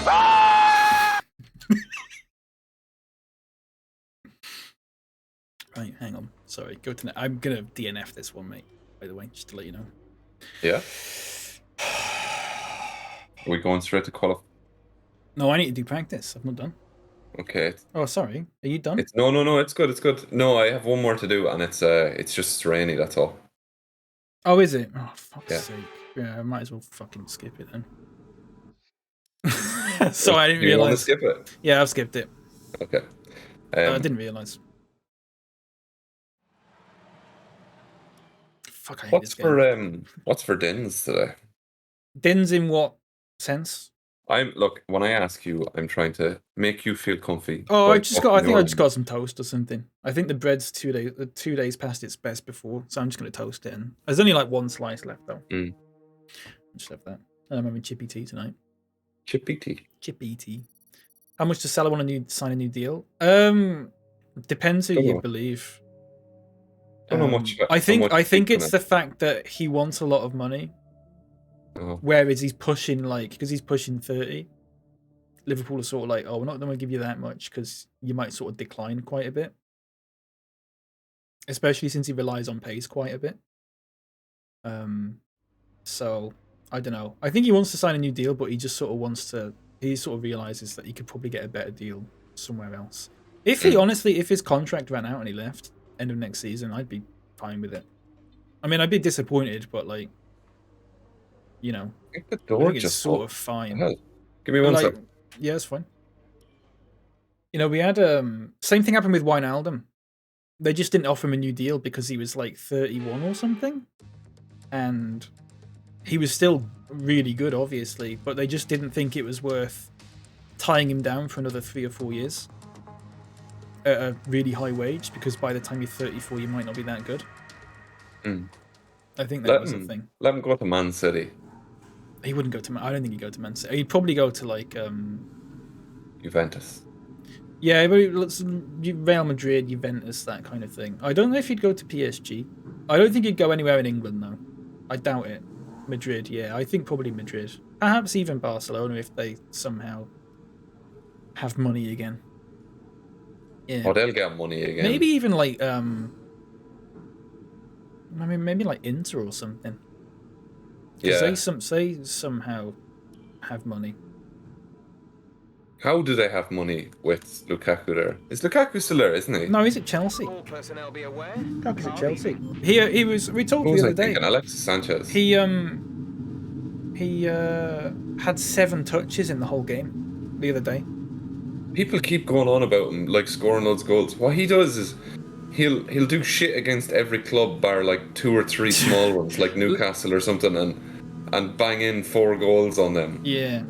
matter? Right, hang on. Sorry, go to... I'm going to DNF this one, mate, by the way, just to let you know. Yeah? Are we going straight to qualify? No, I need to do practice. I'm not done. Okay. Oh, sorry. Are you done? No, it's good. No, I have one more to do, and it's just rainy, that's all. Oh, is it? Oh, fuck's sake. Yeah, I might as well fucking skip it then. So I didn't You want to realise. skip it? Yeah, I've skipped it. Okay. I didn't realise. Fuck, I hate this game. What's for Dins today? Dins in what sense? Look, when I ask you, I'm trying to make you feel comfy. Oh, I think I just got some toast or something. I think the bread's 2 days past its best before, so I'm just gonna toast it. And there's only like one slice left though. Just have that. And I'm having chippy tea tonight. Chippy tea. How much does Salah want to sign a new deal? Depends who you believe. Don't know much. I think it's the fact that he wants a lot of money. Whereas he's pushing because he's pushing 30. Liverpool are sort of like, oh, we're not going to give you that much because you might sort of decline quite a bit. Especially since he relies on pace quite a bit. So I don't know. I think he wants to sign a new deal, but he just sort of realizes that he could probably get a better deal somewhere else. If his contract ran out and he left end of next season, I'd be fine with it. I mean, I'd be disappointed, but like, you know, I think the door just sort of fine. Give me one sec. Yeah, it's fine. You know, we had same thing happened with Wijnaldum. They just didn't offer him a new deal because he was like 31 or something, and he was still really good, obviously, but they just didn't think it was worth tying him down for another 3 or 4 years at a really high wage, because by the time you're 34, you might not be that good. I think that was the thing. Let him go to Man City. He wouldn't go to. I don't think he'd go to Man City. He'd probably go to like Juventus. Yeah, but Real Madrid, Juventus, that kind of thing. I don't know if he'd go to PSG. I don't think he'd go anywhere in England though. I doubt it. Madrid, yeah. I think probably Madrid. Perhaps even Barcelona if they somehow have money again. Yeah. Oh, they'll get money again. Maybe even like I mean, maybe like Inter or something. Because they somehow have money. How do they have money with Lukaku there? Is Lukaku still there, isn't he? No, he's at Chelsea. All personnel be aware. Lukaku's at Chelsea. He was. We talked the other day. Alexis Sanchez. He had 7 touches in the whole game the other day. People keep going on about him, like scoring loads of goals. What he does is he'll do shit against every club bar like 2 or 3 small ones, like Newcastle or something, and bang in 4 goals on them. Yeah.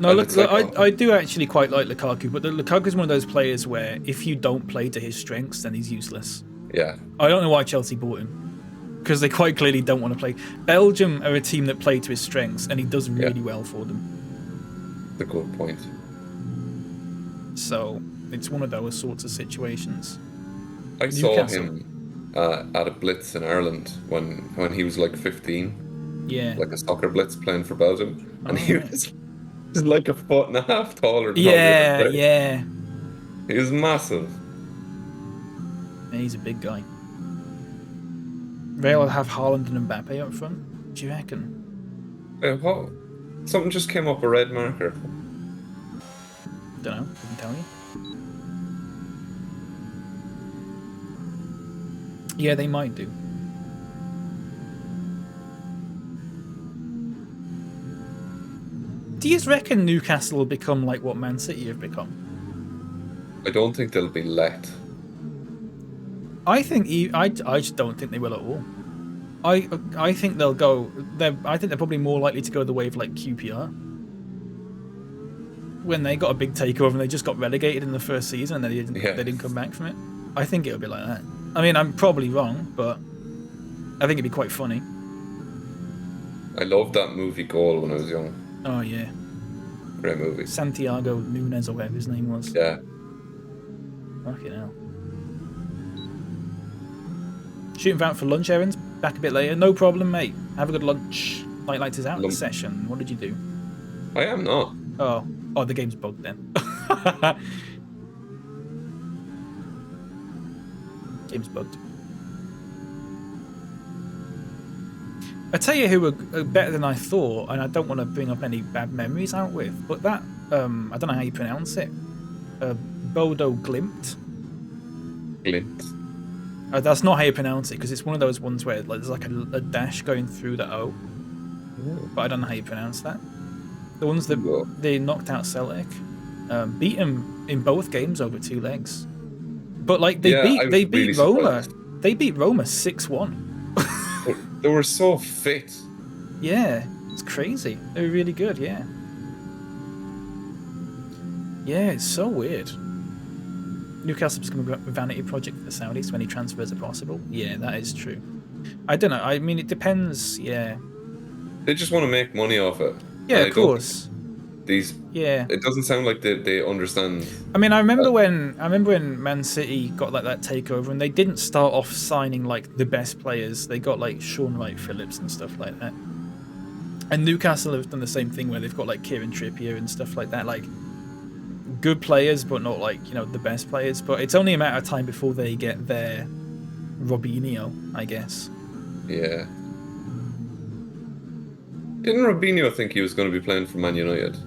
No, look, I do actually quite like Lukaku, but Lukaku's one of those players where if you don't play to his strengths, then he's useless. Yeah. I don't know why Chelsea bought him, because they quite clearly don't want to play. Belgium are a team that play to his strengths, and he does really well for them. That's a good point. So it's one of those sorts of situations. I saw him at a blitz in Ireland when he was like 15. Yeah. Like a soccer blitz playing for Belgium, and he was like a 1.5 foot taller than yeah. He was massive. Yeah, he's a big guy. Real have Haaland and Mbappe up front. Do you reckon? What? Something just came up a red marker. Don't know. Couldn't tell you. Yeah, they might do. Do you reckon Newcastle will become like what Man City have become? I don't think they'll be let. I think I just don't think they will at all. I think they'll go. I think they're probably more likely to go the way of like QPR, when they got a big takeover and they just got relegated in the first season and they didn't come back from it. I think it'll be like that. I mean, I'm probably wrong, but I think it'd be quite funny. I loved that movie Goal when I was young. Oh yeah. Great movie. Santiago Nunez or whatever his name was. Yeah. Fucking hell. Shooting out for lunch, Aaron's back a bit later. No problem, mate. Have a good lunch. Like his out session. What did you do? I am not. Oh, the game's bugged then. Game's bugged. I tell you who were better than I thought, and I don't want to bring up any bad memories out with, but that I don't know how you pronounce it. Bodo Glimt. Glimt. That's not how you pronounce it, because it's one of those ones where there's like a dash going through the O. But I don't know how you pronounce that. The ones that they knocked out Celtic, beat them in both games over 2 legs. But like they beat Roma. Surprised. They beat Roma 6-1. They were so fit. Yeah, it's crazy. They were really good. Yeah. Yeah, it's so weird. Newcastle's become a vanity project for the Saudis. When any transfers are possible. Yeah, that is true. I don't know. I mean, it depends. Yeah. They just want to make money off it. Yeah, of course. It doesn't sound like they understand. I mean, I remember when Man City got like that takeover, and they didn't start off signing like the best players. They got like Sean Wright-Phillips and stuff like that. And Newcastle have done the same thing where they've got like Kieran Trippier and stuff like that, like good players, but not like the best players. But it's only a matter of time before they get their Robinho, I guess. Yeah. Didn't Robinho think he was going to be playing for Man United?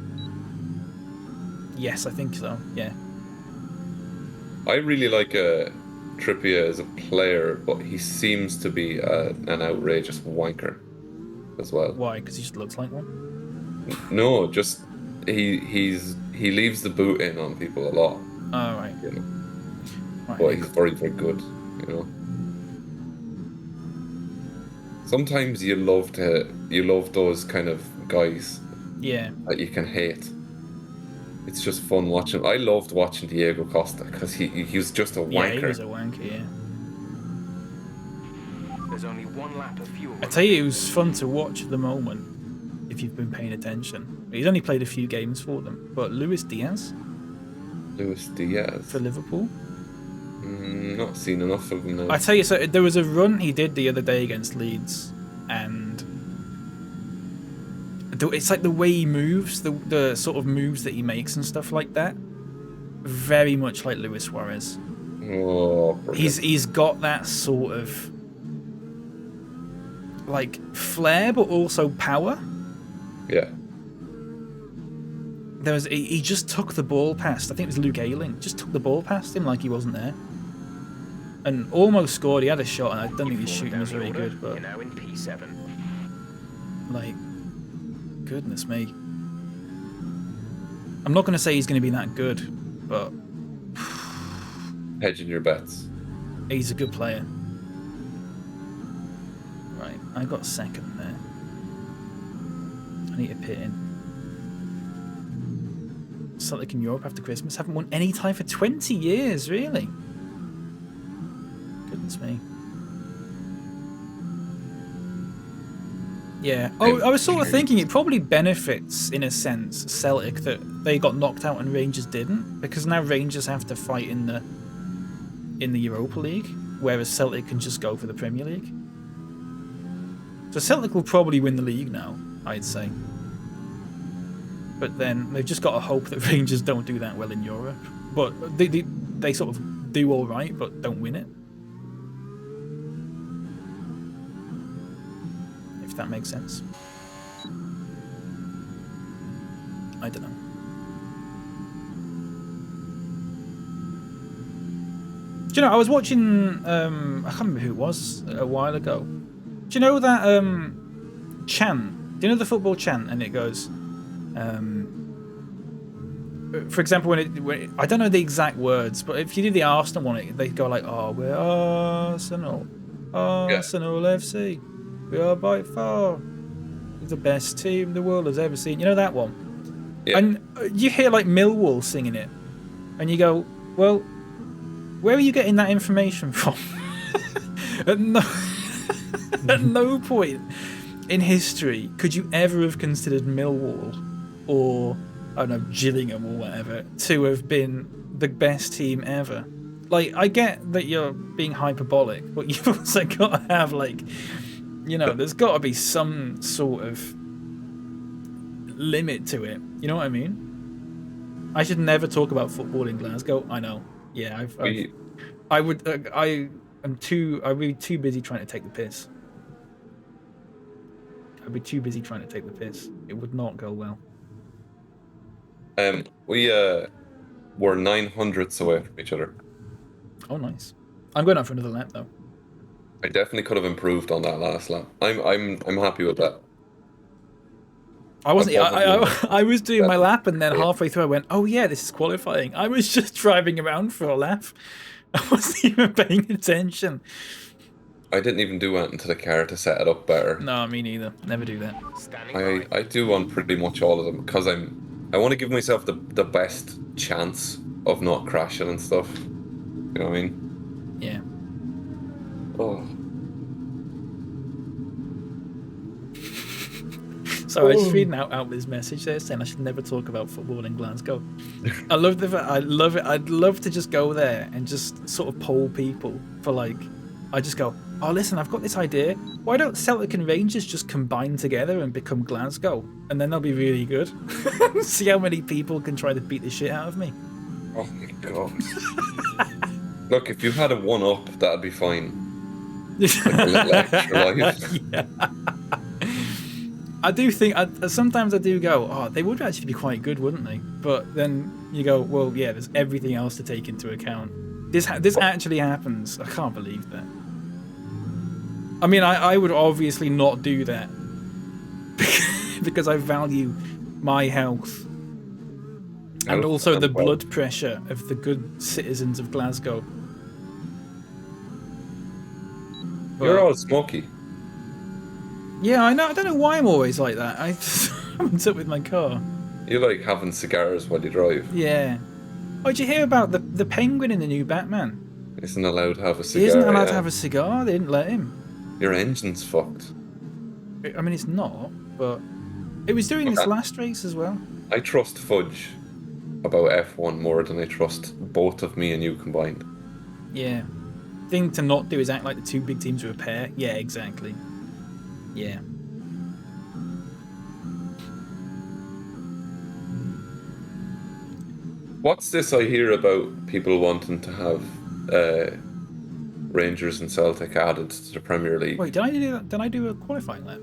Yes, I think so. Yeah. I really like Trippier as a player, but he seems to be an outrageous wanker as well. Why? Because he just looks like one? No, just he leaves the boot in on people a lot. Oh, right. Right, but he's very, very good, Sometimes you love those kind of guys. Yeah. That you can hate. It's just fun watching. I loved watching Diego Costa because he was just a wanker. Yeah, he was a wanker, yeah. There's only 1 lap of fuel. I tell you, it was fun to watch at the moment, if you've been paying attention. He's only played a few games for them, but Luis Diaz? For Liverpool? Not seen enough of him now. I tell you, so there was a run he did the other day against Leeds, and It's like the way he moves, the sort of moves that he makes and stuff like that. Very much like Luis Suarez. Oh, he's got that sort of like flair, but also power. Yeah. He just took the ball past. I think it was Luke Ayling. Just took the ball past him like he wasn't there, and almost scored. He had a shot, and I don't think his shooting was very good. But you're now in P7. like, goodness me, I'm not going to say he's going to be that good, but hedging your bets. He's a good player. Right, I got second there. I need to pit in. Celtic in Europe after Christmas haven't won any time for 20 years, really. Goodness me. Yeah. Oh, I was sort of thinking it probably benefits, in a sense, Celtic that they got knocked out and Rangers didn't, because now Rangers have to fight in the Europa League, whereas Celtic can just go for the Premier League. So Celtic will probably win the league now, I'd say. But then they've just got to hope that Rangers don't do that well in Europe. But they sort of do all right, but don't win it. If that makes sense. I don't know. Do you know, I was watching, I can't remember who it was a while ago. Do you know that chant? Do you know the football chant? And it goes, for example, when I don't know the exact words, but if you do the Arsenal one, they go like, "Oh, we're Arsenal, Arsenal FC. We are by far the best team the world has ever seen." You know that one? Yeah. And you hear like Millwall singing it, and you go, "Well, where are you getting that information from?" At no point in history could you ever have considered Millwall or, I don't know, Gillingham or whatever to have been the best team ever. Like, I get that you're being hyperbolic, but you've also got to have, like, you know, there's got to be some sort of limit to it. You know what I mean? I should never talk about football in Glasgow. I know. Yeah, I'd be too busy trying to take the piss. I'd be too busy trying to take the piss. It would not go well. We were 900ths away from each other. Oh, nice. I'm going out for another lap though. I definitely could have improved on that last lap. I'm happy with that. I wasn't. I was doing my lap, and then halfway through, I went, "Oh yeah, this is qualifying." I was just driving around for a lap. I wasn't even paying attention. I didn't even do anything to the car to set it up better. No, me neither. Never do that. I do on pretty much all of them because I want to give myself the best chance of not crashing and stuff. You know what I mean? Yeah. Oh. So I was reading out this message there saying I should never talk about football in Glasgow. I love the fact. I love it. I'd love to just go there and just sort of poll people for like. I just go, "Oh, listen, I've got this idea. Why don't Celtic and Rangers just combine together and become Glasgow? And then they'll be really good." See how many people can try to beat the shit out of me. Oh my god. Look, if you had a 1-up, that'd be fine. Like a little extra life. Yeah. I do think, sometimes I do go, "Oh, they would actually be quite good, wouldn't they?" But then you go, "Well, yeah, there's everything else to take into account." This actually happens. I can't believe that. I mean, I would obviously not do that because I value my health and also the blood pressure of the good citizens of Glasgow. But, you're all smoky. Yeah, I know. I don't know why I'm always like that. I just haven't up with my car. You like having cigars while you drive. Yeah. Oh, did you hear about the Penguin in the new Batman? Isn't allowed to have a cigar. He isn't allowed to have a cigar. They didn't let him. Your engine's fucked. I mean, it's not, but it was doing this last race as well. I trust Fudge about F1 more than I trust both of me and you combined. Yeah. Thing to not do is act like the two big teams are a pair. Yeah, exactly. Yeah. What's this I hear about people wanting to have Rangers and Celtic added to the Premier League? Wait, did I do that? Did I do a qualifying lap?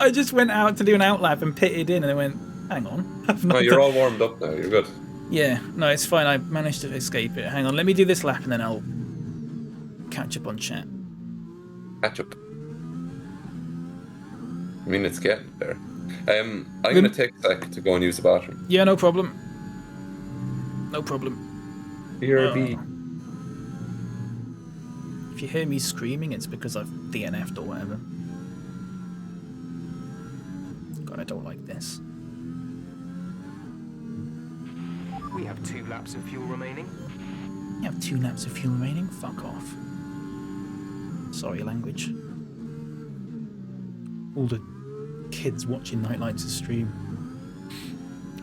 I just went out to do an out lap and pitted in, and I went, hang on. No, you're all warmed up now. You're good. Yeah, no, it's fine. I managed to escape it. Hang on, let me do this lap, and then I'll catch up on chat. Catch up. I mean, it's getting there. I'm going to take a sec to go and use the bathroom. Yeah, no problem. No problem. BRB. If you hear me screaming, it's because I've DNF'd or whatever. God, I don't like this. We have 2 laps of fuel remaining. You have 2 laps of fuel remaining? Fuck off. Sorry, language. All the kids watching Nightlights' stream.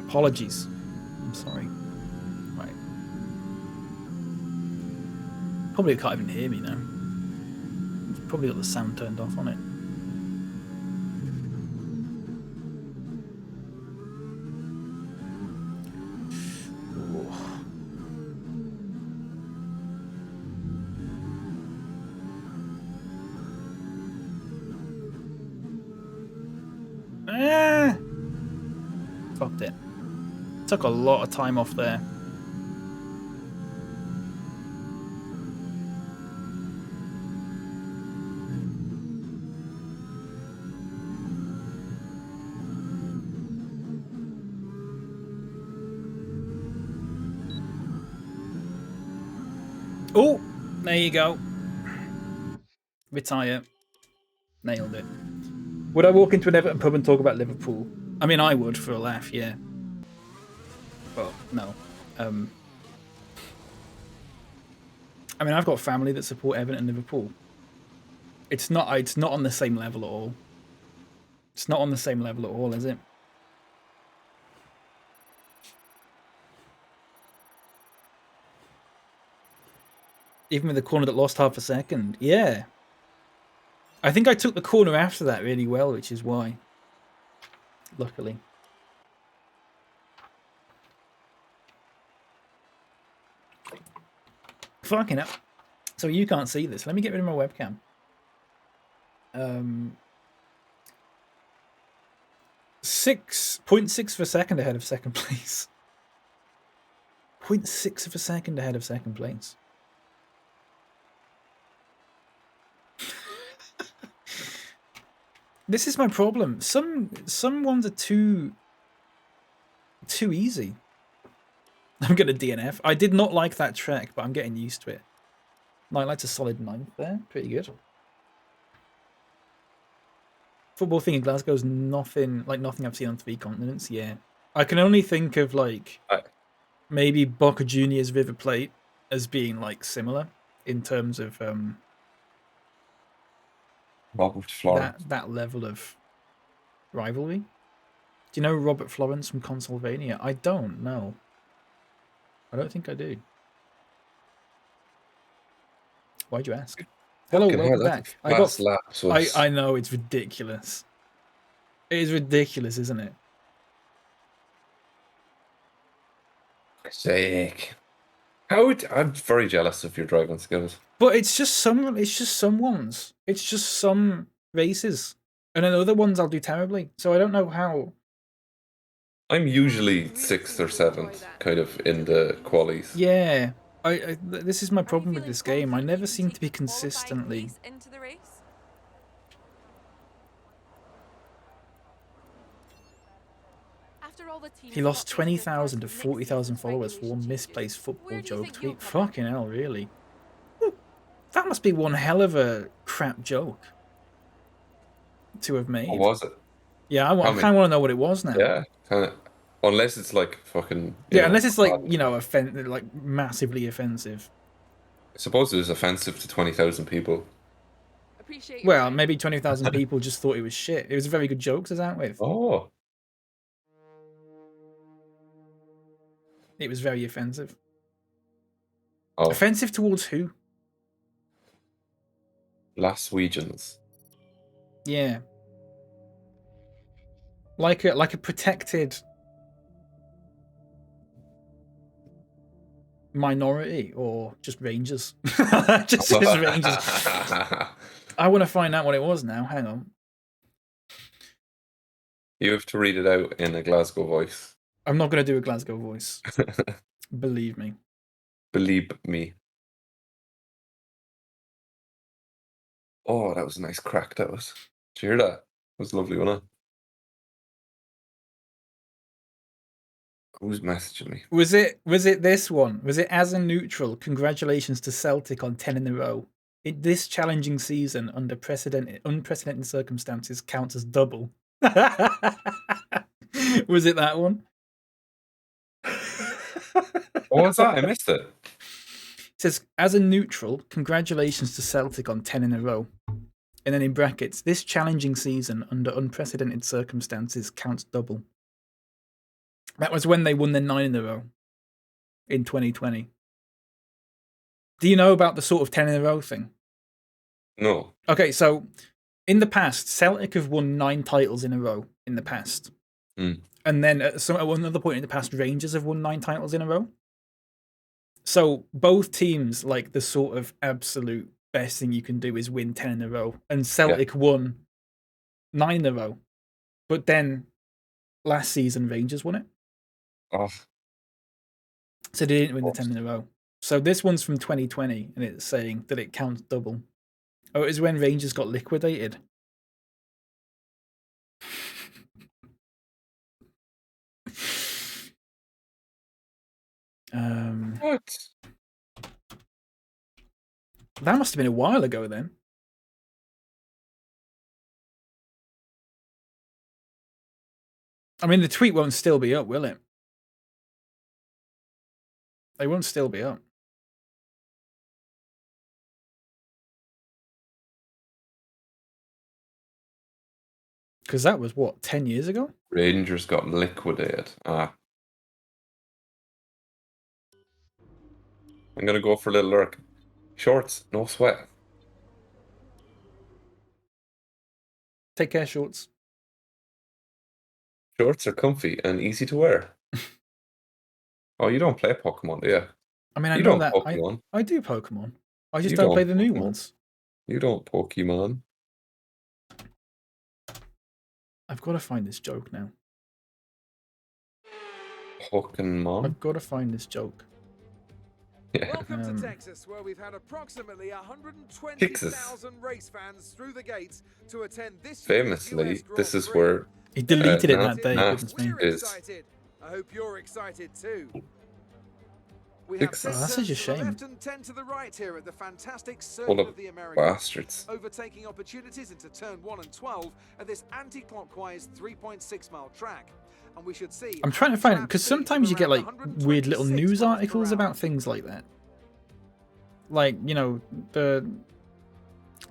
Apologies. I'm sorry. Right. Probably can't even hear me now. It's probably got the sound turned off on it. Fucked it. Took a lot of time off there. Oh, there you go. Retire. Nailed it. Would I walk into an Everton pub and talk about Liverpool? I mean, I would for a laugh, yeah. Well, no. I mean, I've got family that support Everton and Liverpool. It's not on the same level at all. It's not on the same level at all, is it? Even with the corner that lost half a second. Yeah. I think I took the corner after that really well, which is why. Luckily. Fucking hell. So you can't see this. Let me get rid of my webcam. 0.6 of a second ahead of second place. 0.6 of a second ahead of second place. This is my problem. Some ones are too easy. I'm gonna DNF. I did not like that track, but I'm getting used to it. Nightlight's a solid 9th there. Pretty good. Football thing in Glasgow is nothing I've seen on 3 continents. Yeah, I can only think of like maybe Boca Juniors River Plate as being like similar in terms of Robert Florence. That level of rivalry. Do you know Robert Florence from Consolvania? I don't know. I don't think I do. Why'd you ask? Hello, welcome back. I know, it's ridiculous. It is ridiculous, isn't it? Sick. I'm very jealous of your driving skills. But it's just some ones. It's just some races. And then other ones I'll do terribly. So I don't know how. I'm usually 6th or 7th, kind of in the qualies. Yeah. This is my problem with this game. I never seem to be consistently. He lost 20,000 to 40,000 followers for one misplaced football joke tweet. Fucking hell, really? Ooh, that must be one hell of a crap joke to have made. What was it? Yeah, I kind of want to know what it was now. Yeah, kind of. Unless it's like fucking. Yeah, unless it's like, you know, like massively offensive. I suppose it was offensive to 20,000 people. Well, maybe 20,000 people just thought it was shit. It was a very good joke to start with. Oh. It was very offensive. Oh. Offensive towards who? Glaswegians. Yeah. Like a protected minority or just Rangers? just Rangers. I want to find out what it was now. Hang on. You have to read it out in a Glasgow voice. I'm not going to do a Glasgow voice. Believe me. Believe me. Oh, that was a nice crack, that was. Did you hear that? It was lovely, wasn't it? Who's messaging me? Was it this one? Was it as a neutral? Congratulations to Celtic on 10 in a row. This challenging season under unprecedented circumstances counts as double. Was it that one? What was that? I missed it. It says, as a neutral, congratulations to Celtic on 10 in a row. And then in brackets, this challenging season under unprecedented circumstances counts double. That was when they won their 9 in a row in 2020. Do you know about the sort of 10 in a row thing? No. Okay, so in the past, Celtic have won 9 titles in a row in the past. Mm. And then at another point in the past, Rangers have won 9 titles in a row. So both teams, like, the sort of absolute best thing you can do is win 10 in a row. And Celtic won 9 in a row. But then last season, Rangers won it. Oh. So they didn't win the 10 in a row. So this one's from 2020, and it's saying that it counts double. Oh, it was when Rangers got liquidated. What? That must have been a while ago then. I mean, the tweet won't still be up, will it? They won't still be up. Because that was, what, 10 years ago? Rangers got liquidated. I'm going to go for a little lurk. Shorts, no sweat. Take care, shorts. Shorts are comfy and easy to wear. Oh, you don't play Pokemon, do you? I mean, I you know don't that. Pokemon. I do Pokemon. I just You don't play the new Pokemon. ones. You don't Pokemon. I've got to find this joke now. Pokemon? I've got to find this joke. Yeah. Welcome to Texas, where we've had approximately 120,000 race fans through the gates to attend this Famously, this is where he deleted it that day. We're excited. I hope you're excited too. We have that's such a shame. left and 10 to the right here at the fantastic Full circuit of of the Americas. bastards. Overtaking opportunities into turn 1 and 12 at this anti-clockwise 3.6 mile track. And we should see. I'm trying to find it because sometimes you get like weird little news articles about things like that. Like, you know, the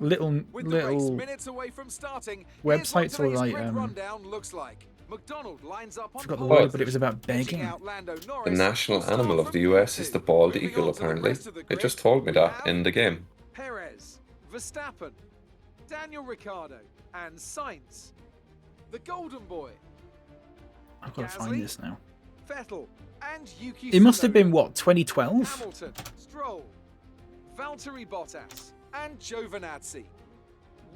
little minutes away from starting, websites or like rundown looks like. McDonald lines up on I forgot the word, but it was about begging. The national animal of the US is the bald eagle, apparently. It just told me that in the game. Perez, Verstappen, Daniel Ricciardo, and Sainz. The Golden Boy. I've got to find this now. Vettel and Yuki It must have been, what, 2012? Hamilton, Stroll, Valtteri Bottas, and Giovinazzi.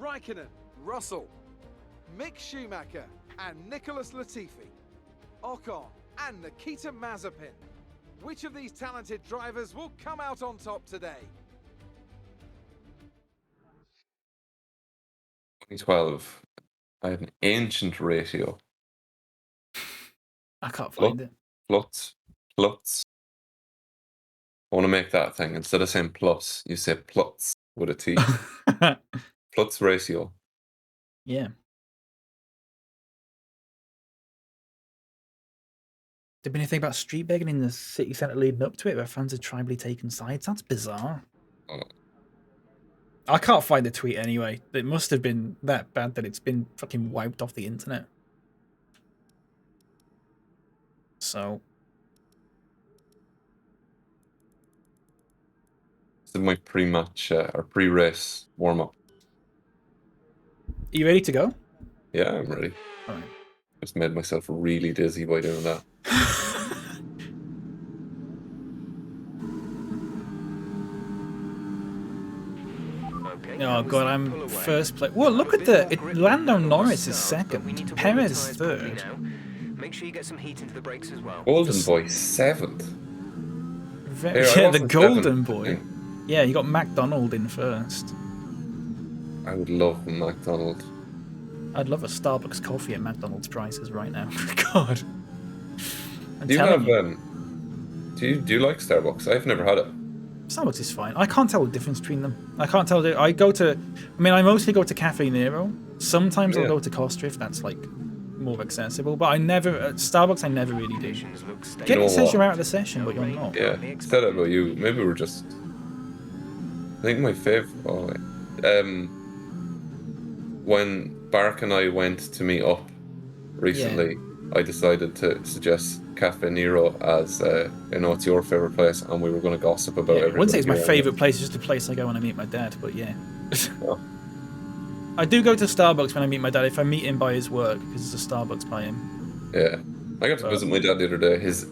Raikkonen, Russell, Mick Schumacher, and Nicholas Latifi. Ocon and Nikita Mazepin. Which of these talented drivers will come out on top today? 2012. I had an ancient ratio. I can't find it. Plus. I want to make that thing. Instead of saying plus, you say pluts with a T. Pluts ratio. Yeah. There been anything about street begging in the city centre leading up to it where fans had tribally taken sides? That's bizarre. Oh. I can't find the tweet anyway. It must have been that bad that it's been fucking wiped off the internet. So. This is my pre-match or pre-race warm-up. Are you ready to go? Yeah, I'm ready. All right. Just made myself really dizzy by doing that. Oh god, I'm first place. Well, look at Lando Norris is second, Perez third. Make sure you get some heat into the brakes as well. Golden Boy 7th. Yeah, the Golden Boy. Yeah, you got McDonald in first. I would love McDonald. I'd love a Starbucks coffee at McDonald's prices right now. God. Do you have do you like Starbucks? I've never had it. Starbucks is fine. I can't tell the difference between them. I can't tell. I mostly go to Cafe Nero. Sometimes I'll go to Costa if that's like more accessible. But I never at Starbucks. I never really do. It says you're out of the session, but you're not. Yeah, said it about you. Maybe we're just. I think my favourite. When Bark and I went to meet up recently, I decided to suggest Cafe Nero as it's your favourite place, and we were going to gossip about it. I wouldn't say it's my favourite place, it's just a place I go when I meet my dad, but yeah. Oh. I do go to Starbucks when I meet my dad if I meet him by his work, because there's a Starbucks by him. Yeah. I got to visit my dad the other day. His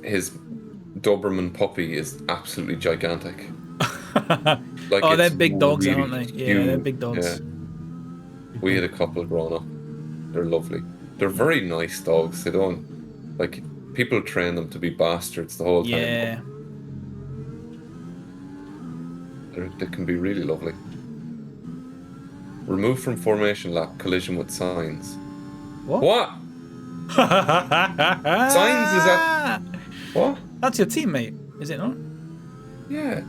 Doberman puppy is absolutely gigantic. Like they're big dogs, really, aren't they? Yeah, they're big dogs. Yeah. We had a couple growing up. They're lovely. They're very nice dogs. They don't like people train them to be bastards the whole time. Yeah. They can be really lovely. Removed from formation lap, collision with Signs. What? Signs is that? What? That's your teammate, is it not? Yeah.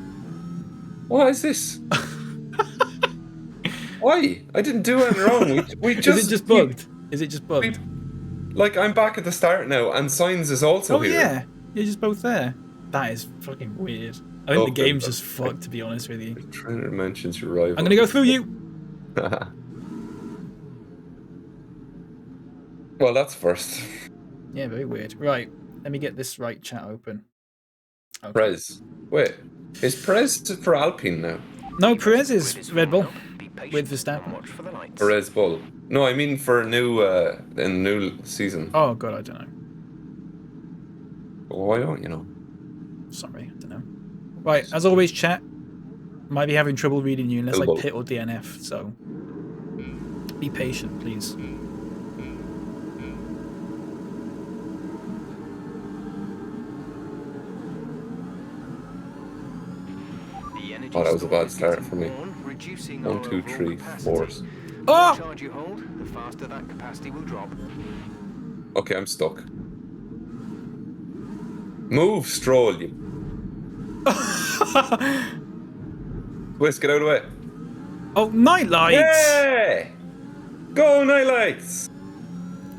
What is this? Why? I didn't do anything wrong. We just. Is it just bugged? Is it just bugged? Like, I'm back at the start now, and Signs is also here. Oh yeah, you're just both there. That is fucking weird. I think the game's just fucked, to be honest with you. Trainer mentions your rival. I'm gonna go through you. Well, that's first. Yeah, very weird. Right, let me get this right chat open. Okay. Perez. Wait, is Perez for Alpine now? No, Perez is Red Bull with Verstappen. Perez Bull. No, I mean for new in new season. Oh god, I don't know. Well, why don't you know? Sorry, I don't know. Right, as always, chat. Might be having trouble reading you unless I pit or DNF, so be patient, please. Oh, that was a bad start for me. 1, 2, 3, 4. Oh! The faster that capacity will drop. Okay, I'm stuck. Move, Stroll, you. Whisk, get out of the way. Oh, night lights! Yeah! Go, night lights!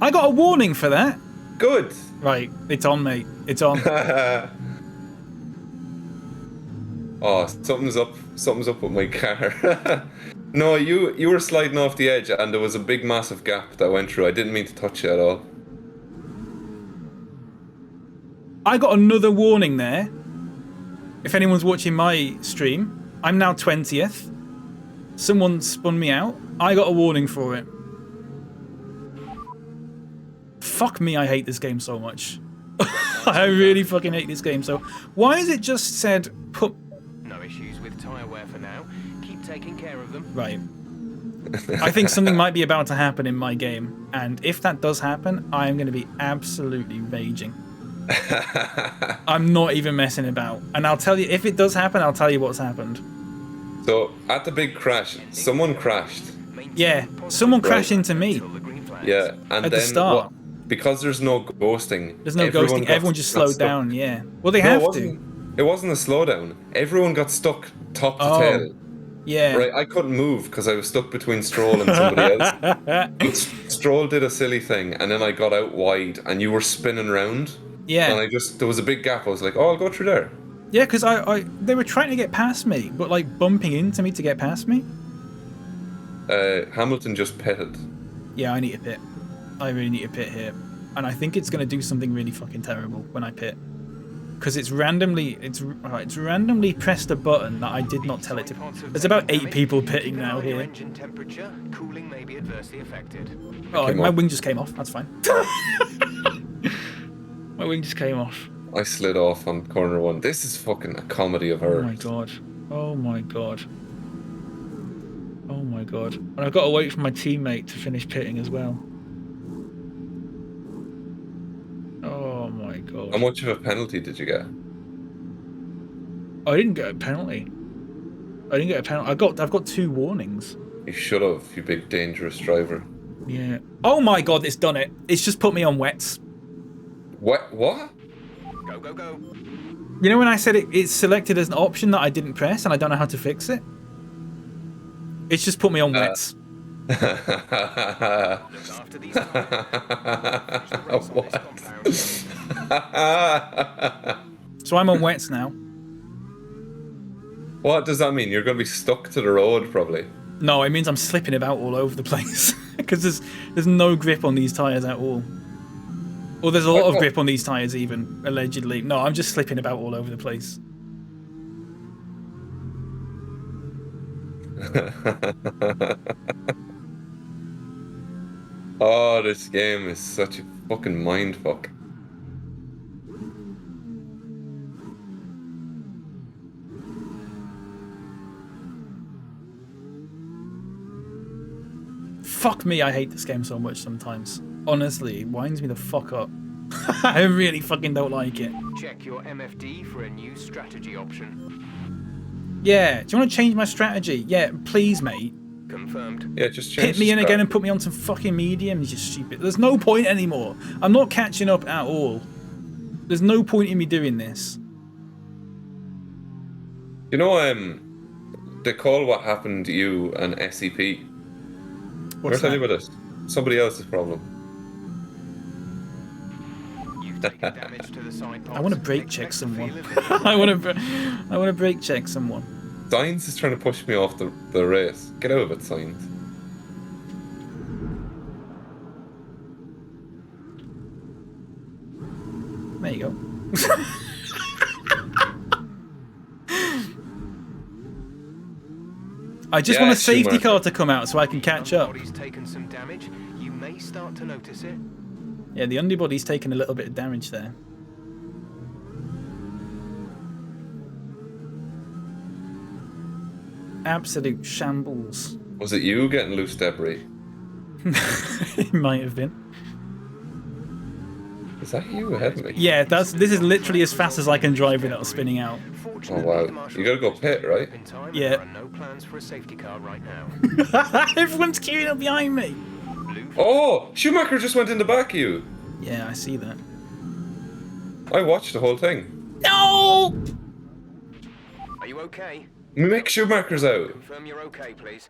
I got a warning for that. Good. Right, it's on, mate. It's on. Oh, something's up with my car. No, you were sliding off the edge and there was a big massive gap that went through. I didn't mean to touch you at all. I got another warning there. If anyone's watching my stream, I'm now 20th. Someone spun me out. I got a warning for it. Fuck me, I hate this game so much. I really fucking hate this game. So why is it just said put... No issues with tyre wear for now. Keep taking care of them. Right. I think something might be about to happen in my game. And if that does happen, I am going to be absolutely raging. I'm not even messing about. And I'll tell you, if it does happen, I'll tell you what's happened. So, at the big crash, someone crashed. Yeah, someone crashed into me. Yeah, and at the start. Because there's no ghosting. There's no ghosting, everyone just slowed down, yeah. Well, they have to. It wasn't a slowdown. Everyone got stuck top to tail. Yeah. Right, I couldn't move because I was stuck between Stroll and somebody else. But Stroll did a silly thing, and then I got out wide, and you were spinning round. Yeah. And there was a big gap. I was like, oh, I'll go through there. Yeah, because they were trying to get past me, but like bumping into me to get past me. Hamilton just pitted. Yeah, I need to pit. I really need to pit here. And I think it's going to do something really fucking terrible when I pit. Because it's randomly pressed a button that I did not tell it to. There's about 8 people pitting now here. Cooling may be adversely affected. Oh, my wing just came off. That's fine. My wing just came off. I slid off on corner 1. This is fucking a comedy of errors. Oh my god. Oh my god. Oh my god. And I've got to wait for my teammate to finish pitting as well. Oh my god. How much of a penalty did you get? I didn't get a penalty. I didn't get a penalty. I've got 2 warnings. You should have, you big dangerous driver. Yeah. Oh my god, it's done it. It's just put me on wets. What? Go, go, go. You know when I said it's selected as an option that I didn't press and I don't know how to fix it? It's just put me on wets. Look after these So I'm on wets now. What does that mean? You're going to be stuck to the road, probably. No, it means I'm slipping about all over the place. Because there's no grip on these tyres at all. Or there's a lot of grip on these tyres even, allegedly. No, I'm just slipping about all over the place. Oh, this game is such a fucking mindfuck. Fuck me, I hate this game so much sometimes. Honestly, it winds me the fuck up. I really fucking don't like it. Check your MFD for a new strategy option. Yeah, do you want to change my strategy? Yeah, please, mate. Confirmed. Yeah, just change Hit me in again and put me on some fucking mediums, you stupid. There's no point anymore. I'm not catching up at all. There's no point in me doing this. You know, they call what happened to you an SCP. What's Tell you about this. Somebody else's problem. I want to brake check someone. I want to brake check someone. Science is trying to push me off the race. Get out of it, Science. There you go. I just want a safety car to come out so I can catch up. Taken some damage. You may start to notice it. Yeah, the underbody's taken a little bit of damage there. Absolute shambles. Was it you getting loose debris? It might have been. Is that you ahead of me? Yeah, this is literally as fast as I can drive without spinning out. Oh wow. You gotta go pit, right? Yeah. There are no plans for a safety car right now. Everyone's queuing up behind me. Oh! Schumacher just went in the back of you! Yeah, I see that. I watched the whole thing. No! Are you okay? Mick Schumacher's out. Confirm you're okay, please.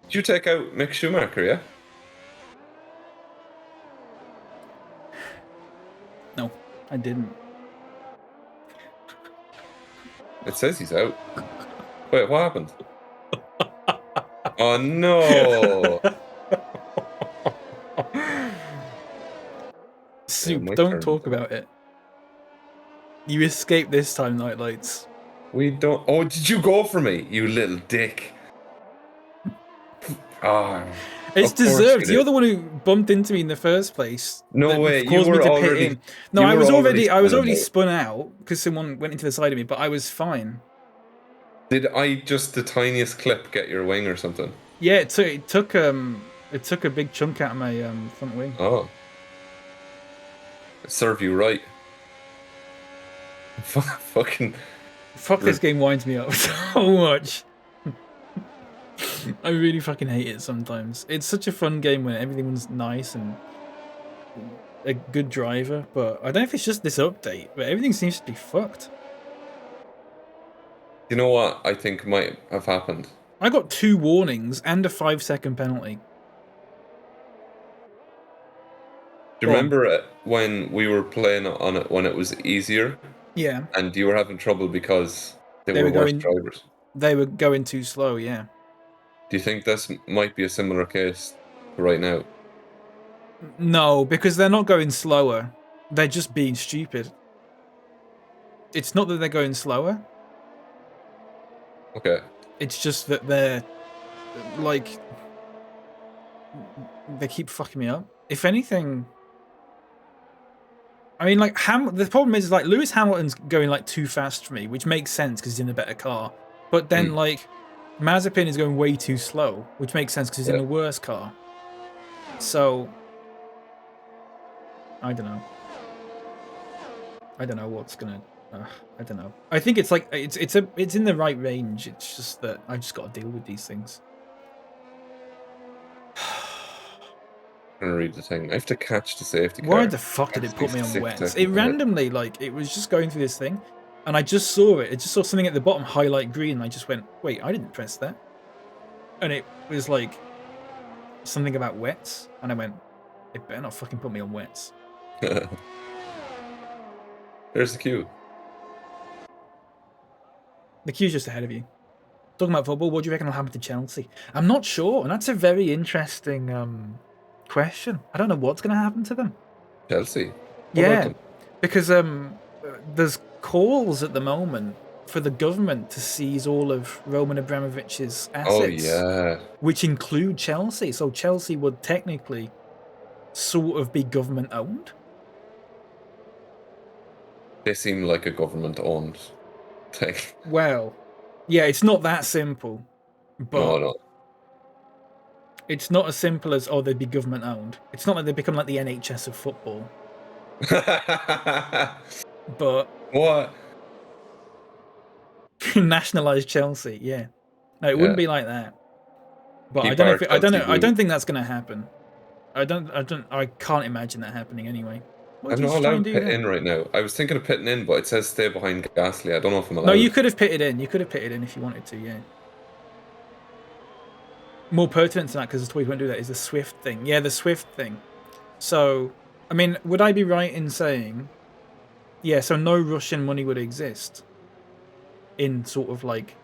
Did you take out Mick Schumacher, yeah? No, I didn't. It says he's out. Wait, what happened? Oh no! Soup, don't talk about it. You escaped this time, Nightlights. We don't. Oh, did you go for me, you little dick? Ah, it's deserved. You're the one who bumped into me in the first place. No way, you were already. No, I was already spun out because someone went into the side of me, but I was fine. Did I just the tiniest clip get your wing or something? Yeah, it took a big chunk out of my front wing. Oh, it served you right. Fucking. Fuck, this game winds me up so much. I really fucking hate it sometimes. It's such a fun game when everyone's nice and a good driver, but I don't know if it's just this update, but everything seems to be fucked. You know what I think might have happened? I got 2 warnings and a 5-second penalty. Do you remember it when we were playing on it when it was easier? Yeah. And you were having trouble because they were worse drivers? They were going too slow, yeah. Do you think this might be a similar case right now? No, because they're not going slower. They're just being stupid. It's not that they're going slower. Okay. It's just that they're, like, they keep fucking me up. If anything, I mean, like the problem is like Lewis Hamilton's going like too fast for me, which makes sense because he's in a better car. But then like Mazepin is going way too slow, which makes sense because he's in a worse car. So I don't know. I don't know what's gonna. I don't know. I think it's like it's in the right range. It's just that I just got to deal with these things. I'm gonna read the thing. I have to catch the safety car. Why the fuck did it put me on wets? It randomly, like, it was just going through this thing, and I just saw it. It just saw something at the bottom highlight green, and I just went, wait, I didn't press that. And it was like something about wets, and I went, it better not fucking put me on wets. There's the queue. The queue's just ahead of you. Talking about football, what do you reckon will happen to Chelsea? I'm not sure, and that's a very interesting question. I don't know what's going to happen to them. Chelsea? Yeah, because there's calls at the moment for the government to seize all of Roman Abramovich's assets. Oh, yeah. Which include Chelsea. So Chelsea would technically sort of be government owned. They seem like a government owned thing. Well, yeah, it's not that simple. But no. It's not as simple as, oh, they'd be government owned. It's not like they become like the NHS of football. But what? Nationalised Chelsea, yeah. No, it wouldn't be like that. But I don't think that's gonna happen. I can't imagine that happening anyway. I'm not allowed to pit in right now. I was thinking of pitting in, but it says stay behind Gasly. I don't know if I'm allowed. No, you could have pitted in. You could have pitted in if you wanted to, yeah. More pertinent to that, because the Tories won't do that, is the Swift thing. Yeah, the Swift thing. So, I mean, would I be right in saying, yeah, so no Russian money would exist in sort of like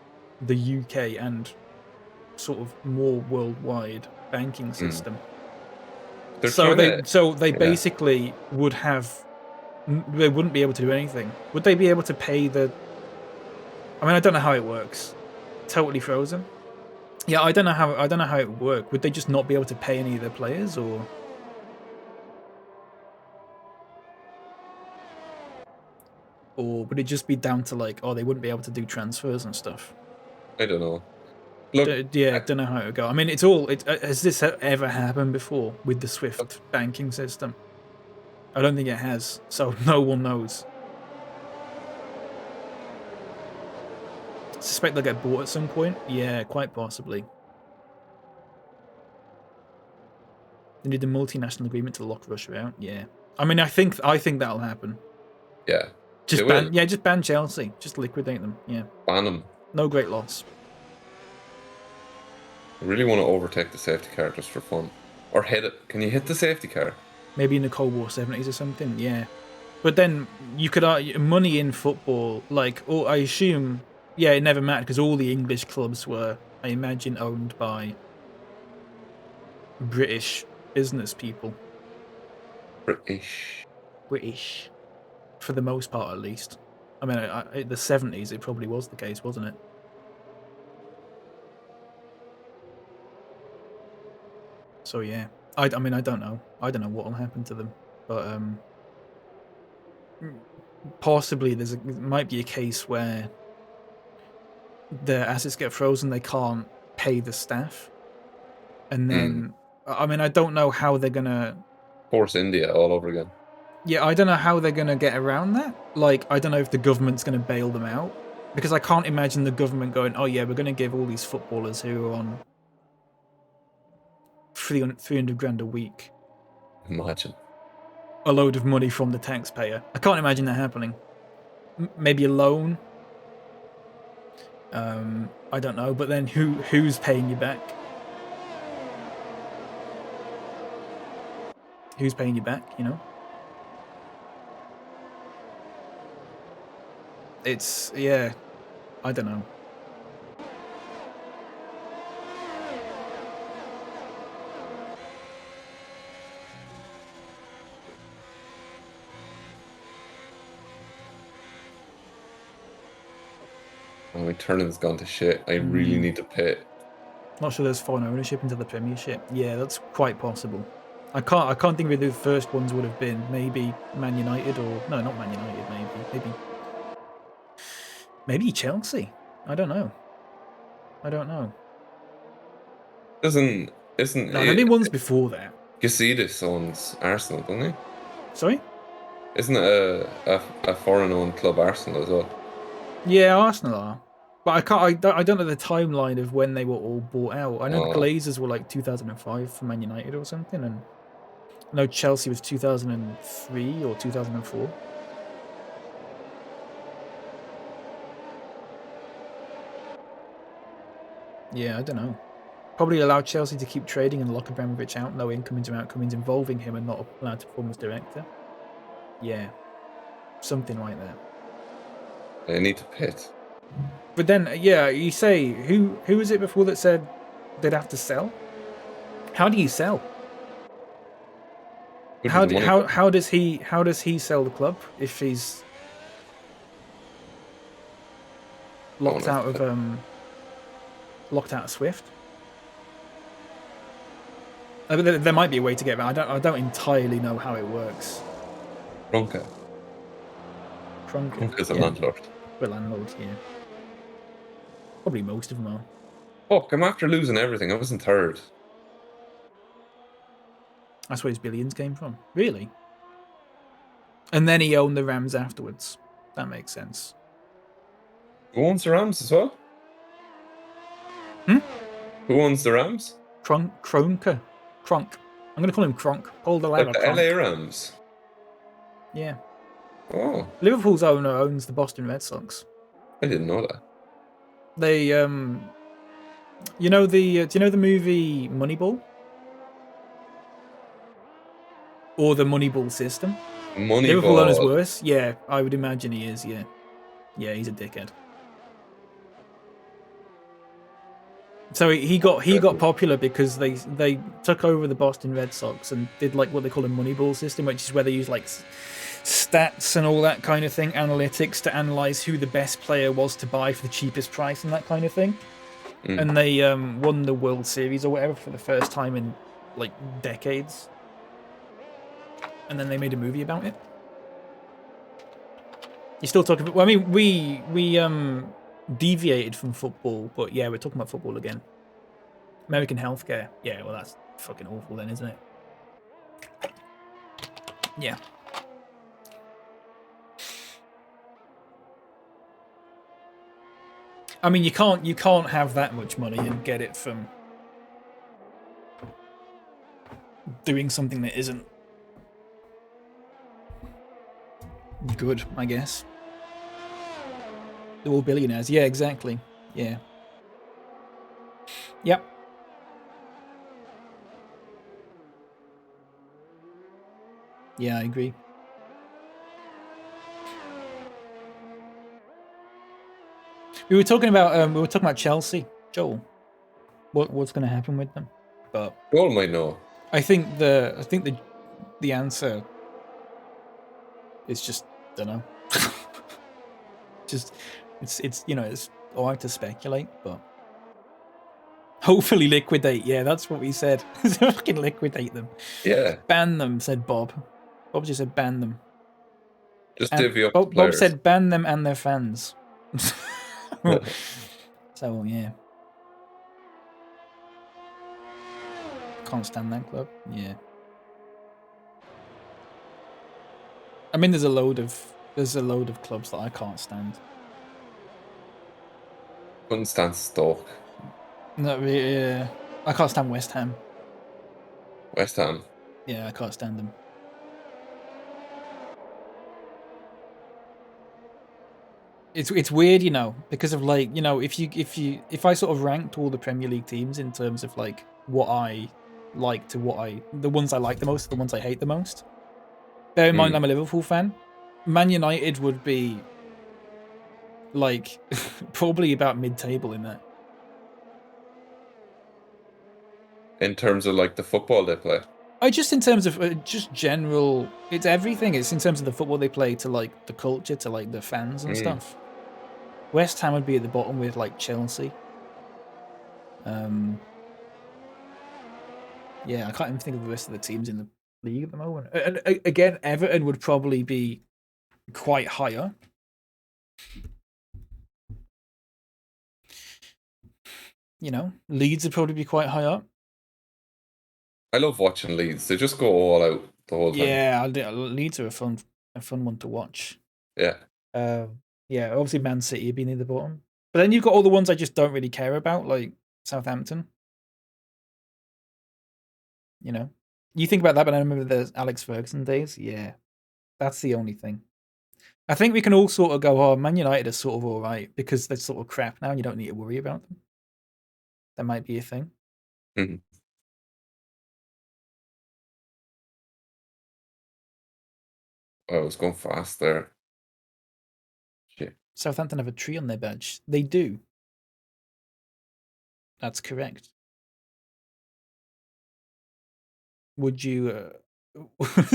the UK and sort of more worldwide banking system? So they basically would have, they wouldn't be able to do anything. Would they be able to pay the, I mean, I don't know how it works. Totally frozen. Yeah, I don't know how it would work. Would they just not be able to pay any of their players, or would it just be down to like, oh, they wouldn't be able to do transfers and stuff? I don't know. Look, I don't know how it would go. I mean, has this ever happened before with the Swift banking system? I don't think it has, so no one knows. Suspect they'll get bought at some point. Yeah, quite possibly. They need a multinational agreement to lock Russia out. Yeah, I mean, I think that'll happen. Yeah. Just ban Chelsea. Just liquidate them. Yeah. Ban them. No great loss. I really want to overtake the safety car just for fun, or hit it. Can you hit the safety car? Maybe in the Cold War 70s or something. Yeah, but then you could money in football. Like, I assume. Yeah, it never mattered because all the English clubs were, I imagine, owned by British business people. British. For the most part, at least. I mean, in the 70s, it probably was the case, wasn't it? So, yeah. I mean, I don't know. I don't know what will happen to them. But, possibly there might be a case where their assets get frozen, they can't pay the staff, and then I mean, I don't know how they're gonna force India all over again. Yeah, I don't know how they're gonna get around that. Like, I don't know if the government's gonna bail them out, because I can't imagine the government going, oh yeah, we're gonna give all these footballers who are on 300 grand a week, imagine, a load of money from the taxpayer. I can't imagine that happening. Maybe a loan. I don't know, but then who's paying you back? Who's paying you back, you know? It's, yeah, I don't know. Oh, my turning's gone to shit. I really need to pit. Not sure there's foreign ownership into the Premiership. Yeah, that's quite possible. I can't think of who the first ones would have been. Maybe Man United or no, not Man United. Maybe Chelsea. I don't know. Isn't No, there've been ones before that. Gazidis owns Arsenal, doesn't he? Sorry? Isn't it a foreign-owned club, Arsenal, as well? Yeah, Arsenal are. But I don't know the timeline of when they were all bought out. I know the Glazers were like 2005 for Man United or something, and I know Chelsea was 2003 or 2004. Yeah, I don't know. Probably allowed Chelsea to keep trading and lock Abramovich out, no incomings or outgoings involving him and not allowed to perform as director. Yeah. Something like that. They need to pit. But then, yeah, you say, who was it before that said they'd have to sell? How do you sell? How does he sell the club if he's locked out of Swift? There might be a way to get around. I don't entirely know how it works. Kroenke is a landlord. The landlord, yeah. Probably most of them are. Fuck, I'm after losing everything. I was in third. That's where his billions came from. Really? And then he owned the Rams afterwards. That makes sense. Who owns the Rams as well? Hmm? Who owns the Rams? Kroenke. Kronk. I'm going to call him Kronk. Paul the Like the LA Rams? Yeah. Oh. Liverpool's owner owns the Boston Red Sox. I didn't know that. They, do you know the movie Moneyball? Or the Moneyball system? Moneyball. Liverpool owner's worse? Yeah, I would imagine he is, yeah. Yeah, he's a dickhead. So he got popular because they took over the Boston Red Sox and did like what they call a Moneyball system, which is where they use like stats and all that kind of thing, analytics to analyze who the best player was to buy for the cheapest price and that kind of thing. And they won the World Series or whatever for the first time in like decades. And then they made a movie about it. You're still talking about... Well, I mean, we deviated from football, but yeah, we're talking about football again. American healthcare. Yeah, well, that's fucking awful then, isn't it? Yeah. I mean, you can't have that much money and get it from doing something that isn't good, I guess. They're all billionaires. Yeah, exactly. Yeah. Yep. Yeah, I agree. We were talking about Chelsea, Joel. What's going to happen with them? But Joel might know. I think the answer is just don't know. Just it's you know, it's alright to speculate, but hopefully liquidate. Yeah, that's what we said. Fucking liquidate them. Yeah. Ban them, said Bob. Bob just said ban them. Just divvy up the players. Bob said ban them and their fans. So yeah. Can't stand that club. Yeah. I mean, there's a load of clubs that I can't stand. Couldn't stand Stoke. No, yeah. I can't stand West Ham. West Ham. Yeah, I can't stand them. It's weird, you know, because of like, you know, if I sort of ranked all the Premier League teams in terms of like what I like to the ones I like the most, the ones I hate the most. Bear in mind I'm a Liverpool fan. Man United would be like probably about mid-table in that. In terms of like the football they play. Just in terms of just general, it's everything. It's in terms of the football they play to like the culture, to like the fans and stuff. West Ham would be at the bottom with like Chelsea. Yeah, I can't even think of the rest of the teams in the league at the moment. And again, Everton would probably be quite higher. You know, Leeds would probably be quite high up. I love watching Leeds. They just go all out the whole time. Yeah, Leeds are a fun one to watch. Yeah. Yeah, obviously Man City would be near the bottom. But then you've got all the ones I just don't really care about, like Southampton. You know, you think about that, but I remember the Alex Ferguson days. Yeah, that's the only thing. I think we can all sort of go, oh, Man United are sort of all right because they're sort of crap now and you don't need to worry about them. That might be a thing. Mm-hmm. Oh, I was going fast there. Shit. Southampton have a tree on their badge. They do. That's correct. Would you...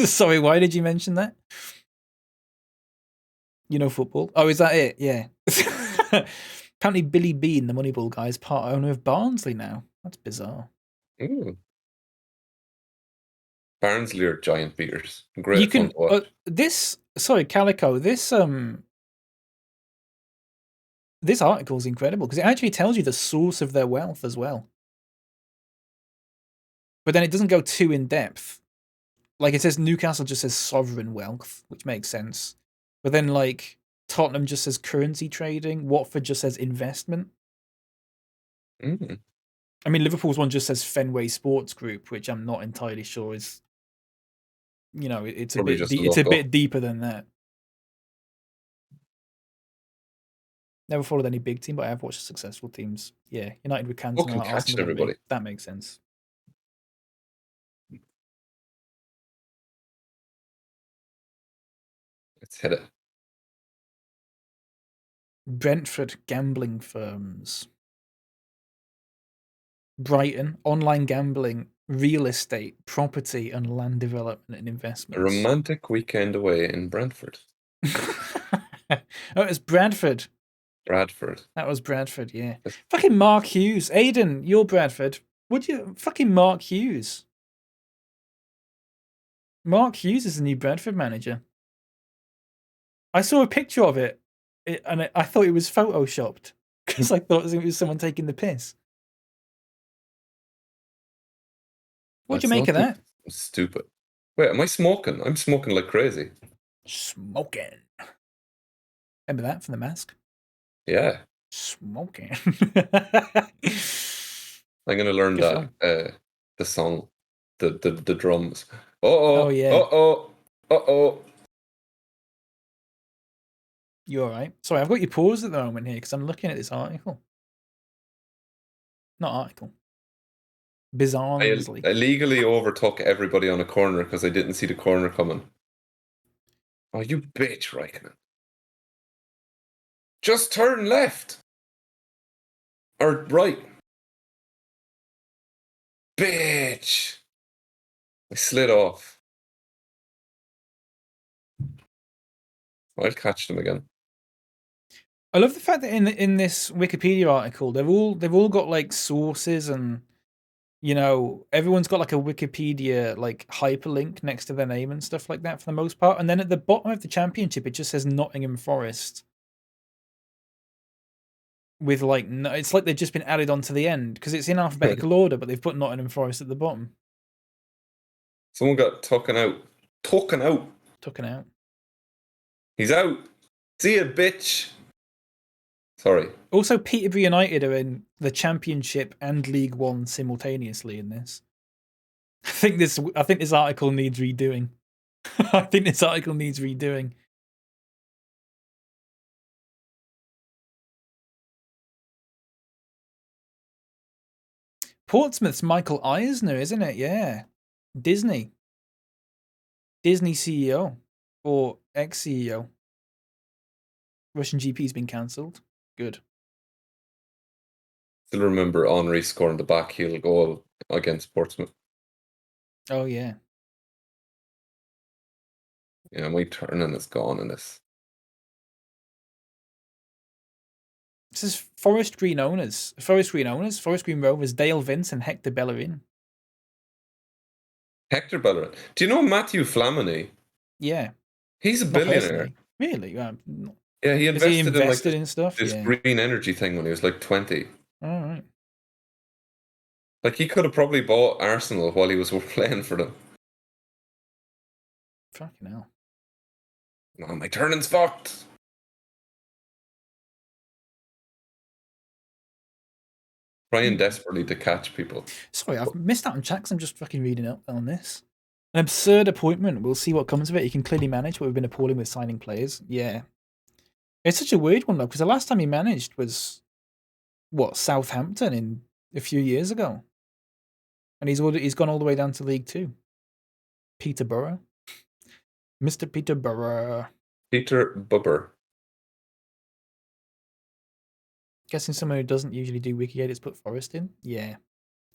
Sorry, why did you mention that? You know football? Oh, is that it? Yeah. Apparently Billy Bean, the Moneyball guy, is part owner of Barnsley now. That's bizarre. Ooh. Barnsley are giant beaters. Great fun to watch. Sorry, Calico, this article is incredible because it actually tells you the source of their wealth as well. But then it doesn't go too in depth. Like it says Newcastle just says sovereign wealth, which makes sense. But then like Tottenham just says currency trading. Watford just says investment. Mm-hmm. I mean, Liverpool's one just says Fenway Sports Group, which I'm not entirely sure is, you know, it's a bit deeper than that. Never followed any big team, but I have watched successful teams. Yeah, United with Cantona, Arsenal, everybody. That makes sense. Let's hit it. Brentford gambling firms. Brighton, online gambling, real estate, property, and land development and investments. A romantic weekend away in Brentford. Oh, it's Bradford. Bradford. That was Bradford, yeah. Fucking Mark Hughes. Aiden, you're Bradford. Would you... Fucking Mark Hughes. Mark Hughes is the new Bradford manager. I saw a picture of it, and I thought it was photoshopped because I thought it was someone taking the piss. What'd you make of that? Stupid. Wait, am I smoking? I'm smoking like crazy. Smoking. Remember that from The Mask? Yeah. Smoking. I'm gonna learn the song, the drums. Oh yeah. Oh. You all right? Sorry, I've got you paused at the moment here because I'm looking at this article. Not article. Bizarrely. I illegally overtook everybody on a corner because I didn't see the corner coming. Oh, you bitch, Raikkonen. Just turn left. Or right. Bitch. I slid off. I'll catch them again. I love the fact that in this Wikipedia article, they've all got like sources and, you know, everyone's got like a Wikipedia like hyperlink next to their name and stuff like that for the most part. And then at the bottom of the championship, it just says Nottingham Forest. With like, it's like they've just been added onto the end because it's in alphabetical order, but they've put Nottingham Forest at the bottom. Someone got taken out. Taken out. He's out. See ya, bitch. Sorry. Also, Peterborough United are in the Championship and League One simultaneously in this. I think this article needs redoing. Portsmouth's Michael Eisner, isn't it? Yeah. Disney CEO or ex-CEO. Russian GP's been cancelled. Good. Still remember Henry scoring the back heel goal against Portsmouth. Oh, yeah. Yeah, my turning is gone in this. This is Forest Green Rovers, Dale Vince and Hector Bellerin. Hector Bellerin. Do you know Matthew Flamini? Yeah. He's a Not billionaire. personally. Really? Yeah, he Has he invested in stuff? this Yeah. green energy thing when he was like 20. All right. Like, he could have probably bought Arsenal while he was playing for them. Fucking hell. Oh, my turning's fucked. Trying desperately to catch people. Sorry, I've missed out on chat 'cause I'm just fucking reading up on this. An absurd appointment. We'll see what comes of it. He can clearly manage, but we've been appalling with signing players. Yeah. It's such a weird one, though, because the last time he managed was, what, Southampton in a few years ago. And he's gone all the way down to League Two. Peterborough. Mr. Peterborough. Peter Bubber. Guessing someone who doesn't usually do Wiki edits put Forest in? Yeah.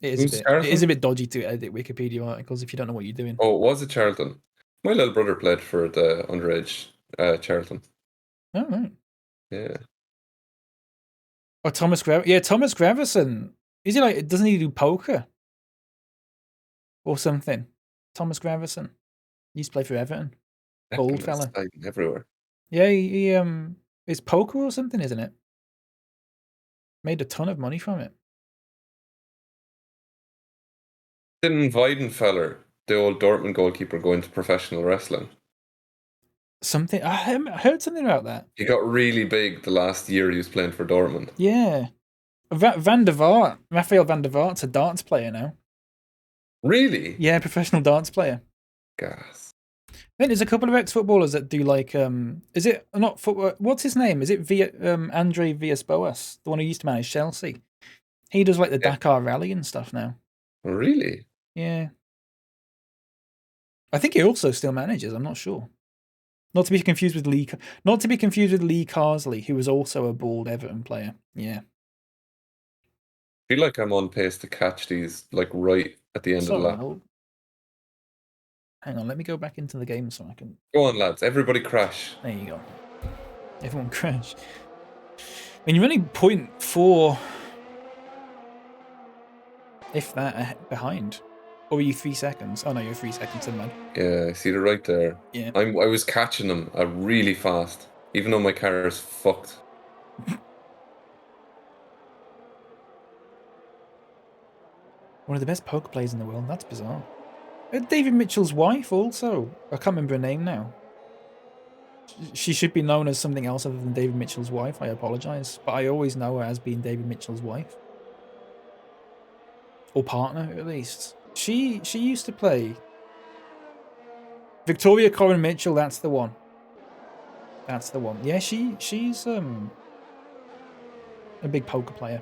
It Who's is a bit dodgy to edit Wikipedia articles if you don't know what you're doing. Oh, was it Charlton? My little brother played for the underage Charlton. Oh, right. Yeah. Oh, Thomas Gravison. Is he like, doesn't he do poker? Or something? Thomas Gravison. He used to play for Everton. Old fella. Everywhere. Yeah, he it's poker or something, isn't it? Made a ton of money from it. Didn't Weidenfeller, the old Dortmund goalkeeper, go into professional wrestling? Something I heard something about that. He got really big the last year he was playing for Dortmund. Yeah. Van der Vaart, Raphael van der Vaart's a darts player now. Really? Yeah, professional darts player. Gas. I think there's a couple of ex-footballers that do like is it not football? What's his name? Is it Andre Villas-Boas, the one who used to manage Chelsea? He does like the Dakar Rally and stuff now. Really? Yeah. I think he also still manages. I'm not sure. Not to be confused with Lee Carsley, who was also a bald Everton player. Yeah. I feel like I'm on pace to catch these like right at the end of the lap. Hang on, let me go back into the game so I can... Go on, lads. Everybody crash. There you go. Everyone crash. I mean, you're only 0.4... if that, behind. Or were you 3 seconds? Oh no, you're 3 seconds in, man. Yeah, I see the right there. Yeah. I was catching them really fast, even though my car is fucked. One of the best poker players in the world. That's bizarre. David Mitchell's wife also. I can't remember her name now. She should be known as something else other than David Mitchell's wife. I apologise. But I always know her as being David Mitchell's wife. Or partner, at least. She used to play... Victoria Corin Mitchell, that's the one. That's the one. Yeah, she's a big poker player.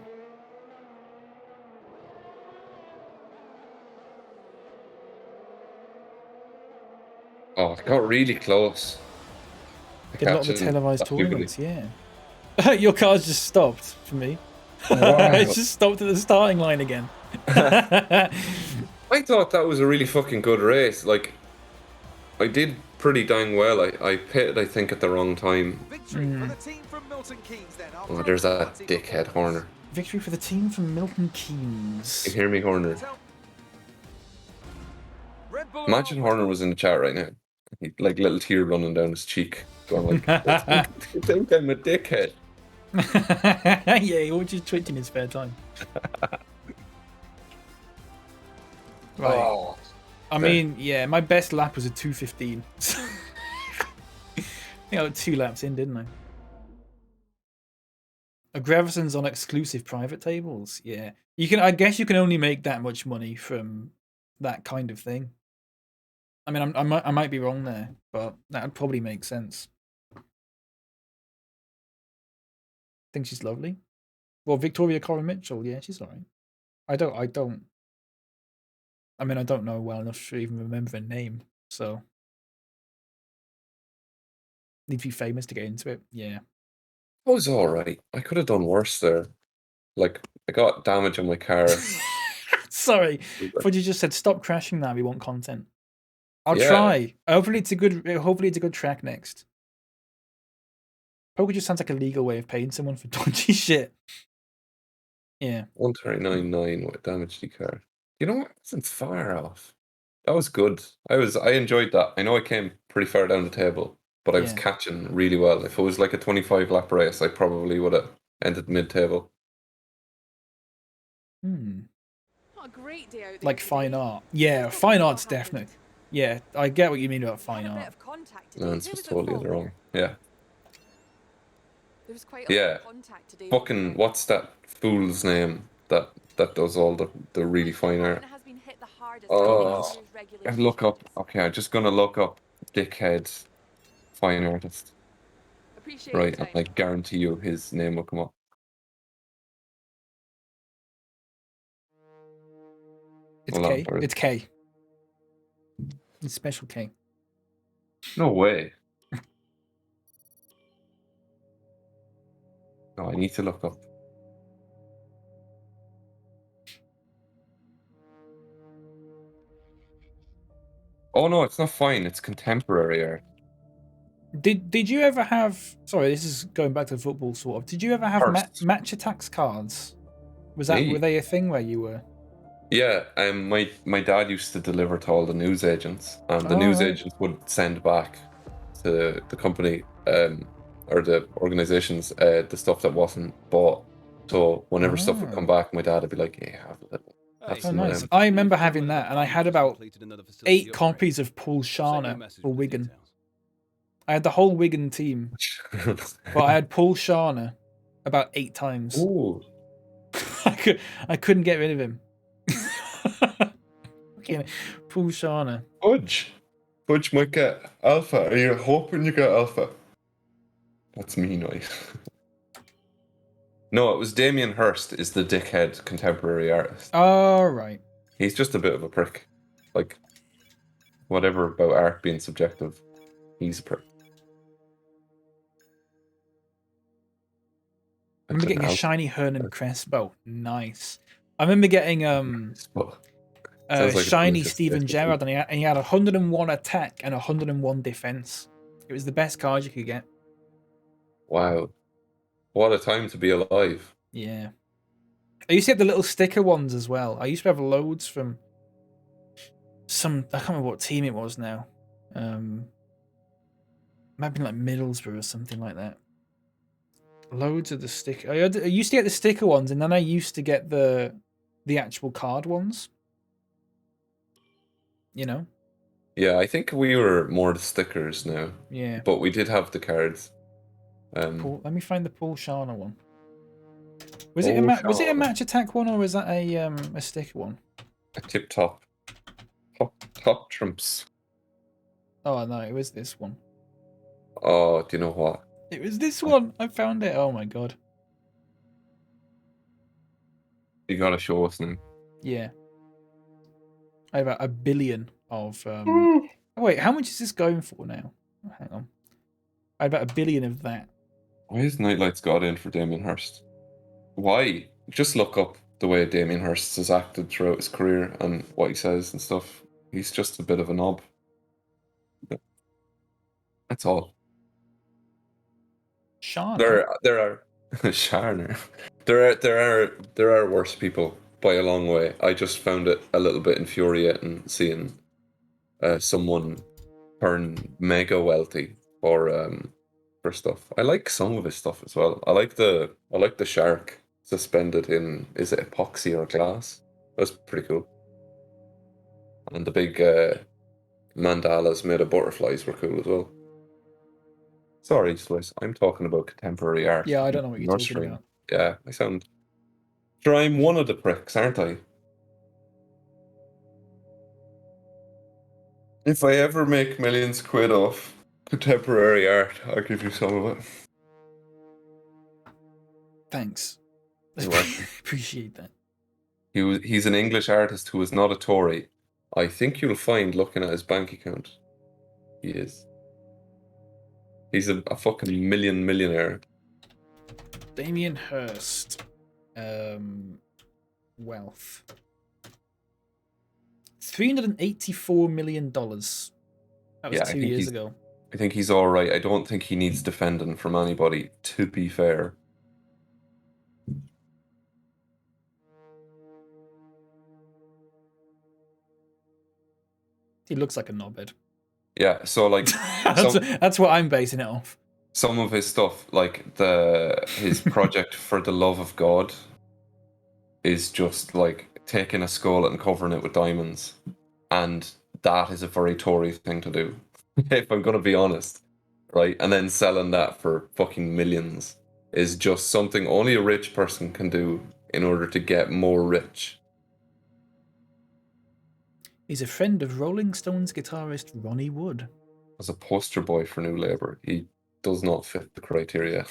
Oh, it got really close. Did a lot of the televised tournaments, yeah. Your car's just stopped for me. Wow. It's just stopped at the starting line again. I thought that was a really fucking good race. Like, I did pretty dang well. I pitted, I think, at the wrong time. Oh, there's that dickhead Horner. Victory for the team from Milton Keynes. You hear me, Horner? Imagine Horner was in the chat right now. He'd, like, little tear running down his cheek. Going like, you think I'm a dickhead? Yeah, he always just twitch in his spare time. Right. Oh, I mean, yeah, my best lap was a 2:15. I think I got 2 laps in, didn't I? Gravison's on exclusive private tables. Yeah, you can. I guess you can only make that much money from that kind of thing. I mean, I might be wrong there, but that would probably make sense. I think she's lovely. Well, Victoria Corin Mitchell, yeah, she's alright. I don't know well enough to even remember her name, so need to be famous to get into it. Yeah. I was alright. I could have done worse there. Like, I got damage on my car. Sorry. But you just said stop crashing now, we want content. I'll Yeah. try. Hopefully it's a good track next. Poker just sounds like a legal way of paying someone for dodgy shit. Yeah. 139.9 with damage to the car. You know what? It wasn't far off. That was good. I enjoyed that. I know I came pretty far down the table, but I was Yeah. catching really well. If it was like a 25 lap race, I probably would have ended mid-table. What a great day out there Like today. fine art. Yeah, Let's go fine see what art's happened. definitely. Yeah, I get what you mean about We had fine a bit art. of contact today. Lance Who was was at totally in fault the wrong. there? Yeah. There was quite a lot Yeah. of contact today. Fucking, what's that fool's name that does all the really fine art? Has been hit the hardest Oh, by I look up. Okay, I'm just gonna look up dickhead fine artist. Appreciate Right, your and time. I guarantee you his name will come up. It's Hold on, K. where is It's K. It's special K. No way. No, I need to look up. Oh no, it's not fine. It's contemporary art. Did you ever have? Sorry, this is going back to football sort of. Did you ever have match attacks cards? Were they a thing where you were? Yeah, my dad used to deliver to all the news agents, and the news agents would send back to the company or the organizations the stuff that wasn't bought. So whenever stuff would come back, my dad would be like, "Yeah, have a little." Oh, nice. I remember having that, and I had about 8 copies of Paul Sharner for Wigan. I had the whole Wigan team, but I had Paul Sharner about 8 times. Ooh. I couldn't get rid of him. Okay, Paul Sharner. Budge might get Alpha. Are you hoping you get Alpha? That's me, noise. No, it was Damien Hirst is the dickhead contemporary artist. Oh, right. He's just a bit of a prick. Like, whatever about art being subjective, he's a prick. I remember getting a shiny Hernan Crespo. Nice. I remember getting shiny Steven Gerrard, and he had 101 attack and 101 defense. It was the best card you could get. Wow. What a time to be alive. Yeah. I used to get the little sticker ones as well. I used to have loads from I can't remember what team it was now. Might have been like Middlesbrough or something like that. Loads of the sticker. I used to get the sticker ones, and then I used to get the actual card ones. You know? Yeah, I think we were more the stickers now. Yeah. But we did have the cards. Let me find the Paul Sharner one. Was it a match attack one, or was that a sticker one? A tip top. Top trumps. Oh no, it was this one. Oh, do you know what? It was this one. I found it. Oh my god. You gotta show us now. Yeah. I have about 1 billion of oh, wait, how much is this going for now? Oh, hang on. I had about 1 billion of that. Why is Nightlights got in for Damien Hirst? Why? Just look up the way Damien Hirst has acted throughout his career and what he says and stuff. He's just a bit of a knob. That's all. Sharner. There are Sharner. There are worse people by a long way. I just found it a little bit infuriating seeing someone turn mega wealthy for stuff. I like some of his stuff as well. I like the shark suspended in, is it epoxy or glass? That's pretty cool. And the big mandalas made of butterflies were cool as well. Sorry, Swiss. I'm talking about contemporary art. Yeah, I don't know what you're talking about. Yeah, I sound. Sure, I'm one of the pricks, aren't I? If I ever make millions quid off contemporary art, I'll give you some of it. Thanks. You're welcome. Appreciate that. He's an English artist who is not a Tory. I think you'll find looking at his bank account. He is. He's a fucking millionaire. Damien Hirst. Wealth. $384 million. That was 2 years ago. I think he's alright. I don't think he needs defending from anybody, to be fair. He looks like a knobhead. Yeah, so like that's what I'm basing it off. Some of his stuff, like his project for the love of God, is just like taking a skull and covering it with diamonds, and that is a very Tory thing to do, if I'm gonna be honest, right? And then selling that for fucking millions is just something only a rich person can do in order to get more rich. He's a friend of Rolling Stones guitarist Ronnie Wood. As a poster boy for New Labour, he does not fit the criteria.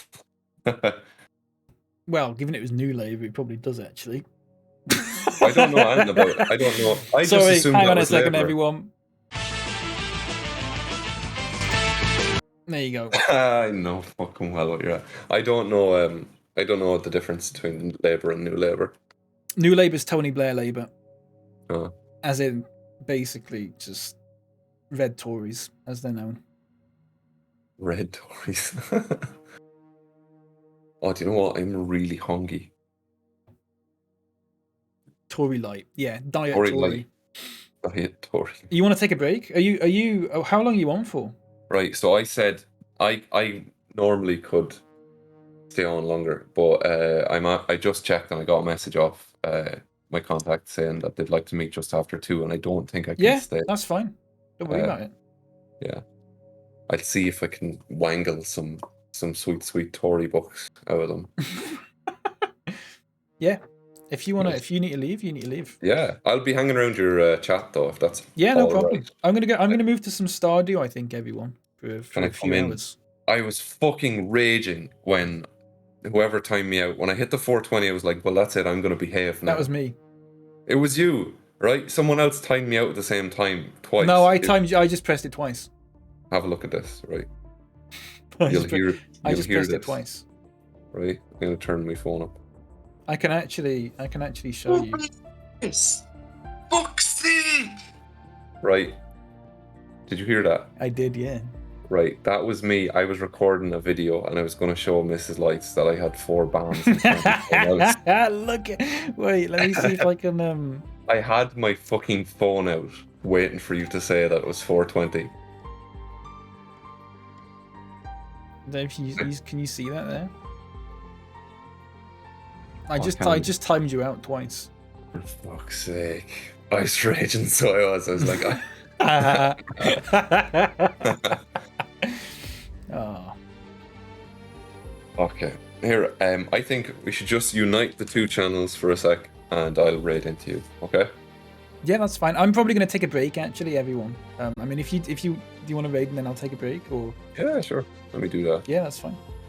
Well, given it was New Labour, it probably does actually. I don't know anything about it. I don't know. I Sorry, just assumed hang that on a was second, Labour. everyone. There you go. I know fucking well what you're at. I don't know. I don't know the difference between Labour and New Labour. New Labour's Tony Blair Labour. Oh. As in, basically, just red Tories, as they're known. Red Tories. Oh, do you know what? I'm really hungry. Tory light, yeah, diet Tory Tory. light. Diet Tory. You want to take a break? Are you? Oh, how long are you on for? Right. So I said I normally could stay on longer, but I just checked and I got a message off my contact saying that they'd like to meet just after 2, and I don't think I can stay. Yeah, that's fine. Don't worry about it. Yeah, I'll see if I can wangle some sweet Tory books out of them. Yeah, if you need to leave, you need to leave. Yeah, I'll be hanging around your chat though, if that's no problem. Right. I'm gonna move to some Stardew. I think everyone for a few hours. I was fucking raging when whoever timed me out. When I hit the 420, I was like, well, that's it. I'm going to behave now. That was me. It was you, right? Someone else timed me out at the same time twice. No, I just pressed it twice. Have a look at this, right? I just pressed it twice. Right? I'm going to turn my phone up. I can actually show you. Yes. Fuck's sake! Right. Did you hear that? I did, yeah. Right, that was me. I was recording a video and I was going to show Mrs. Lights that I had 4 bands. Look at... Wait, let me see if I can... I had my fucking phone out waiting for you to say that it was 420. Can you see that there? I just timed you out twice. For fuck's sake. I was raging, so I was like... Oh. Okay. Here, I think we should just unite the 2 channels for a sec, and I'll raid into you. Okay? Yeah, that's fine. I'm probably going to take a break, actually, everyone. I mean, if you do you want to raid, and then I'll take a break, or... Yeah, sure. Let me do that. Yeah, that's fine.